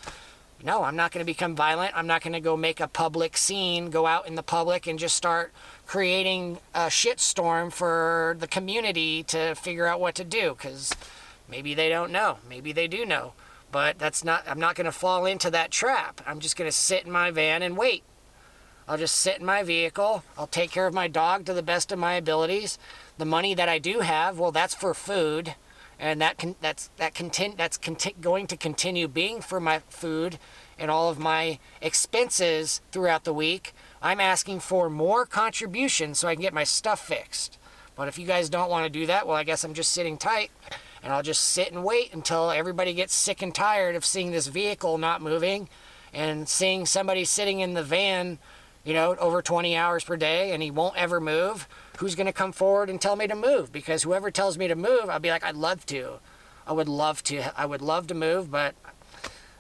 no, I'm not going to become violent. I'm not going to go make a public scene, go out in the public and just start creating a shitstorm for the community to figure out what to do, because maybe they don't know. Maybe they do know. But I'm not going to fall into that trap. I'm just going to sit in my van and wait. I'll just sit in my vehicle. I'll take care of my dog to the best of my abilities. The money that I do have, well, that's for food. And that's going to continue being for my food and all of my expenses throughout the week. I'm asking for more contributions so I can get my stuff fixed. But if you guys don't want to do that, well, I guess I'm just sitting tight, and I'll just sit and wait until everybody gets sick and tired of seeing this vehicle not moving and seeing somebody sitting in the van, you know, over 20 hours per day, and he won't ever move. Who's going to come forward and tell me to move? Because whoever tells me to move, I'll be like, I'd love to. I would love to move, but,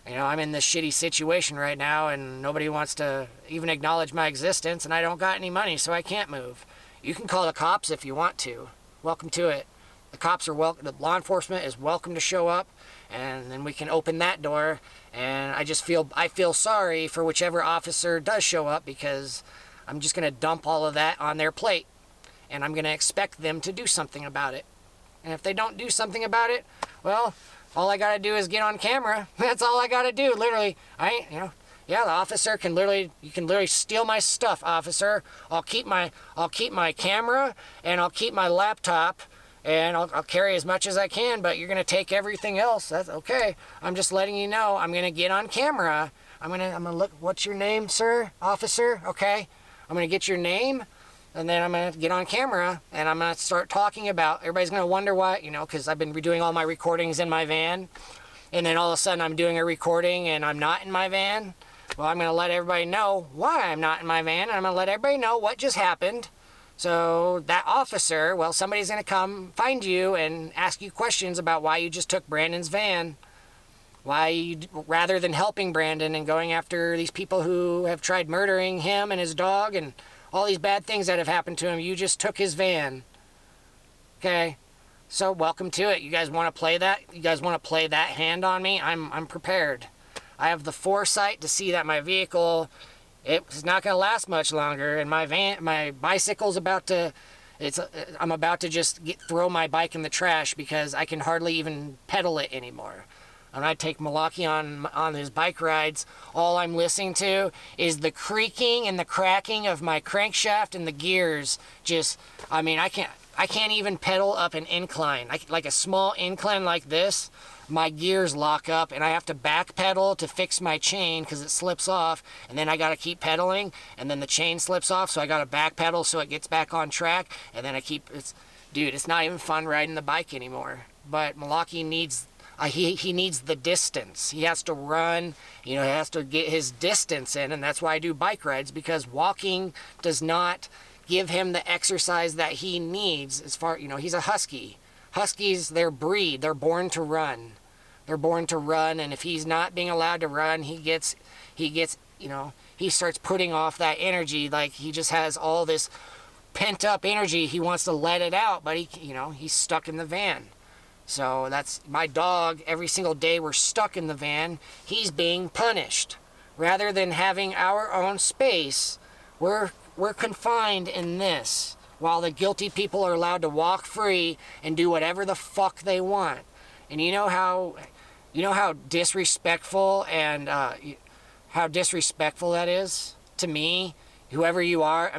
you know, I'm in this shitty situation right now, and nobody wants to even acknowledge my existence, and I don't got any money, so I can't move. You can call the cops if you want to. Welcome to it. The cops are welcome. The law enforcement is welcome to show up, and then we can open that door. And I feel sorry for whichever officer does show up, because I'm just going to dump all of that on their plate, and I'm going to expect them to do something about it. And if they don't do something about it, well, all I got to do is get on camera. That's all I got to do, literally. Yeah, the officer can literally, you can literally steal my stuff, officer. I'll keep my camera, and I'll keep my laptop, and I'll carry as much as I can, but you're going to take everything else. That's okay. I'm just letting you know I'm going to get on camera. I'm going to look, what's your name, sir? Officer? Okay. I'm going to get your name, and then I'm going to get on camera, and I'm going to start talking about, everybody's going to wonder why, you know, because I've been doing all my recordings in my van, and then all of a sudden I'm doing a recording and I'm not in my van. Well, I'm going to let everybody know why I'm not in my van, and I'm going to let everybody know what just happened. So that officer, well, somebody's going to come find you and ask you questions about why you just took Brandon's van. Why you, rather than helping Brandon and going after these people who have tried murdering him and his dog and all these bad things that have happened to him, you just took his van. Okay? So welcome to it. You guys want to play that? You guys want to play that hand on me? I'm prepared. I have the foresight to see that my vehicle, it's not going to last much longer, and my bicycle's about to, I'm about to just throw my bike in the trash because I can hardly even pedal it anymore. When I take Malaki on his bike rides, all I'm listening to is the creaking and the cracking of my crankshaft and the gears. I can't even pedal up an incline. Like a small incline like this, my gears lock up, and I have to back pedal to fix my chain because it slips off, and then I got to keep pedaling, and then the chain slips off, so I got to back pedal so it gets back on track, and then it's not even fun riding the bike anymore. But Malaki needs, he needs the distance. He has to run, he has to get his distance in, and that's why I do bike rides, because walking does not give him the exercise that he needs. He's a husky. Huskies, their breed, they're born to run. They're born to run, and if he's not being allowed to run, he starts putting off that energy, like he just has all this pent up energy. He wants to let it out, but he's stuck in the van. So that's my dog. Every single day we're stuck in the van, he's being punished. Rather than having our own space, we're confined in this, while the guilty people are allowed to walk free and do whatever the fuck they want. And you know how disrespectful and how disrespectful that is to me. Whoever you are,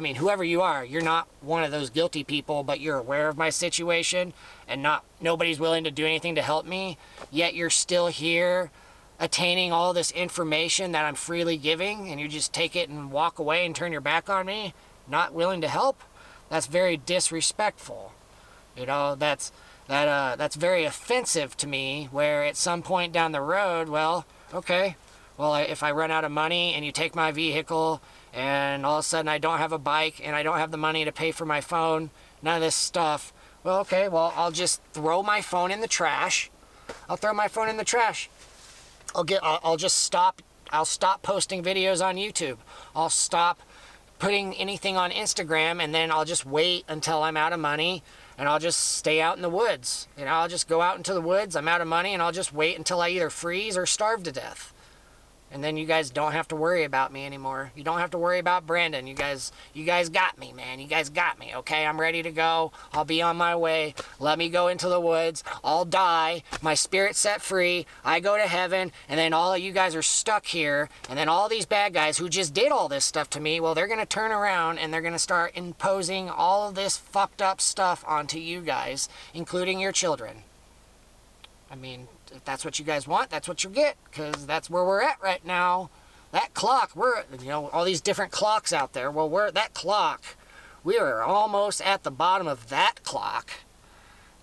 you're not one of those guilty people, but you're aware of my situation, and nobody's willing to do anything to help me, yet you're still here attaining all this information that I'm freely giving, and you just take it and walk away and turn your back on me, not willing to help. That's very disrespectful. That's very offensive to me, where at some point down the road, if I run out of money and you take my vehicle and all of a sudden I don't have a bike and I don't have the money to pay for my phone, none of this stuff, I'll just throw my phone in the trash. I'll throw my phone in the trash. I'll stop posting videos on YouTube. I'll stop putting anything on Instagram, and then I'll just wait until I'm out of money, and I'll just stay out in the woods. I'll just go out into the woods, I'm out of money, and I'll just wait until I either freeze or starve to death. And then you guys don't have to worry about me anymore. You don't have to worry about Brandon. You guys got me, man. You guys got me, okay? I'm ready to go. I'll be on my way. Let me go into the woods. I'll die. My spirit's set free. I go to heaven. And then all of you guys are stuck here. And then all these bad guys who just did all this stuff to me, well, they're going to turn around and they're going to start imposing all of this fucked up stuff onto you guys, including your children. If that's what you guys want, that's what you get, because that's where we're at right now. That clock, all these different clocks out there, that clock we are almost at the bottom of that clock.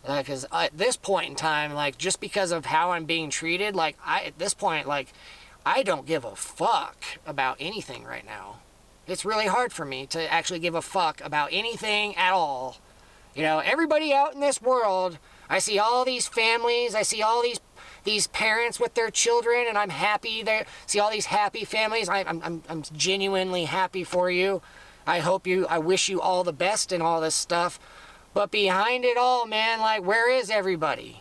Because at this point in time, like, just because of how I'm being treated, like, at this point, like, I don't give a fuck about anything right now. It's really hard for me to actually give a fuck about anything at all. You know, everybody out in this world, I see all these families, I see all these parents with their children, and I'm happy. They see all these happy families. I'm genuinely happy for you. I wish you all the best and all this stuff. But behind it all, man, like, where is everybody?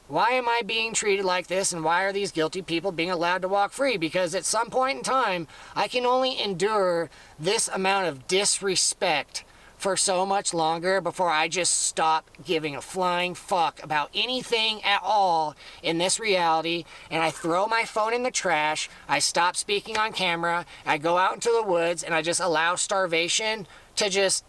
Why am I being treated like this, and why are these guilty people being allowed to walk free? Because at some point in time, I can only endure this amount of disrespect for so much longer before I just stop giving a flying fuck about anything at all in this reality, and I throw my phone in the trash, I stop speaking on camera, I go out into the woods, and I just allow starvation to just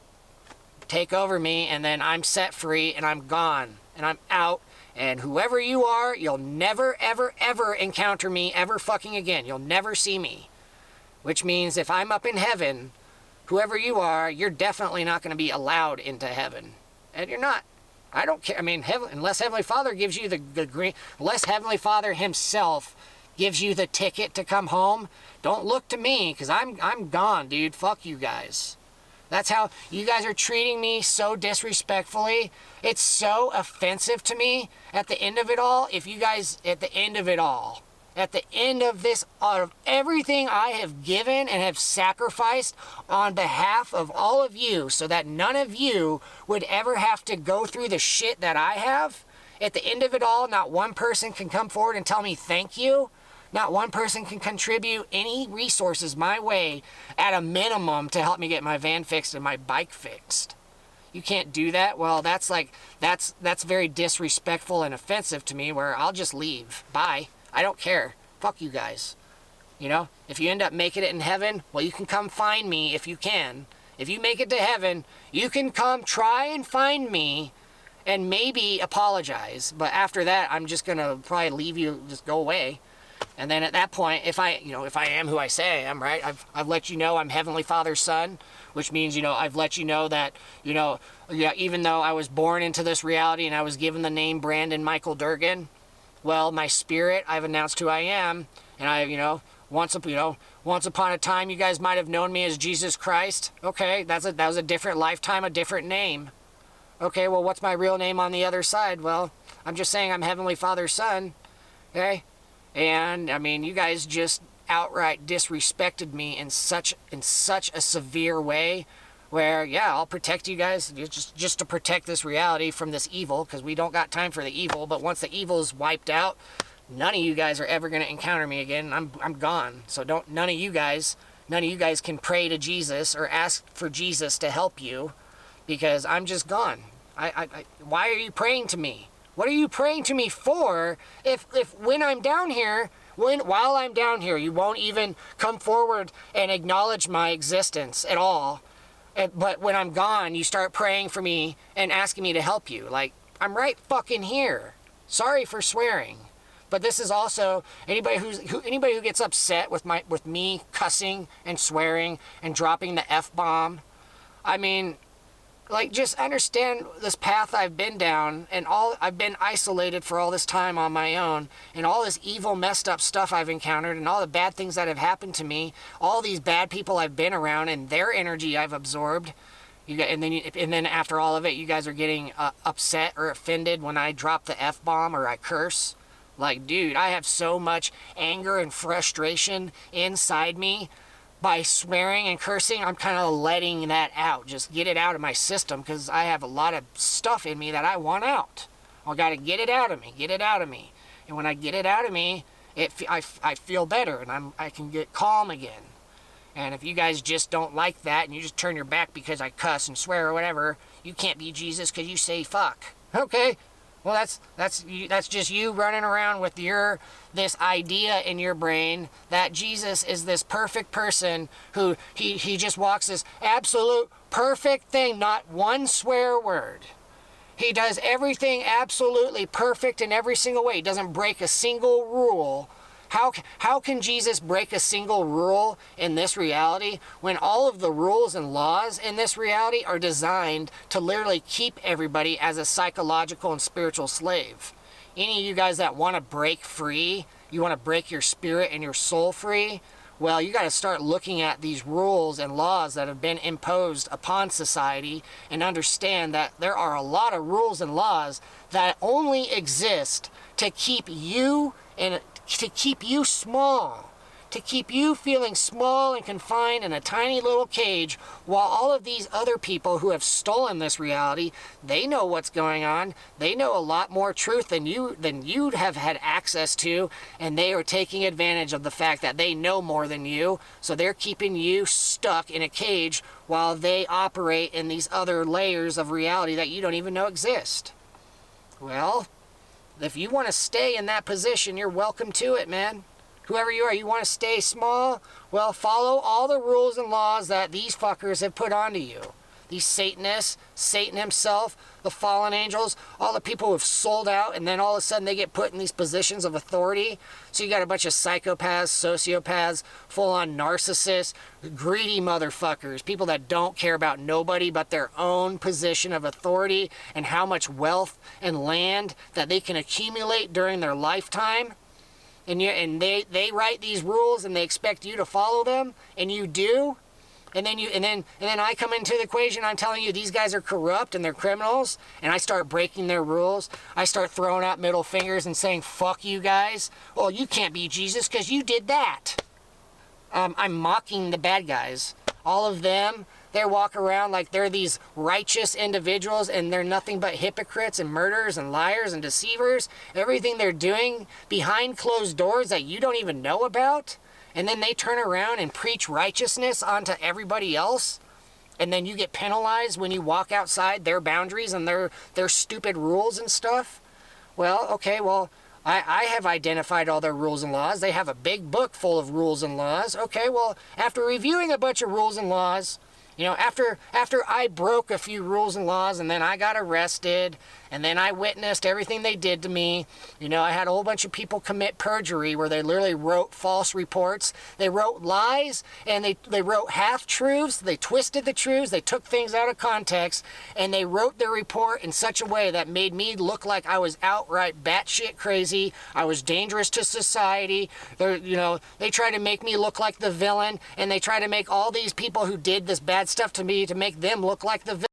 take over me, and then I'm set free, and I'm gone, and I'm out. And whoever you are, you'll never, ever, ever encounter me ever fucking again. You'll never see me. Which means if I'm up in heaven, whoever you are, you're definitely not going to be allowed into heaven. And you're not. I don't care. I mean, unless Heavenly Father gives you the green, unless Heavenly Father himself gives you the ticket to come home, don't look to me, because I'm gone, dude. Fuck you guys. That's how you guys are treating me so disrespectfully. It's so offensive to me at the end of it all. If you guys, at the end of it all, at the end of this, out of everything I have given and have sacrificed on behalf of all of you so that none of you would ever have to go through the shit that I have, at the end of it all, not one person can come forward and tell me thank you. Not one person can contribute any resources my way at a minimum to help me get my van fixed and my bike fixed. You can't do that? Well, that's very disrespectful and offensive to me, where I'll just leave. Bye. I don't care. Fuck you guys. You know, if you end up making it in heaven, well, you can come find me if you can. If you make it to heaven, you can come try and find me and maybe apologize. But after that, I'm just going to probably leave you, just go away. And then at that point, if I am who I say I am, right? I've let you know I'm Heavenly Father's son, which means, I've let you know that, even though I was born into this reality and I was given the name Brandon Michael Durgan, well, my spirit, I've announced who I am. And once upon a time, you guys might have known me as Jesus Christ. Okay, that was a different lifetime, a different name. Okay, well, what's my real name on the other side? Well, I'm just saying I'm Heavenly Father's son. Okay? And, I mean, you guys just outright disrespected me in such a severe way where, yeah, I'll protect you guys just to protect this reality from this evil, because we don't got time for the evil. But once the evil is wiped out, none of you guys are ever going to encounter me again. I'm gone. So none of you guys can pray to Jesus or ask for Jesus to help you, because I'm just gone. Why are you praying to me? What are you praying to me for if when I'm down here, while I'm down here, you won't even come forward and acknowledge my existence at all? But when I'm gone, you start praying for me and asking me to help you. Like, I'm right fucking here. Sorry for swearing. But this is also anybody who gets upset with me cussing and swearing and dropping the F-bomb. I mean, like, just understand this path I've been down, and I've been isolated for all this time on my own, and all this evil, messed up stuff I've encountered, and all the bad things that have happened to me, all these bad people I've been around, and their energy I've absorbed. And then after all of it, you guys are getting upset or offended when I drop the F-bomb or I curse. Like, dude, I have so much anger and frustration inside me. By swearing and cursing, I'm kind of letting that out. Just get it out of my system, because I have a lot of stuff in me that I want out. I got to get it out of me. Get it out of me. And when I get it out of me, I feel better, and I can get calm again. And if you guys just don't like that, and you just turn your back because I cuss and swear or whatever, you can't be Jesus because you say fuck. Okay. Well, that's just you running around with this idea in your brain that Jesus is this perfect person who he just walks this absolute perfect thing, not one swear word. He does everything absolutely perfect in every single way. He doesn't break a single rule. How can Jesus break a single rule in this reality when all of the rules and laws in this reality are designed to literally keep everybody as a psychological and spiritual slave? Any of you guys that want to break free, you want to break your spirit and your soul free, well, you got to start looking at these rules and laws that have been imposed upon society and understand that there are a lot of rules and laws that only exist to keep you and to keep you small, to keep you feeling small and confined in a tiny little cage, while all of these other people who have stolen this reality, they know what's going on. They know a lot more truth than you'd have had access to, and they are taking advantage of the fact that they know more than you, so they're keeping you stuck in a cage while they operate in these other layers of reality that you don't even know exist. Well, if you want to stay in that position, you're welcome to it, man. Whoever you are, you want to stay small? Well, follow all the rules and laws that these fuckers have put onto you. These Satanists, Satan himself, the fallen angels, all the people who have sold out, and then all of a sudden they get put in these positions of authority. So you got a bunch of psychopaths, sociopaths, full-on narcissists, greedy motherfuckers, people that don't care about nobody but their own position of authority and how much wealth and land that they can accumulate during their lifetime. And they write these rules and they expect you to follow them, and you do. And then I come into the equation. I'm telling you these guys are corrupt and they're criminals, and I start breaking their rules. I start throwing out middle fingers and saying, "Fuck you guys! Well, you can't be Jesus because you did that." I'm mocking the bad guys. All of them. They walk around like they're these righteous individuals, and they're nothing but hypocrites and murderers and liars and deceivers. Everything they're doing behind closed doors that you don't even know about. And then they turn around and preach righteousness onto everybody else. And then you get penalized when you walk outside their boundaries and their stupid rules and stuff. Well, okay, well, I have identified all their rules and laws. They have a big book full of rules and laws. Okay, well, after reviewing a bunch of rules and laws, you know, after I broke a few rules and laws, and then I got arrested, and then I witnessed everything they did to me. You know, I had a whole bunch of people commit perjury where they literally wrote false reports. They wrote lies, and they wrote half-truths. They twisted the truths. They took things out of context, and they wrote their report in such a way that made me look like I was outright batshit crazy. I was dangerous to society. They tried to make me look like the villain, and they tried to make all these people who did this bad stuff to me to make them look like the villain.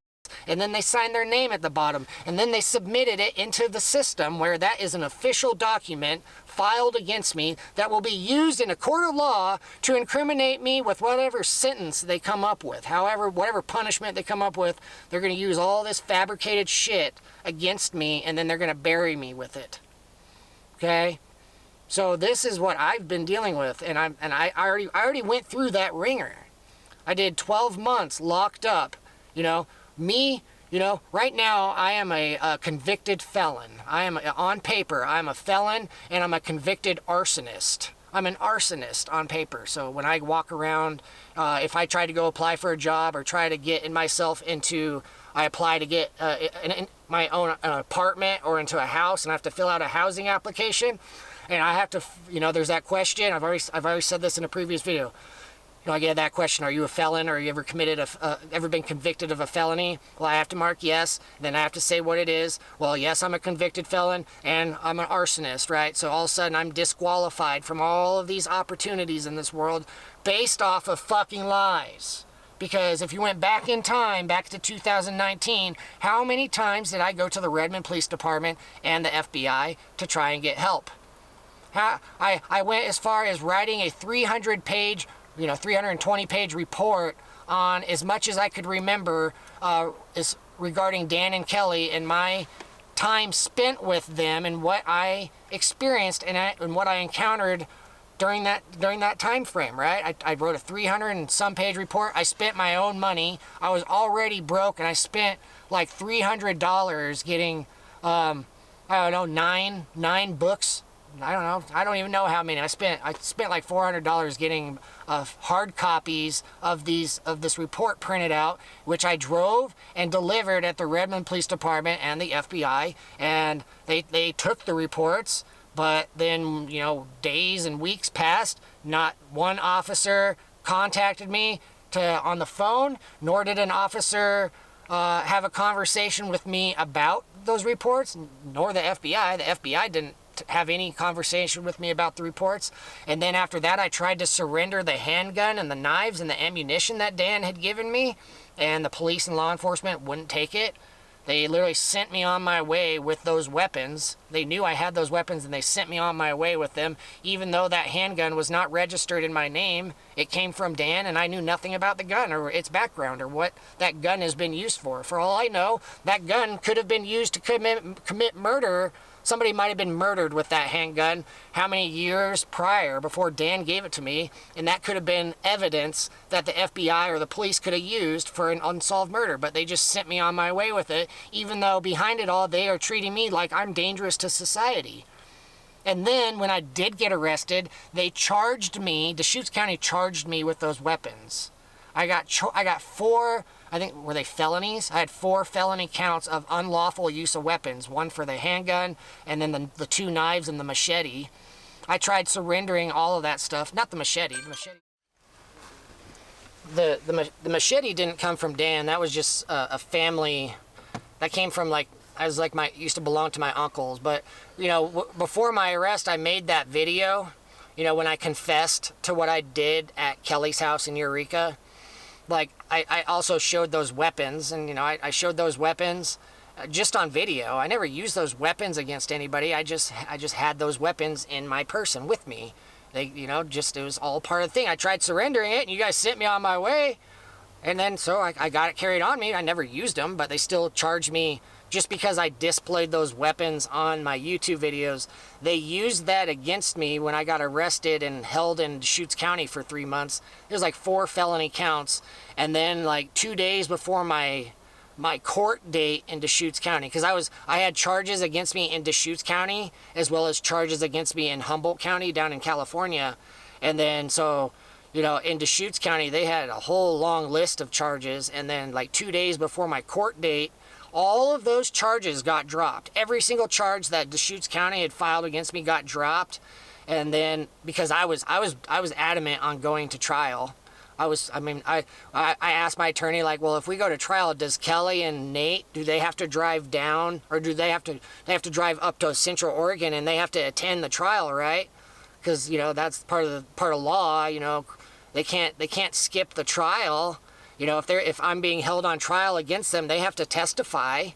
And then they signed their name at the bottom, and then they submitted it into the system where that is an official document filed against me that will be used in a court of law to incriminate me with whatever sentence they come up with. However, whatever punishment they come up with, they're going to use all this fabricated shit against me, and then they're going to bury me with it. Okay? So this is what I've been dealing with, and I already went through that ringer. I did 12 months locked up. Right now I am a convicted felon. On paper, I'm a felon, and I'm a convicted arsonist. I'm an arsonist on paper. So when I walk around, if I try to go apply for a job or try to get I apply to get my own apartment or into a house, and I have to fill out a housing application, and I have to, there's that question. I've already said this in a previous video. I get that question, are you a felon, or you ever been convicted of a felony? Well, I have to mark yes, then I have to say what it is. Well, yes, I'm a convicted felon, and I'm an arsonist, right? So all of a sudden, I'm disqualified from all of these opportunities in this world based off of fucking lies. Because if you went back in time, back to 2019, how many times did I go to the Redmond Police Department and the FBI to try and get help? I went as far as writing a 300-page 320-page report on as much as I could remember is regarding Dan and Kelly and my time spent with them and what I experienced and what I encountered during that time frame, right? I wrote a 300 and some page report. I spent my own money. I was already broke, and I spent like $300 getting nine books. I don't know. I don't even know how many. I spent like $400 getting hard copies of this report printed out, which I drove and delivered at the Redmond Police Department and the FBI, and they took the reports. But then, days and weeks passed. Not one officer contacted me on the phone, nor did an officer have a conversation with me about those reports, nor the FBI. The FBI didn't have any conversation with me about the reports. And then after that, I tried to surrender the handgun and the knives and the ammunition that Dan had given me, and the police and law enforcement wouldn't take it. They literally sent me on my way with those weapons. They knew I had those weapons, and they sent me on my way with them, even though that handgun was not registered in my name. It came from Dan, and I knew nothing about the gun or its background or what that gun has been used for. For all I know, that gun could have been used to commit murder. Somebody might have been murdered with that handgun how many years prior before Dan gave it to me, and that could have been evidence that the FBI or the police could have used for an unsolved murder, but they just sent me on my way with it, even though behind it all they are treating me like I'm dangerous to society. And then when I did get arrested, they charged me, Deschutes County charged me with those weapons. I got 4, I think, were they felonies? I had 4 felony counts of unlawful use of weapons. One for the handgun, and then the 2 knives and the machete. I tried surrendering all of that stuff. Not the machete. The machete didn't come from Dan. That was just a family. That came from used to belong to my uncles. But, before my arrest, I made that video, when I confessed to what I did at Kelly's house in Eureka. I also showed those weapons, and I showed those weapons just on video. I never used those weapons against anybody. I just had those weapons in my person with me. They, it was all part of the thing. I tried surrendering it, and you guys sent me on my way, and then so I got it carried on me. I never used them, but they still charged me just because I displayed those weapons on my YouTube videos. They used that against me when I got arrested and held in Deschutes County for 3 months. There's 4 felony counts. And then 2 days before my court date in Deschutes County, because I had charges against me in Deschutes County as well as charges against me in Humboldt County down in California. And then so, in Deschutes County, they had a whole long list of charges. And then 2 days before my court date, all of those charges got dropped. Every single charge that Deschutes County had filed against me got dropped. And then because I was adamant on going to trial. I asked my attorney, well, if we go to trial, does Kelly and Nate, do they have to drive down, or do they have to drive up to Central Oregon, and they have to attend the trial, right? Because that's part of law. They can't skip the trial. If I'm being held on trial against them, they have to testify.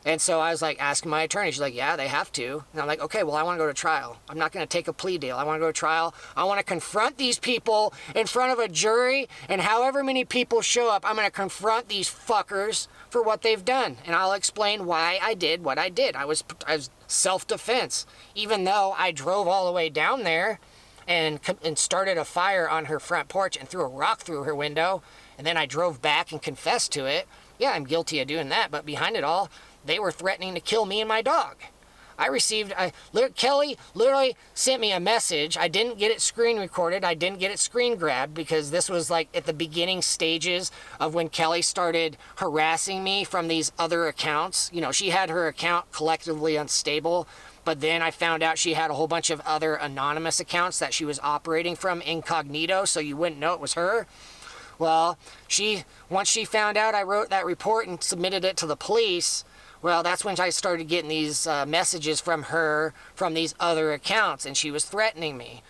And so I was asking my attorney. She's like, yeah, they have to. And I'm like, okay, well, I want to go to trial. I'm not going to take a plea deal. I want to go to trial. I want to confront these people in front of a jury, and however many people show up, I'm going to confront these fuckers for what they've done. And I'll explain why I did what I did. I was self-defense, even though I drove all the way down there and started a fire on her front porch and threw a rock through her window. And then I drove back and confessed to it. Yeah, I'm guilty of doing that, but behind it all, they were threatening to kill me and my dog. Kelly literally sent me a message. I didn't get it screen recorded. I didn't get it screen grabbed because this was at the beginning stages of when Kelly started harassing me from these other accounts. She had her account collectively unstable, but then I found out she had a whole bunch of other anonymous accounts that she was operating from incognito, so you wouldn't know it was her. Well, once she found out I wrote that report and submitted it to the police, well, that's when I started getting these messages from her from these other accounts, and she was threatening me.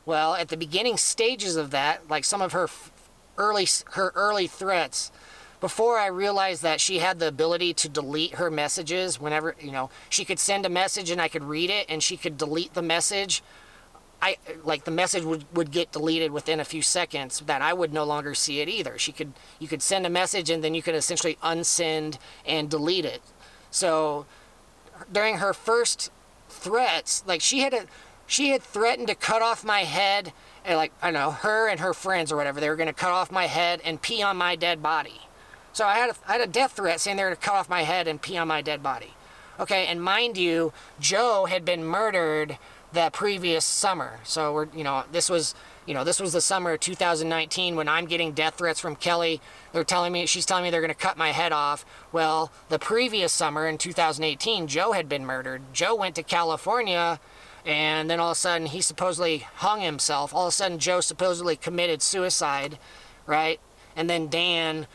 Well, at the beginning stages of that, like some of her early threats, before I realized that she had the ability to delete her messages whenever, she could send a message and I could read it and she could delete the message. The message would get deleted within a few seconds, that I would no longer see it either. You could send a message and then you could essentially unsend and delete it. So during her first threats, like she had threatened to cut off my head, and her and her friends or whatever, they were going to cut off my head and pee on my dead body. So I had a death threat saying they were going to cut off my head and pee on my dead body. Okay, and mind you, Joe had been murdered the previous summer. So this was the summer of 2019 when I'm getting death threats from Kelly. She's telling me they're going to cut my head off. Well, the previous summer in 2018, Joe had been murdered. Joe went to California, and then all of a sudden he supposedly hung himself. All of a sudden Joe supposedly committed suicide, right? And then Dan,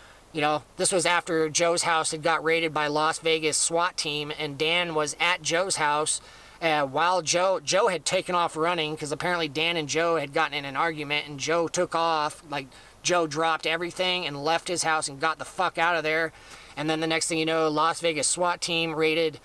this was after Joe's house had got raided by Las Vegas SWAT team, and Dan was at Joe's house while Joe had taken off running, because apparently Dan and Joe had gotten in an argument, and Joe took off. Like, Joe dropped everything and left his house and got the fuck out of there. And then the next thing you know, Las Vegas SWAT team raided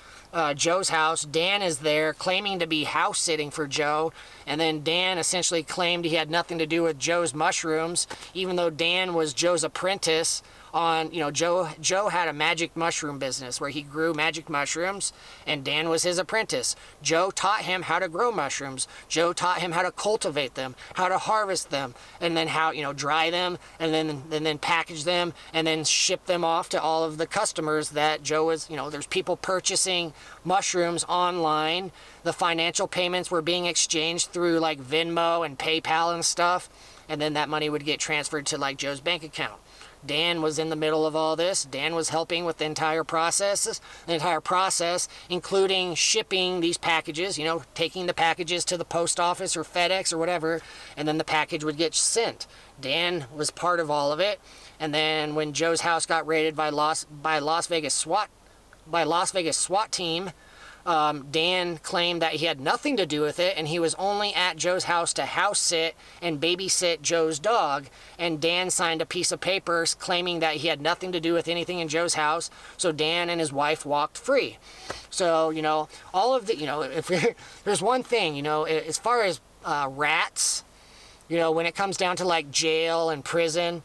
Joe's house. Dan is there claiming to be house sitting for Joe, and then Dan essentially claimed he had nothing to do with Joe's mushrooms, even though Dan was Joe's apprentice on, Joe had a magic mushroom business where he grew magic mushrooms, and Dan was his apprentice. Joe taught him how to grow mushrooms. Joe taught him how to cultivate them, how to harvest them, and then how, dry them, and then package them, and then ship them off to all of the customers that Joe was, there's people purchasing mushrooms online. The financial payments were being exchanged through like Venmo and PayPal and stuff, and then that money would get transferred to like Joe's bank account. Dan was in the middle of all this. Dan was helping with the entire process, including shipping these packages, taking the packages to the post office or FedEx or whatever, and then the package would get sent. Dan was part of all of it. And then when Joe's house got raided by Las Vegas SWAT team, Dan claimed that he had nothing to do with it, and he was only at Joe's house to house sit and babysit Joe's dog. And Dan signed a piece of paper claiming that he had nothing to do with anything in Joe's house. So Dan and his wife walked free. So, all of the, if there's one thing, as far as rats, when it comes down to like jail and prison,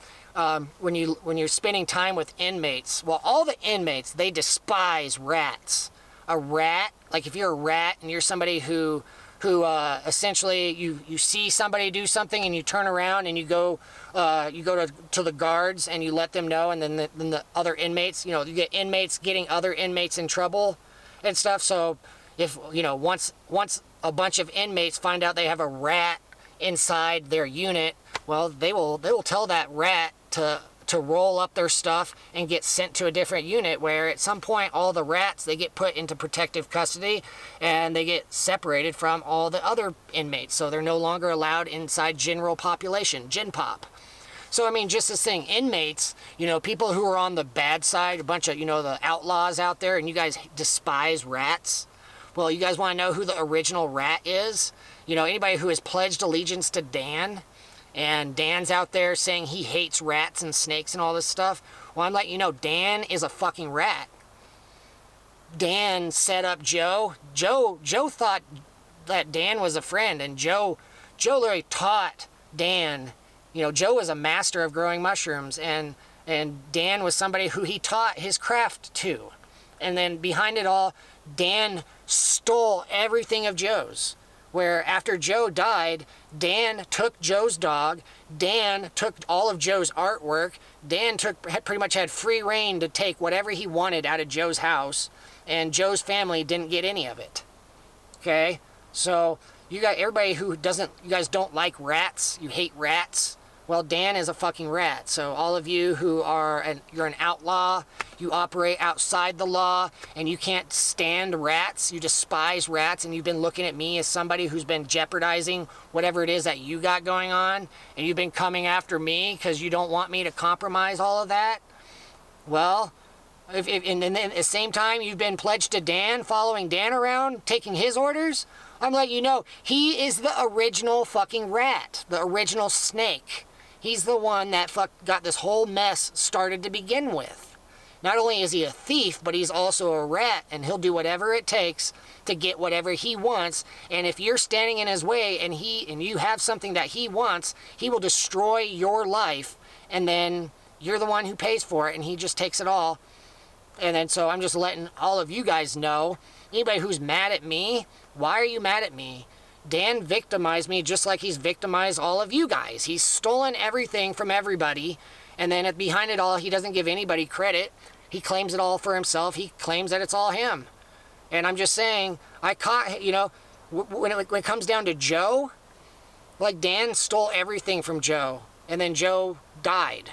when you're spending time with inmates, well, all the inmates, they despise rats. A rat, like if you're a rat and you're somebody who essentially you see somebody do something and you turn around and you go to the guards and you let them know, and then the other inmates, you get inmates getting other inmates in trouble and stuff. So if once a bunch of inmates find out they have a rat inside their unit, well, they will tell that rat to roll up their stuff and get sent to a different unit, where at some point all the rats, they get put into protective custody and they get separated from all the other inmates, so they're no longer allowed inside general population, gen pop. So I mean, just this thing, inmates, people who are on the bad side, a bunch of the outlaws out there, and you guys despise rats. Well, you guys want to know who the original rat is? Anybody who has pledged allegiance to Dan, and Dan's out there saying he hates rats and snakes and all this stuff. Well, I'm letting you know, Dan is a fucking rat. Dan set up Joe. Joe thought that Dan was a friend, and Joe literally taught Dan. Joe was a master of growing mushrooms, and Dan was somebody who he taught his craft to. And then behind it all, Dan stole everything of Joe's. Where after Joe died, Dan took Joe's dog, Dan took all of Joe's artwork, Dan pretty much had free reign to take whatever he wanted out of Joe's house, and Joe's family didn't get any of it. Okay? So, you got everybody you guys don't like rats, you hate rats. Well, Dan is a fucking rat. So all of you who you're an outlaw, you operate outside the law, and you can't stand rats, you despise rats, and you've been looking at me as somebody who's been jeopardizing whatever it is that you got going on, and you've been coming after me because you don't want me to compromise all of that. Well, and then at the same time you've been pledged to Dan, following Dan around, taking his orders, I'm letting you know, he is the original fucking rat, the original snake. He's the one that got this whole mess started to begin with. Not only is he a thief, but he's also a rat, and he'll do whatever it takes to get whatever he wants. And if you're standing in his way and you have something that he wants, he will destroy your life, and then you're the one who pays for it, and he just takes it all. And then so I'm just letting all of you guys know, anybody who's mad at me, why are you mad at me? Dan victimized me just like he's victimized all of you guys. He's stolen everything from everybody, and then behind it all, he doesn't give anybody credit. He claims it all for himself. He claims that it's all him. And I'm just saying, I caught, you know, when it comes down to Joe, like Dan stole everything from Joe, and then Joe died.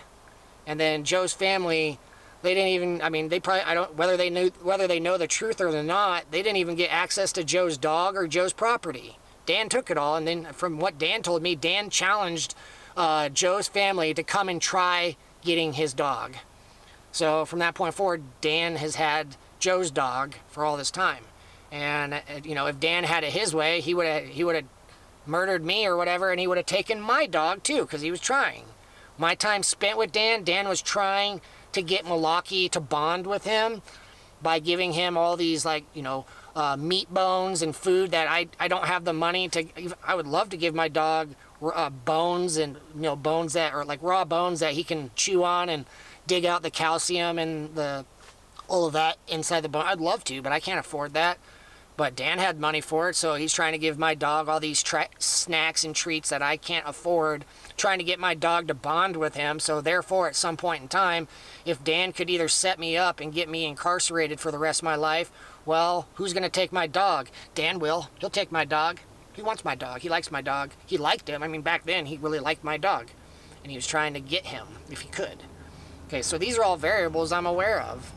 And then Joe's family, they didn't even, I mean, they probably, I don't, whether they know the truth or not, they didn't even get access to Joe's dog or Joe's property. Dan took it all, and then from what Dan told me, Dan challenged Joe's family to come and try getting his dog. So from that point forward, Dan has had Joe's dog for all this time. And, you know, if Dan had it his way, he would have murdered me or whatever, and he would have taken my dog too, because he was trying. My time spent with Dan, Dan was trying to get Milwaukee to bond with him by giving him all these, like, you know, meat bones and food that I don't have the money to. I would love to give my dog bones, and, you know, bones that are like raw bones that he can chew on and dig out the calcium and all of that inside the bone. I'd love to, but I can't afford that. But Dan had money for it, so he's trying to give my dog all these snacks and treats that I can't afford, trying to get my dog to bond with him. So therefore, at some point in time, if Dan could either set me up and get me incarcerated for the rest of my life, well, who's going to take my dog? Dan will. He'll take my dog. He wants my dog. He likes my dog. He liked him. I mean, back then, he really liked my dog. And he was trying to get him, if he could. Okay, so these are all variables I'm aware of.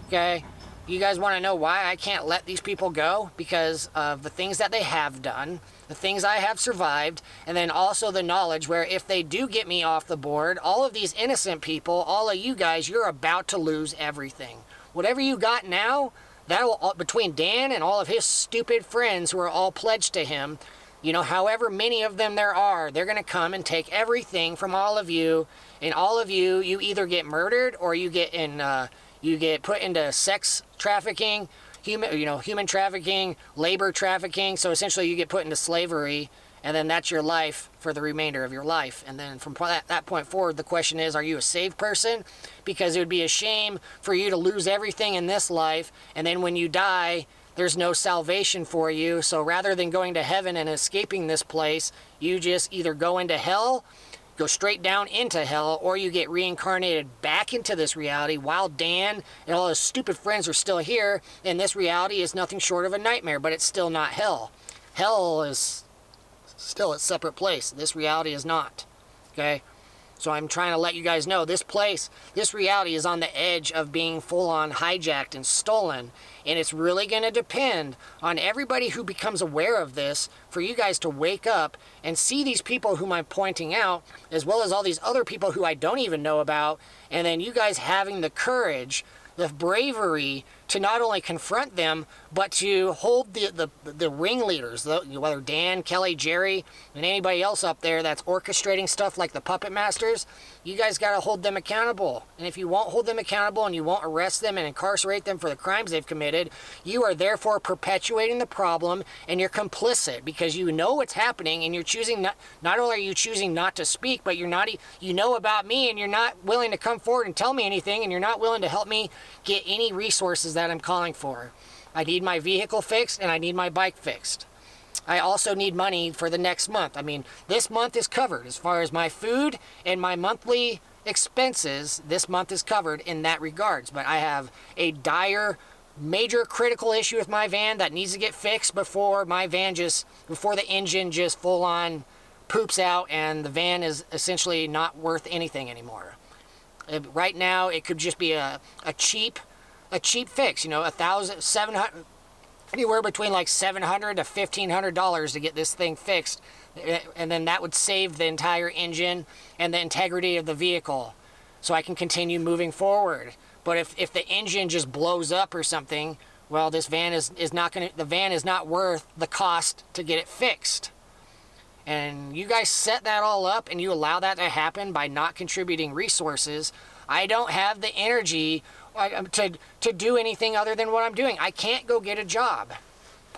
Okay? You guys want to know why I can't let these people go? Because of the things that they have done, the things I have survived, and then also the knowledge where if they do get me off the board, all of these innocent people, all of you guys, you're about to lose everything. Whatever you got now, that'll, between Dan and all of his stupid friends who are all pledged to him, you know, however many of them there are, they're going to come and take everything from all of you, and all of you, you either get murdered or you get in, you get put into sex trafficking, human trafficking, labor trafficking. So essentially you get put into slavery, and then that's your life for the remainder of your life. And then from that point forward, the question is, are you a saved person? Because it would be a shame for you to lose everything in this life, and then when you die, there's no salvation for you. So rather than going to heaven and escaping this place, you just either go into hell, go straight down into hell, or you get reincarnated back into this reality while Dan and all his stupid friends are still here, and this reality is nothing short of a nightmare, but it's still not hell. Hell is still a separate place. This reality is not. Okay? So I'm trying to let you guys know, this place, this reality is on the edge of being full-on hijacked and stolen, and it's really going to depend on everybody who becomes aware of this for you guys to wake up and see these people whom I'm pointing out, as well as all these other people who I don't even know about, and then you guys having the courage, the bravery to not only confront them, but to hold the ringleaders, whether Dan, Kelly, Jerry, and anybody else up there that's orchestrating stuff like the puppet masters. You guys got to hold them accountable. And if you won't hold them accountable and you won't arrest them and incarcerate them for the crimes they've committed, you are therefore perpetuating the problem, and you're complicit because you know what's happening, and you're choosing not only are you choosing not to speak, but you know about me, and you're not willing to come forward and tell me anything, and you're not willing to help me get any resources that I'm calling for. I need my vehicle fixed, and I need my bike fixed. I also need money for the next month. I mean, this month is covered as far as my food and my monthly expenses. This month is covered in that regards, but I have a dire, major critical issue with my van that needs to get fixed before the engine just full on poops out and the van is essentially not worth anything anymore. Right now, it could just be a cheap fix, you know, $1,700, anywhere between like $700 to $1,500 to get this thing fixed, and then that would save the entire engine and the integrity of the vehicle, so I can continue moving forward. But if the engine just blows up or something, well, this van is not going to, the van is not worth the cost to get it fixed. And you guys set that all up and you allow that to happen by not contributing resources. I don't have the energy to do anything other than what I'm doing. I can't go get a job.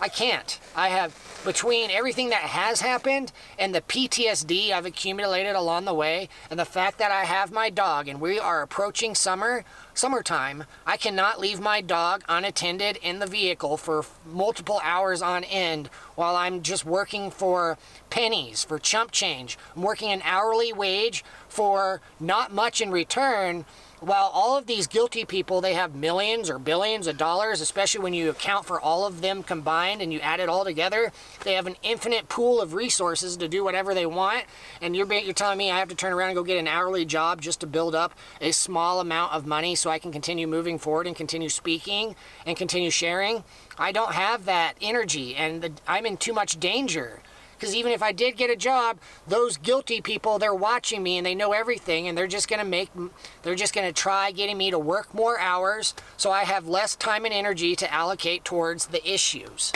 I can't. I have, between everything that has happened and the PTSD I've accumulated along the way, and the fact that I have my dog and we are approaching summertime, I cannot leave my dog unattended in the vehicle for multiple hours on end while I'm just working for pennies, for chump change. I'm working an hourly wage for not much in return. While all of these guilty people, they have millions or billions of dollars, especially when you account for all of them combined and you add it all together, they have an infinite pool of resources to do whatever they want. And you're telling me I have to turn around and go get an hourly job just to build up a small amount of money so I can continue moving forward and continue speaking and continue sharing? I don't have that energy, and I'm in too much danger. Because even if I did get a job, those guilty people, they're watching me and they know everything, and they're just going to try getting me to work more hours so I have less time and energy to allocate towards the issues.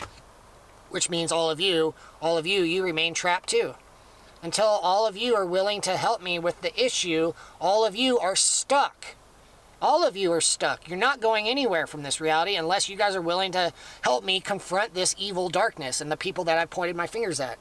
Which means all of you, you remain trapped too. Until all of you are willing to help me with the issue, all of you are stuck. All of you are stuck. You're not going anywhere from this reality unless you guys are willing to help me confront this evil darkness and the people that I pointed my fingers at.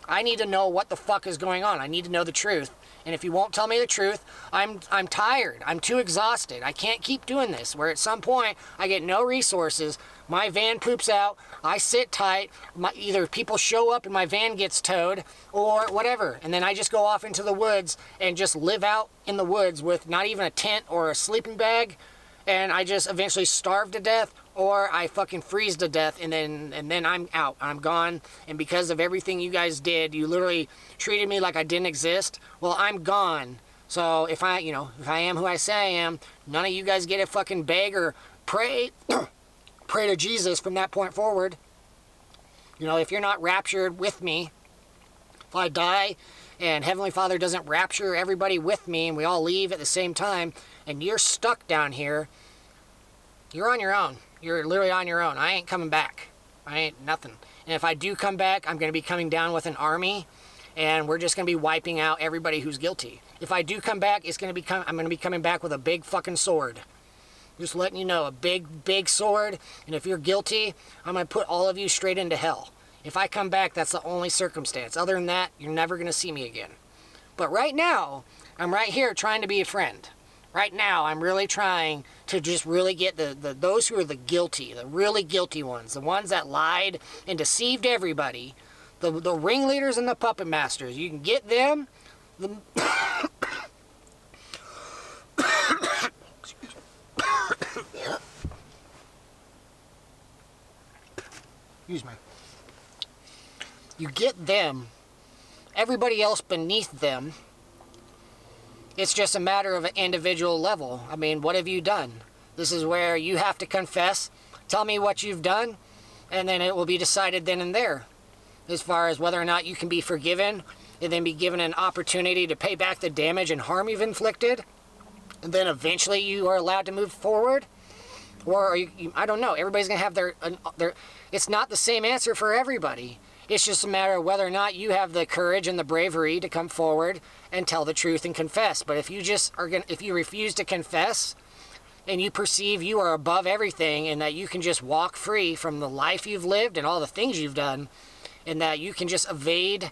I need to know what the fuck is going on. I need to know the truth. And if you won't tell me the truth, I'm tired. I'm too exhausted. I can't keep doing this, where at some point I get no resources. My van poops out. I sit tight. Either people show up and my van gets towed or whatever. And then I just go off into the woods and just live out in the woods with not even a tent or a sleeping bag. And I just eventually starve to death, or I fucking freeze to death, and then I'm out. I'm gone. And because of everything you guys did, you literally treated me like I didn't exist. Well, I'm gone. So if I am who I say I am, none of you guys get to fucking beg or pray pray to Jesus from that point forward. You know, if you're not raptured with me, if I die and Heavenly Father doesn't rapture everybody with me and we all leave at the same time and you're stuck down here, you're on your own. You're literally on your own. I ain't coming back. I ain't nothing. And if I do come back, I'm going to be coming down with an army, and we're just going to be wiping out everybody who's guilty. If I do come back, I'm going to be coming back with a big fucking sword. Just letting you know, a big sword. And if you're guilty, I'm going to put all of you straight into hell. If I come back, that's the only circumstance. Other than that, you're never going to see me again. But right now, I'm right here trying to be a friend. Right now, I'm really trying to just really get those who are the guilty, the really guilty ones, the ones that lied and deceived everybody, the ringleaders and the puppet masters. You can get them. Excuse me. You get them. Everybody else beneath them. It's just a matter of an individual level. I mean, what have you done? This is where you have to confess. Tell me what you've done, and then it will be decided then and there. As far as whether or not you can be forgiven, and then be given an opportunity to pay back the damage and harm you've inflicted, and then eventually you are allowed to move forward. Or, I don't know, everybody's going to have their... It's not the same answer for everybody. It's just a matter of whether or not you have the courage and the bravery to come forward and tell the truth and confess. But if you refuse to confess and you perceive you are above everything and that you can just walk free from the life you've lived and all the things you've done, and that you can just evade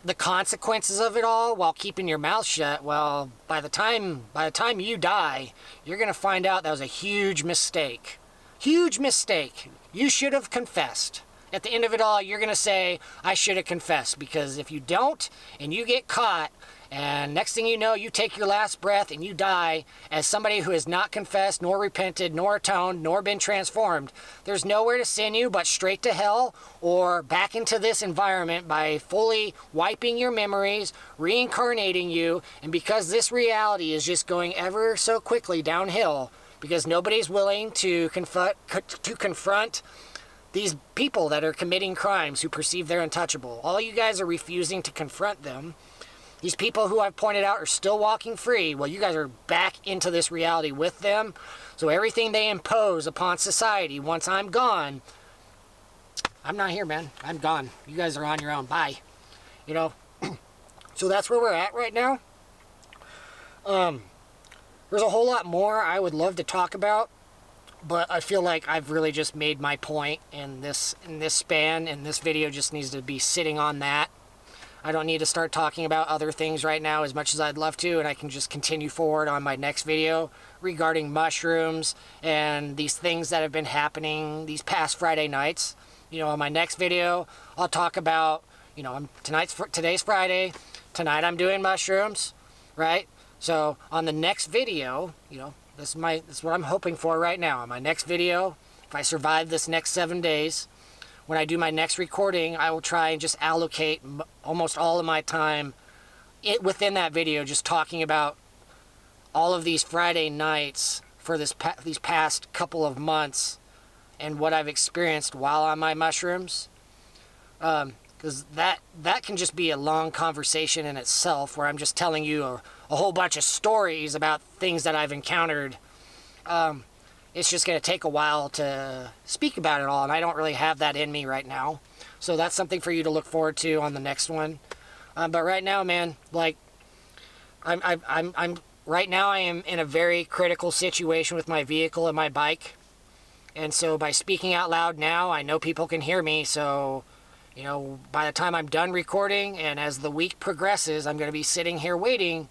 the consequences of it all while keeping your mouth shut, well, by the time you die, you're going to find out that was a huge mistake. Huge mistake. You should have confessed. At the end of it all, you're going to say, I should have confessed, because if you don't and you get caught, and next thing you know, you take your last breath and you die as somebody who has not confessed, nor repented, nor atoned, nor been transformed, there's nowhere to send you but straight to hell or back into this environment by fully wiping your memories, reincarnating you, and because this reality is just going ever so quickly downhill, because nobody's willing to confront these people that are committing crimes who perceive they're untouchable. All you guys are refusing to confront them. These people who I've pointed out are still walking free. Well, you guys are back into this reality with them. So everything they impose upon society, once I'm gone, I'm not here, man. I'm gone. You guys are on your own. Bye. You know? So that's where we're at right now. There's a whole lot more I would love to talk about, but I feel like I've really just made my point in this span, and this video just needs to be sitting on that. I don't need to start talking about other things right now as much as I'd love to, and I can just continue forward on my next video regarding mushrooms and these things that have been happening these past Friday nights. You know, on my next video, I'll talk about, you know, today's Friday. Tonight I'm doing mushrooms, right? So on the next video, you know, this is what I'm hoping for right now. On my next video, if I survive this next 7 days, when I do my next recording, I will try and just allocate almost all of my time within that video, just talking about all of these Friday nights for these past couple of months and what I've experienced while on my mushrooms. Because that can just be a long conversation in itself, where I'm just telling you a whole bunch of stories about things that I've encountered. It's just going to take a while to speak about it all, and I don't really have that in me right now. So that's something for you to look forward to on the next one. But right now, man, like, right now I am in a very critical situation with my vehicle and my bike. And so by speaking out loud now, I know people can hear me. So, you know, by the time I'm done recording and as the week progresses, I'm going to be sitting here waiting,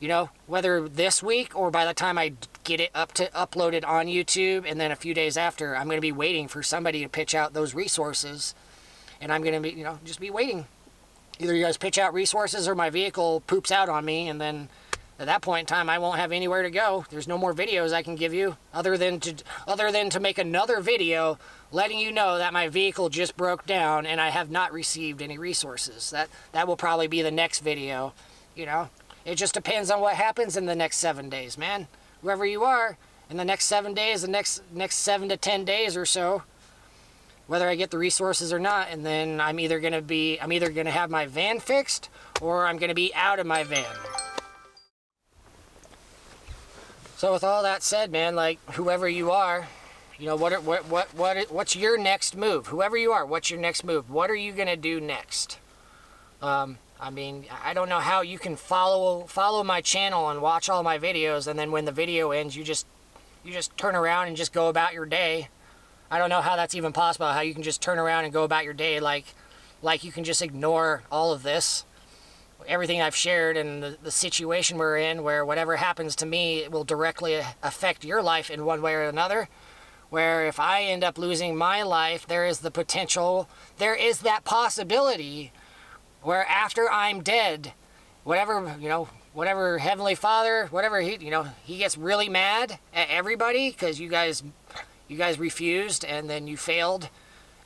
you know, whether this week or by the time I get it uploaded on YouTube, and then a few days after, I'm going to be waiting for somebody to pitch out those resources. And I'm going to be, you know, just be waiting. Either you guys pitch out resources or my vehicle poops out on me, and then at that point in time, I won't have anywhere to go. There's no more videos I can give you other than to make another video letting you know that my vehicle just broke down and I have not received any resources. That will probably be the next video, you know. It just depends on what happens in the next 7 days, man. Whoever you are, in the next 7 days, the next 7 to 10 days or so, whether I get the resources or not, and then I'm either gonna have my van fixed or I'm gonna be out of my van. So with all that said, man, like, whoever you are, you know, what's your next move? Whoever you are, what's your next move? What are you gonna do next? I mean, I don't know how you can follow my channel and watch all my videos, and then when the video ends, you just turn around and just go about your day. I don't know how that's even possible, how you can just turn around and go about your day like you can just ignore all of this. Everything I've shared and the situation we're in, where whatever happens to me, it will directly affect your life in one way or another. Where if I end up losing my life, there is the potential, there is that possibility where after I'm dead, whatever Heavenly Father, whatever he gets really mad at everybody because you guys refused and then you failed,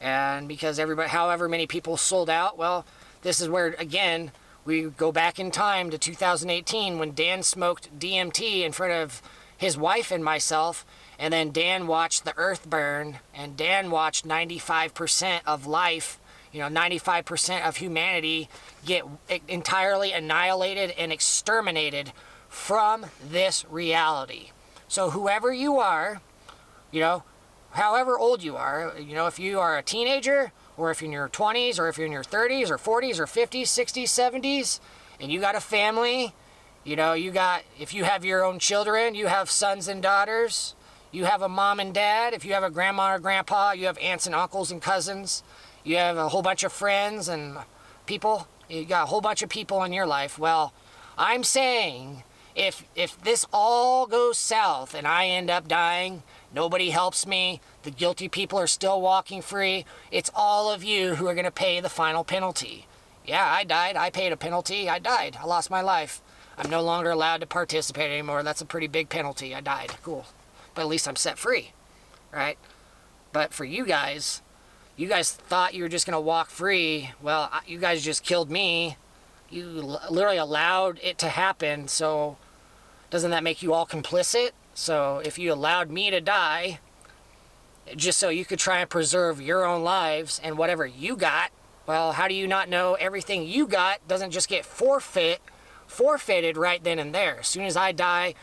and because however many people sold out. Well, this is where, again, we go back in time to 2018 when Dan smoked DMT in front of his wife and myself, and then Dan watched the earth burn, and Dan watched 95% of life, 95% of humanity get entirely annihilated and exterminated from this reality. So whoever you are, however old you are, if you are a teenager, or if you're in your 20s, or if you're in your 30s, or 40s, or 50s, 60s, 70s, and you got a family, if you have your own children, you have sons and daughters, you have a mom and dad, if you have a grandma or grandpa, you have aunts and uncles and cousins, you have a whole bunch of friends and people, you got a whole bunch of people in your life. Well, I'm saying, if this all goes south and I end up dying, nobody helps me, the guilty people are still walking free, it's all of you who are going to pay the final penalty. Yeah, I died. I paid a penalty. I died. I lost my life. I'm no longer allowed to participate anymore. That's a pretty big penalty. I died. Cool. But at least I'm set free, right? But for you guys thought you were just going to walk free. Well, you guys just killed me. You literally allowed it to happen. So doesn't that make you all complicit? So if you allowed me to die just so you could try and preserve your own lives and whatever you got, Well, how do you not know everything you got doesn't just get forfeited right then and there? As soon as I die,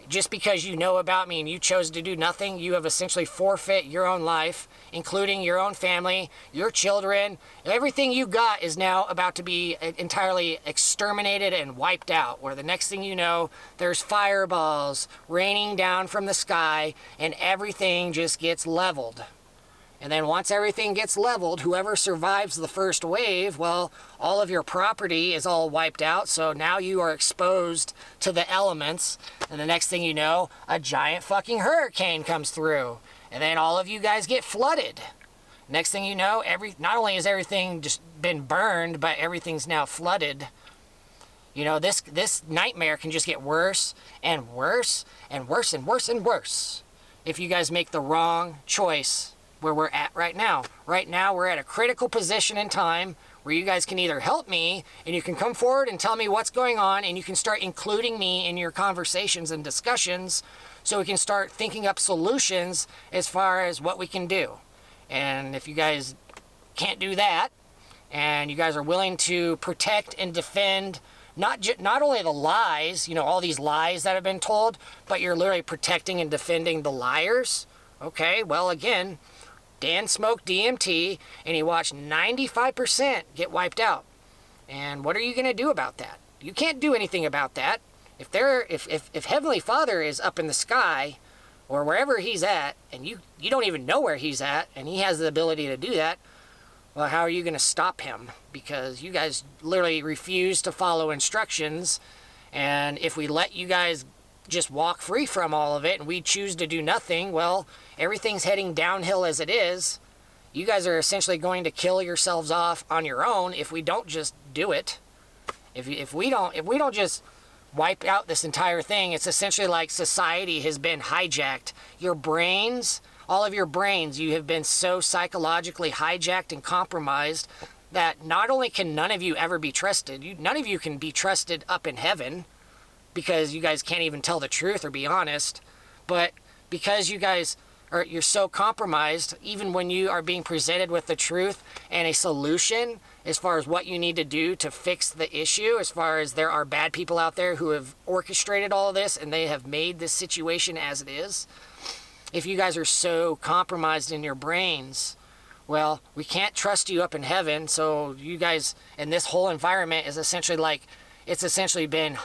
just because you know about me and you chose to do nothing, you have essentially forfeit your own life, including your own family, your children. Everything you got is now about to be entirely exterminated and wiped out, where the next thing you know, there's fireballs raining down from the sky and everything just gets leveled. And then once everything gets leveled, whoever survives the first wave, well, all of your property is all wiped out. So now you are exposed to the elements. And the next thing you know, a giant fucking hurricane comes through. And then all of you guys get flooded. Next thing you know, not only has everything just been burned, but everything's now flooded. You know, this nightmare can just get worse and worse and worse and worse and worse if you guys make the wrong choice. Where we're at right now. Right now, we're at a critical position in time where you guys can either help me and you can come forward and tell me what's going on and you can start including me in your conversations and discussions so we can start thinking up solutions as far as what we can do. And if you guys can't do that and you guys are willing to protect and defend not only the lies, you know, all these lies that have been told, but you're literally protecting and defending the liars, okay, well, again, Dan smoked DMT, and he watched 95% get wiped out. And what are you going to do about that? You can't do anything about that. If Heavenly Father is up in the sky, or wherever he's at, and you don't even know where he's at, and he has the ability to do that, well, how are you going to stop him? Because you guys literally refuse to follow instructions, and if we let you guys just walk free from all of it and we choose to do nothing, well, everything's heading downhill as it is. You guys are essentially going to kill yourselves off on your own if we don't just do it. If we don't just wipe out this entire thing, it's essentially like society has been hijacked. Your brains, all of your brains, you have been so psychologically hijacked and compromised that not only can none of you ever be trusted, none of you can be trusted up in heaven, because you guys can't even tell the truth or be honest, but because you're so compromised, even when you are being presented with the truth and a solution as far as what you need to do to fix the issue, as far as there are bad people out there who have orchestrated all of this and they have made this situation as it is. If you guys are so compromised in your brains, well, we can't trust you up in heaven, so you guys, and this whole environment is essentially been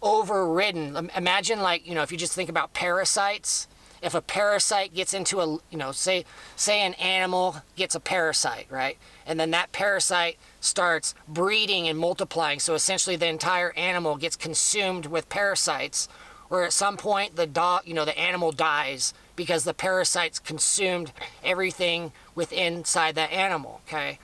overridden. Imagine, like, you know, if you just think about parasites, if a parasite gets into a, you know, say an animal gets a parasite, right? And then that parasite starts breeding and multiplying. So essentially the entire animal gets consumed with parasites, where at some point the animal dies because the parasites consumed everything inside that animal, okay?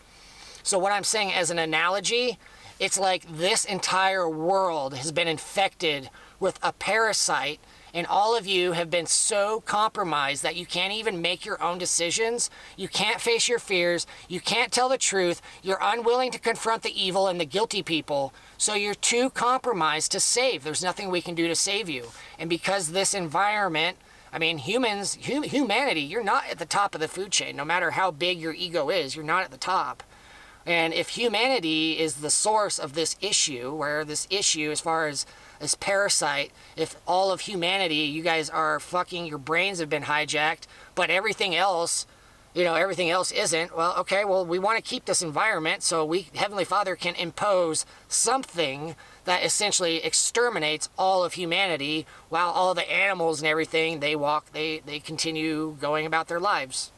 So what I'm saying as an analogy, it's like this entire world has been infected with a parasite, and all of you have been so compromised that you can't even make your own decisions. You can't face your fears. You can't tell the truth. You're unwilling to confront the evil and the guilty people. So you're too compromised to save. There's nothing we can do to save you. And because this environment, I mean, humanity, you're not at the top of the food chain. No matter how big your ego is, you're not at the top. And if humanity is the source of this issue, where this issue, as far as this parasite, if all of humanity, you guys are fucking, your brains have been hijacked, but everything else isn't, well, okay, well, we want to keep this environment so Heavenly Father can impose something that essentially exterminates all of humanity, while all the animals and everything, they continue going about their lives.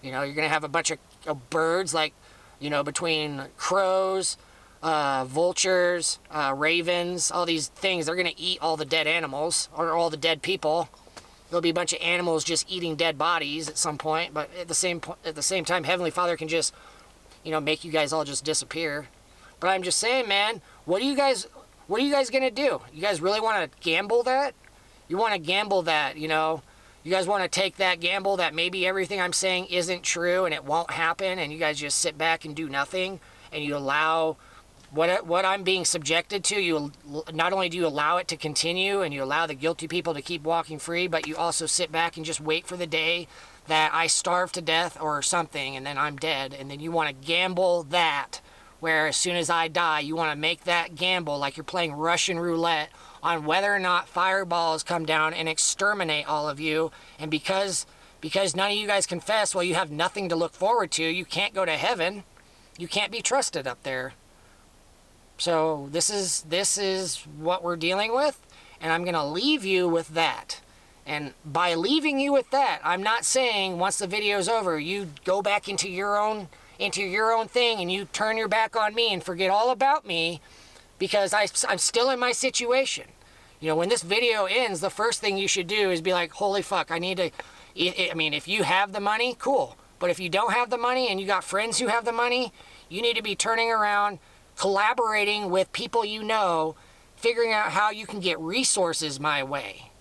You know, you're going to have a bunch of birds, like, you know, between crows, vultures, ravens, all these things, they're going to eat all the dead animals or all the dead people. There'll be a bunch of animals just eating dead bodies at some point, but at the same time, Heavenly Father can just, you know, make you guys all just disappear. But I'm just saying, man, what are you guys going to do? You guys really want to gamble that? You want to gamble that, you know? You guys want to take that gamble that maybe everything I'm saying isn't true and it won't happen, and you guys just sit back and do nothing, and you allow what I'm being subjected to, you not only do you allow it to continue and you allow the guilty people to keep walking free, but you also sit back and just wait for the day that I starve to death or something and then I'm dead, and then you want to gamble that, where as soon as I die, you want to make that gamble like you're playing Russian roulette on whether or not fireballs come down and exterminate all of you. And because none of you guys confess, well, you have nothing to look forward to. You can't go to heaven. You can't be trusted up there. So this is what we're dealing with, and I'm going to leave you with that. And by leaving you with that, I'm not saying once the video's over, you go back into your own thing and you turn your back on me and forget all about me, because I'm still in my situation. You know, when this video ends, the first thing you should do is be like, holy fuck, I need to, I mean, if you have the money, cool. But if you don't have the money and you got friends who have the money, you need to be turning around, collaborating with people you know, figuring out how you can get resources my way.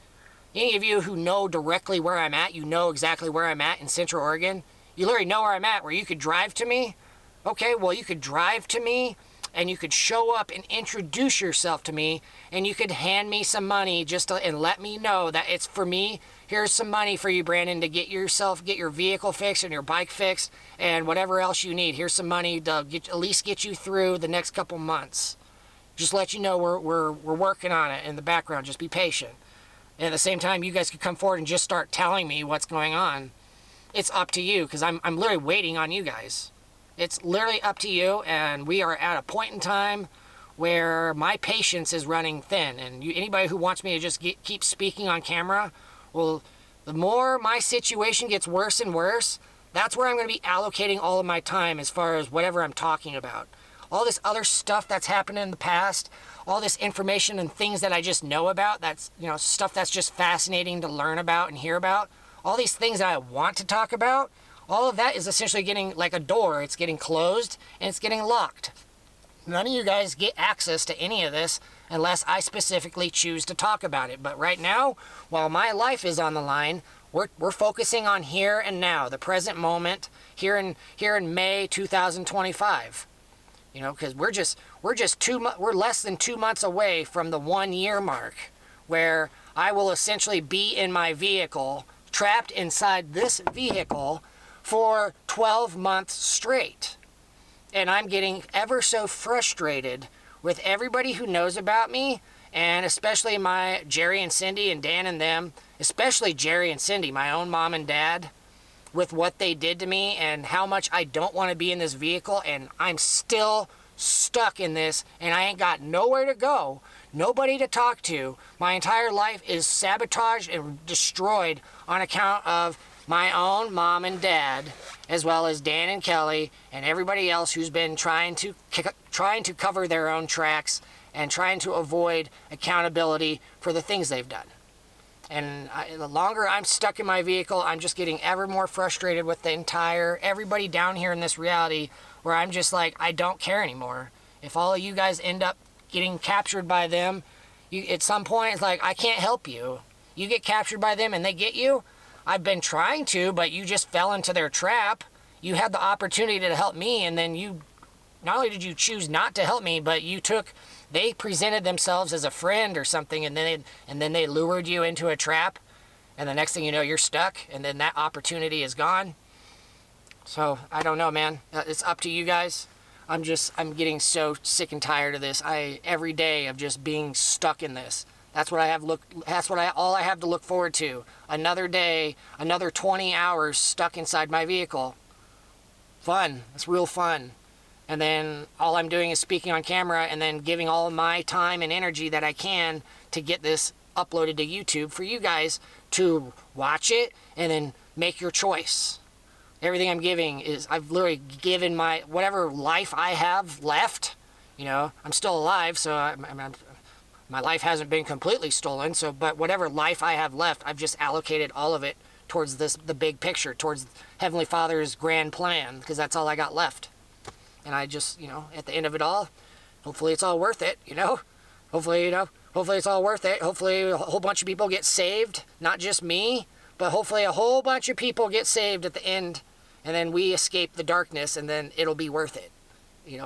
Any of you who know directly where I'm at, you know exactly where I'm at in Central Oregon. You literally know where I'm at, where you could drive to me. Okay, well, you could drive to me and you could show up and introduce yourself to me, and you could hand me some money and let me know that it's for me. Here's some money for you, Brandon, to get your vehicle fixed and your bike fixed and whatever else you need. Here's some money to at least get you through the next couple months. Just let you know we're working on it in the background. Just be patient. And at the same time, you guys could come forward and just start telling me what's going on. It's up to you, because I'm literally waiting on you guys. It's literally up to you, and we are at a point in time where my patience is running thin. And anybody who wants me to just keep speaking on camera, well, the more my situation gets worse and worse, that's where I'm going to be allocating all of my time as far as whatever I'm talking about. All this other stuff that's happened in the past, all this information and things that I just know about, that's, you know, stuff that's just fascinating to learn about and hear about, all these things that I want to talk about, all of that is essentially getting like a door. It's getting closed and it's getting locked. None of you guys get access to any of this unless I specifically choose to talk about it. But right now, while my life is on the line, we're focusing on here and now, the present moment, here in May 2025. You know, because we're less than 2 months away from the 1 year mark, where I will essentially be in my vehicle, trapped inside this vehicle for 12 months straight. And I'm getting ever so frustrated with everybody who knows about me, and especially my Jerry and Cindy and Dan and them, especially Jerry and Cindy, my own mom and dad, with what they did to me and how much I don't want to be in this vehicle, and I'm still stuck in this, and I ain't got nowhere to go, nobody to talk to. My entire life is sabotaged and destroyed on account of my own mom and dad, as well as Dan and Kelly and everybody else who's been trying to cover their own tracks and trying to avoid accountability for the things they've done. And the longer I'm stuck in my vehicle, I'm just getting ever more frustrated with everybody down here in this reality, where I'm just like, I don't care anymore. If all of you guys end up getting captured by them, at some point it's like, I can't help you. You get captured by them and they get you. I've been trying to, but you just fell into their trap. You had the opportunity to help me, and then not only did you choose not to help me, but they presented themselves as a friend or something, and then they lured you into a trap, and the next thing you know, you're stuck, and then that opportunity is gone. So I don't know, man. It's up to you guys. I'm getting so sick and tired of this. Every day of just being stuck in this. That's what all I have to look forward to. Another day, another 20 hours stuck inside my vehicle. Fun. It's real fun. And then all I'm doing is speaking on camera and then giving all my time and energy that I can to get this uploaded to YouTube for you guys to watch it and then make your choice. Everything I'm giving is, I've literally given my, whatever life I have left. You know, I'm still alive, so my life hasn't been completely stolen. So, but whatever life I have left, I've just allocated all of it towards the big picture, towards Heavenly Father's grand plan, because that's all I got left. And I just, you know, at the end of it all, hopefully it's all worth it, you know? Hopefully it's all worth it. Hopefully a whole bunch of people get saved, not just me, but hopefully a whole bunch of people get saved at the end, and then we escape the darkness, and then it'll be worth it.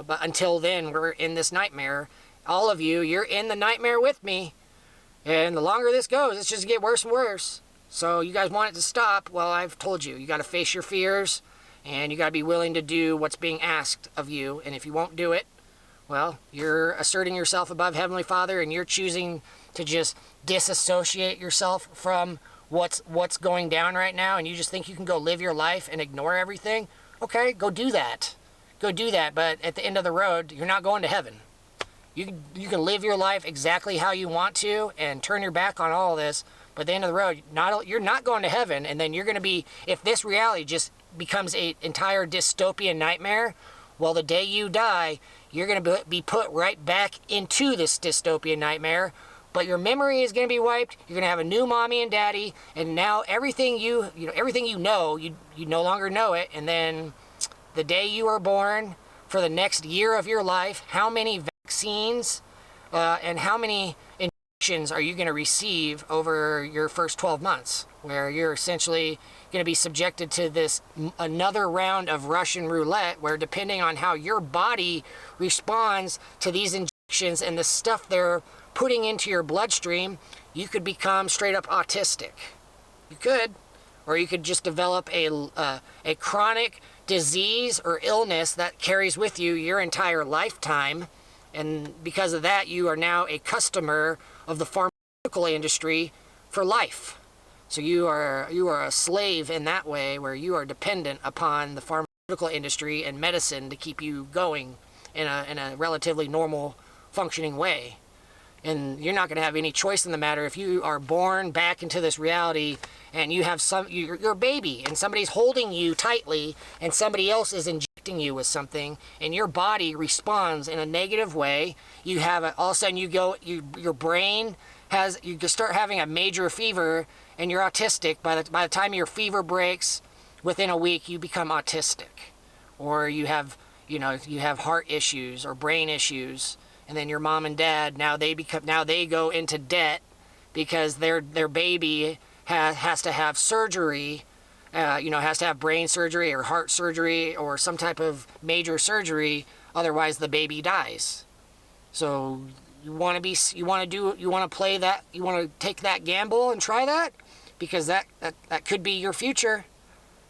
but until then, we're in this nightmare. All of you, you're in the nightmare with me. And the longer this goes, it's just get worse and worse. So you guys want it to stop? Well, I've told you. You got to face your fears, and you got to be willing to do what's being asked of you. And if you won't do it, well, you're asserting yourself above Heavenly Father, and you're choosing to just disassociate yourself from what's going down right now, and you just think you can go live your life and ignore everything. Okay, go do that. Go do that. But at the end of the road, you're not going to heaven. You can live your life exactly how you want to and turn your back on all of this, but at the end of the road, you're not going to heaven, and then you're going to be, if this reality just becomes an entire dystopian nightmare, well, the day you die, you're going to be put right back into this dystopian nightmare, but your memory is going to be wiped, you're going to have a new mommy and daddy, and now everything you know, you no longer know it, and then the day you are born, for the next year of your life, how many vaccines and how many injections are you going to receive over your first 12 months, where you're essentially going to be subjected to this another round of Russian roulette, where depending on how your body responds to these injections and the stuff they're putting into your bloodstream, you could become straight up autistic. You could. Or you could just develop a chronic disease or illness that carries with you your entire lifetime. And because of that, you are now a customer of the pharmaceutical industry for life. So you are a slave in that way, where you are dependent upon the pharmaceutical industry and medicine to keep you going in a relatively normal functioning way. And you're not going to have any choice in the matter if you are born back into this reality and you have you're a baby and somebody's holding you tightly and somebody else is injecting you with something and your body responds in a negative way. You have all of a sudden your brain you start having a major fever and you're autistic. By the time your fever breaks, within a week you become autistic, or you have heart issues or brain issues. And then your mom and dad, now they go into debt because their baby has to have surgery, has to have brain surgery or heart surgery or some type of major surgery. Otherwise, the baby dies. So you want to play that, you want to take that gamble and try that, because that could be your future.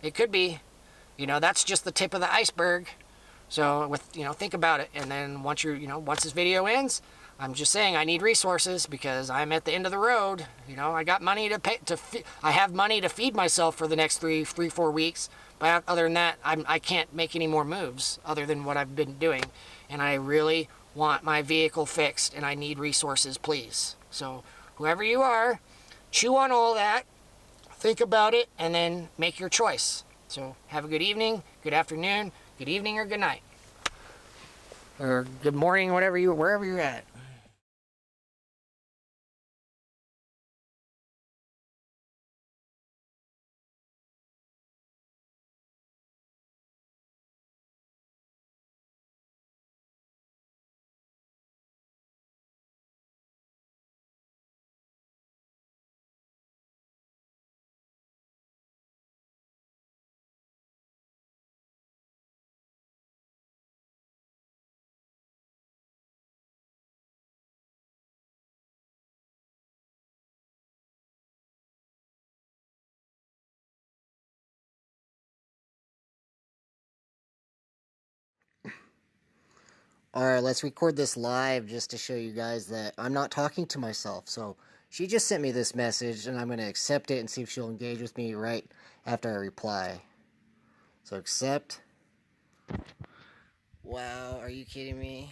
It could be. That's just the tip of the iceberg. So think about it, and then once this video ends, I'm just saying I need resources because I'm at the end of the road. I got money to pay I have money to feed myself for the next 4 weeks, but other than that, I can't make any more moves other than what I've been doing, and I really want my vehicle fixed, and I need resources, please. So whoever you are, chew on all that, think about it, and then make your choice. So have a good evening, good afternoon, good evening, or good night, or good morning, wherever you're at. Alright, let's record this live just to show you guys that I'm not talking to myself. So she just sent me this message, and I'm going to accept it and see if she'll engage with me right after I reply. So accept. Wow, are you kidding me?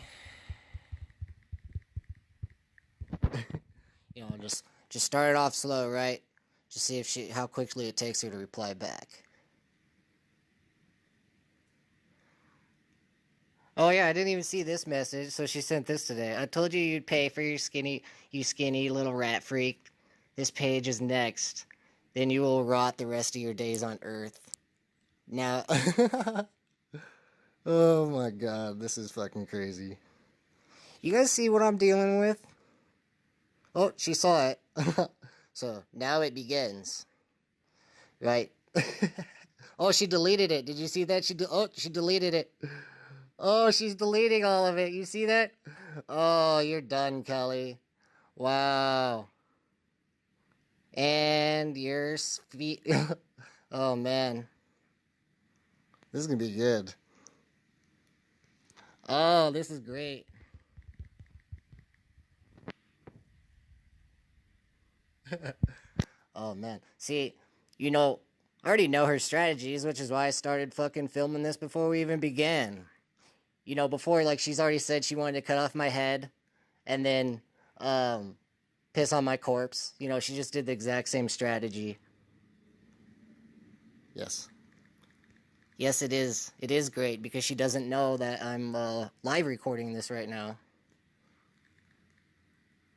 Just start it off slow, right? Just see how quickly it takes her to reply back. Oh yeah, I didn't even see this message, so she sent this today. I told you you'd pay for you skinny little rat freak. This page is next. Then you will rot the rest of your days on Earth. Now, oh my god, this is fucking crazy. You guys see what I'm dealing with? Oh, she saw it. So, now it begins. Right? Oh, she deleted it. Did you see that? She deleted it. Oh, she's deleting all of it. You see that? Oh, you're done, Kelly. Wow. And your feet. Oh, man. This is going to be good. Oh, this is great. Oh, man. See, I already know her strategies, which is why I started fucking filming this before we even began. Before, like, she's already said she wanted to cut off my head and then piss on my corpse. She just did the exact same strategy. Yes. Yes, it is. It is great because she doesn't know that I'm live recording this right now.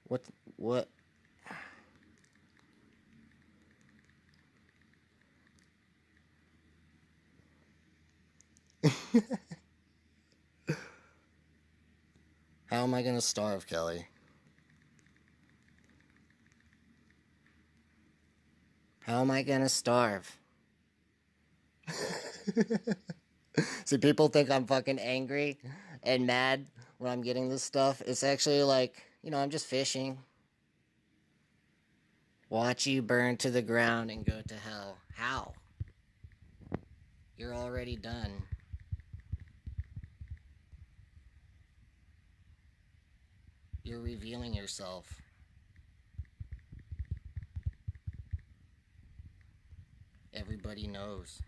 What? What? How am I gonna starve, Kelly? How am I gonna starve? See, people think I'm fucking angry and mad when I'm getting this stuff. It's actually like, I'm just fishing. Watch you burn to the ground and go to hell. How? You're already done. You're revealing yourself. Everybody knows.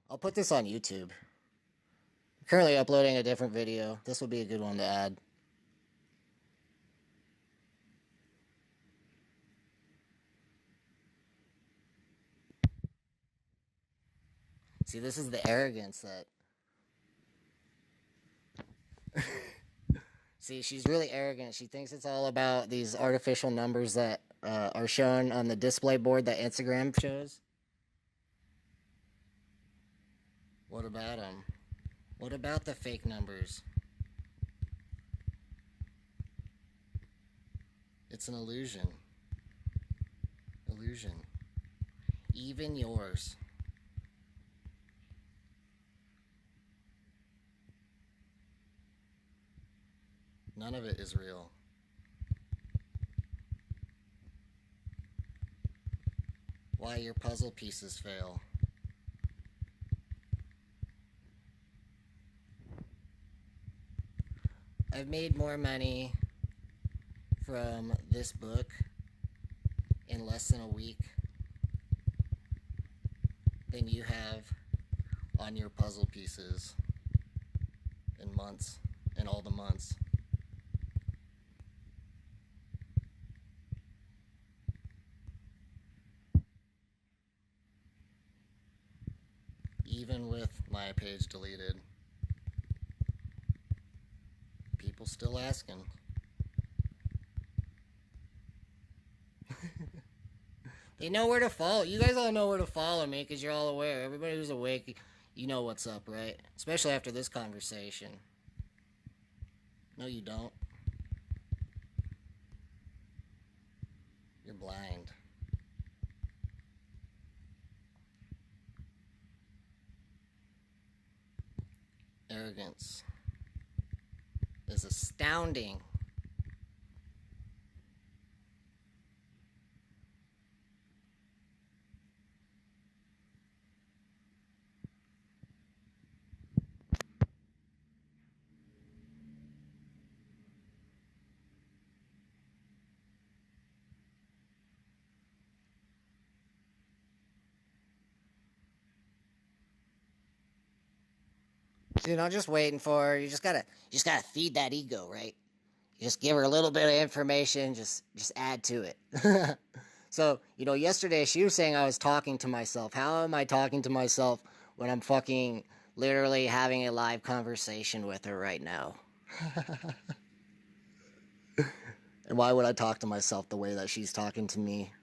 I'll put this on YouTube. I'm currently uploading a different video. This will be a good one to add. See, this is the arrogance that... See, she's really arrogant. She thinks it's all about these artificial numbers that are shown on the display board that Instagram shows. What about them? What about the fake numbers? It's an illusion. Illusion. Even yours. None of it is real. Why your puzzle pieces fail. I've made more money from this book in less than a week than you have on your puzzle pieces in months, in all the months. Even with my page deleted, people still asking. They know where to follow. You guys all know where to follow me because you're all aware. Everybody who's awake, you know what's up, right? Especially after this conversation. No, you don't. You're blind. Arrogance is astounding. Dude, I'm just waiting for her. You just gotta feed that ego, right? You just give her a little bit of information, just add to it. So, yesterday she was saying I was talking to myself. How am I talking to myself when I'm fucking literally having a live conversation with her right now? And why would I talk to myself the way that she's talking to me?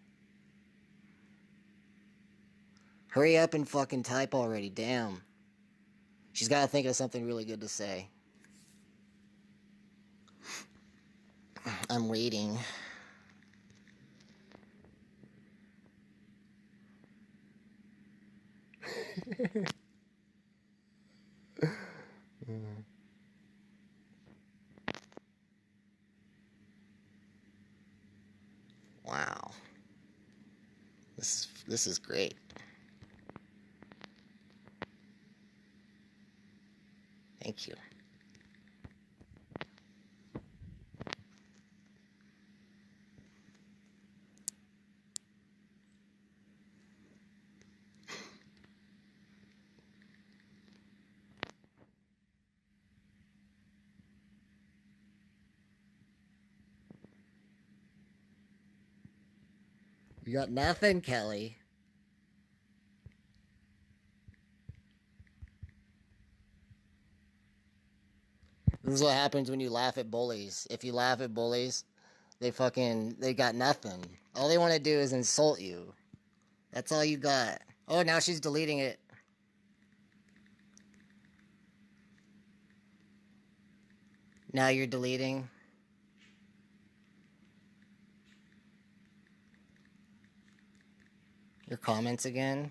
Hurry up and fucking type already, damn. She's gotta think of something really good to say. I'm waiting. This is great. Thank you. You got nothing, Kelly. This is what happens when you laugh at bullies. If you laugh at bullies, they got nothing. All they want to do is insult you. That's all you got. Oh, now she's deleting it. Now you're deleting. Your comments again.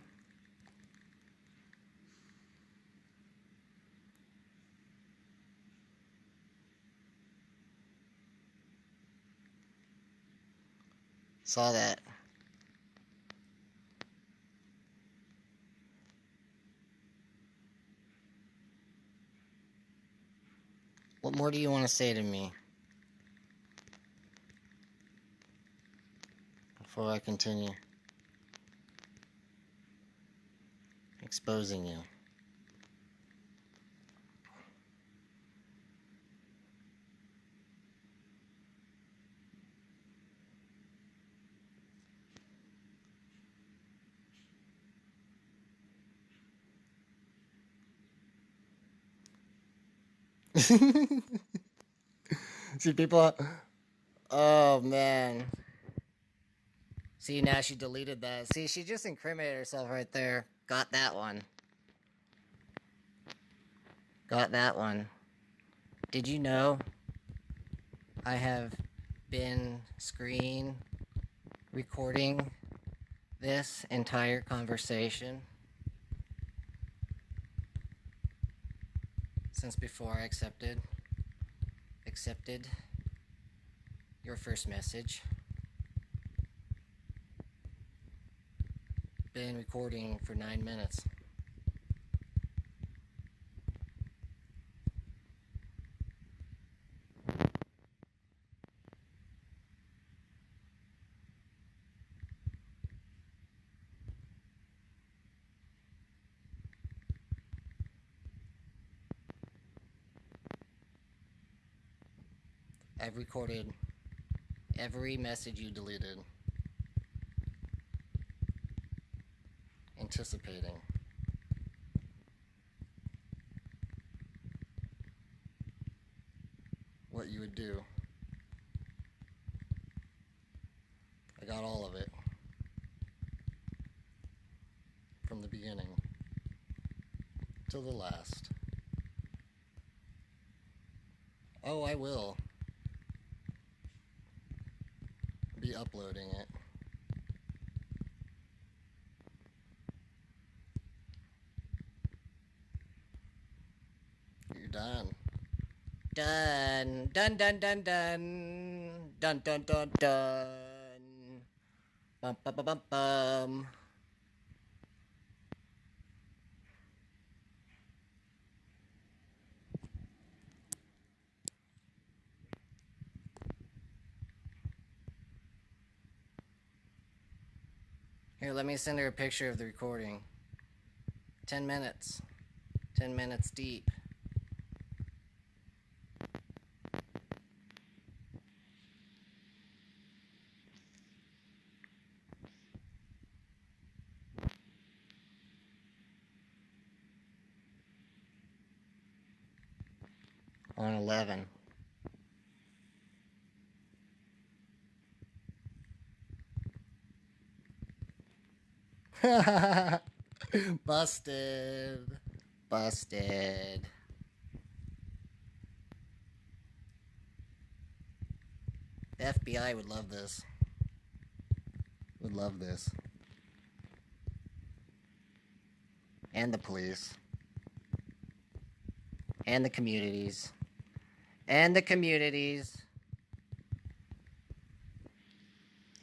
Saw that. What more do you want to say to me? Before I continue exposing you. See, people. Oh, man. See, now she deleted that. See, she just incriminated herself right there. Got that one. Got that one. Did you know I have been screen recording this entire conversation since before I accepted your first message? Been recording for 9 minutes. I've recorded every message you deleted, anticipating what you would do. I got all of it from the beginning till the last. Oh, I will be uploading it. You're done. Done. Done, done, done, done. Dun, dun, dun, dun. Bum, bum, bum, bum, bum. Here, let me send her a picture of the recording. 10 minutes. 10 minutes deep. On 11. Busted. Busted. The FBI would love this. Would love this. And the police. And the communities. And the communities.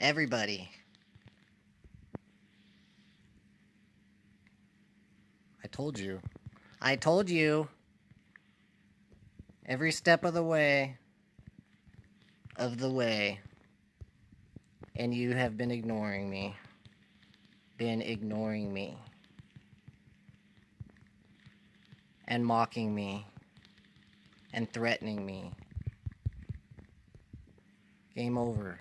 Everybody. told you. I told you. Every step of the way. And you have been ignoring me. And mocking me. And threatening me. Game over.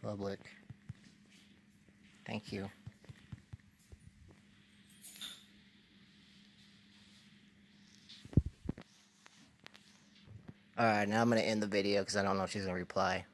Public. Thank you. Alright, now I'm going to end the video because I don't know if she's going to reply.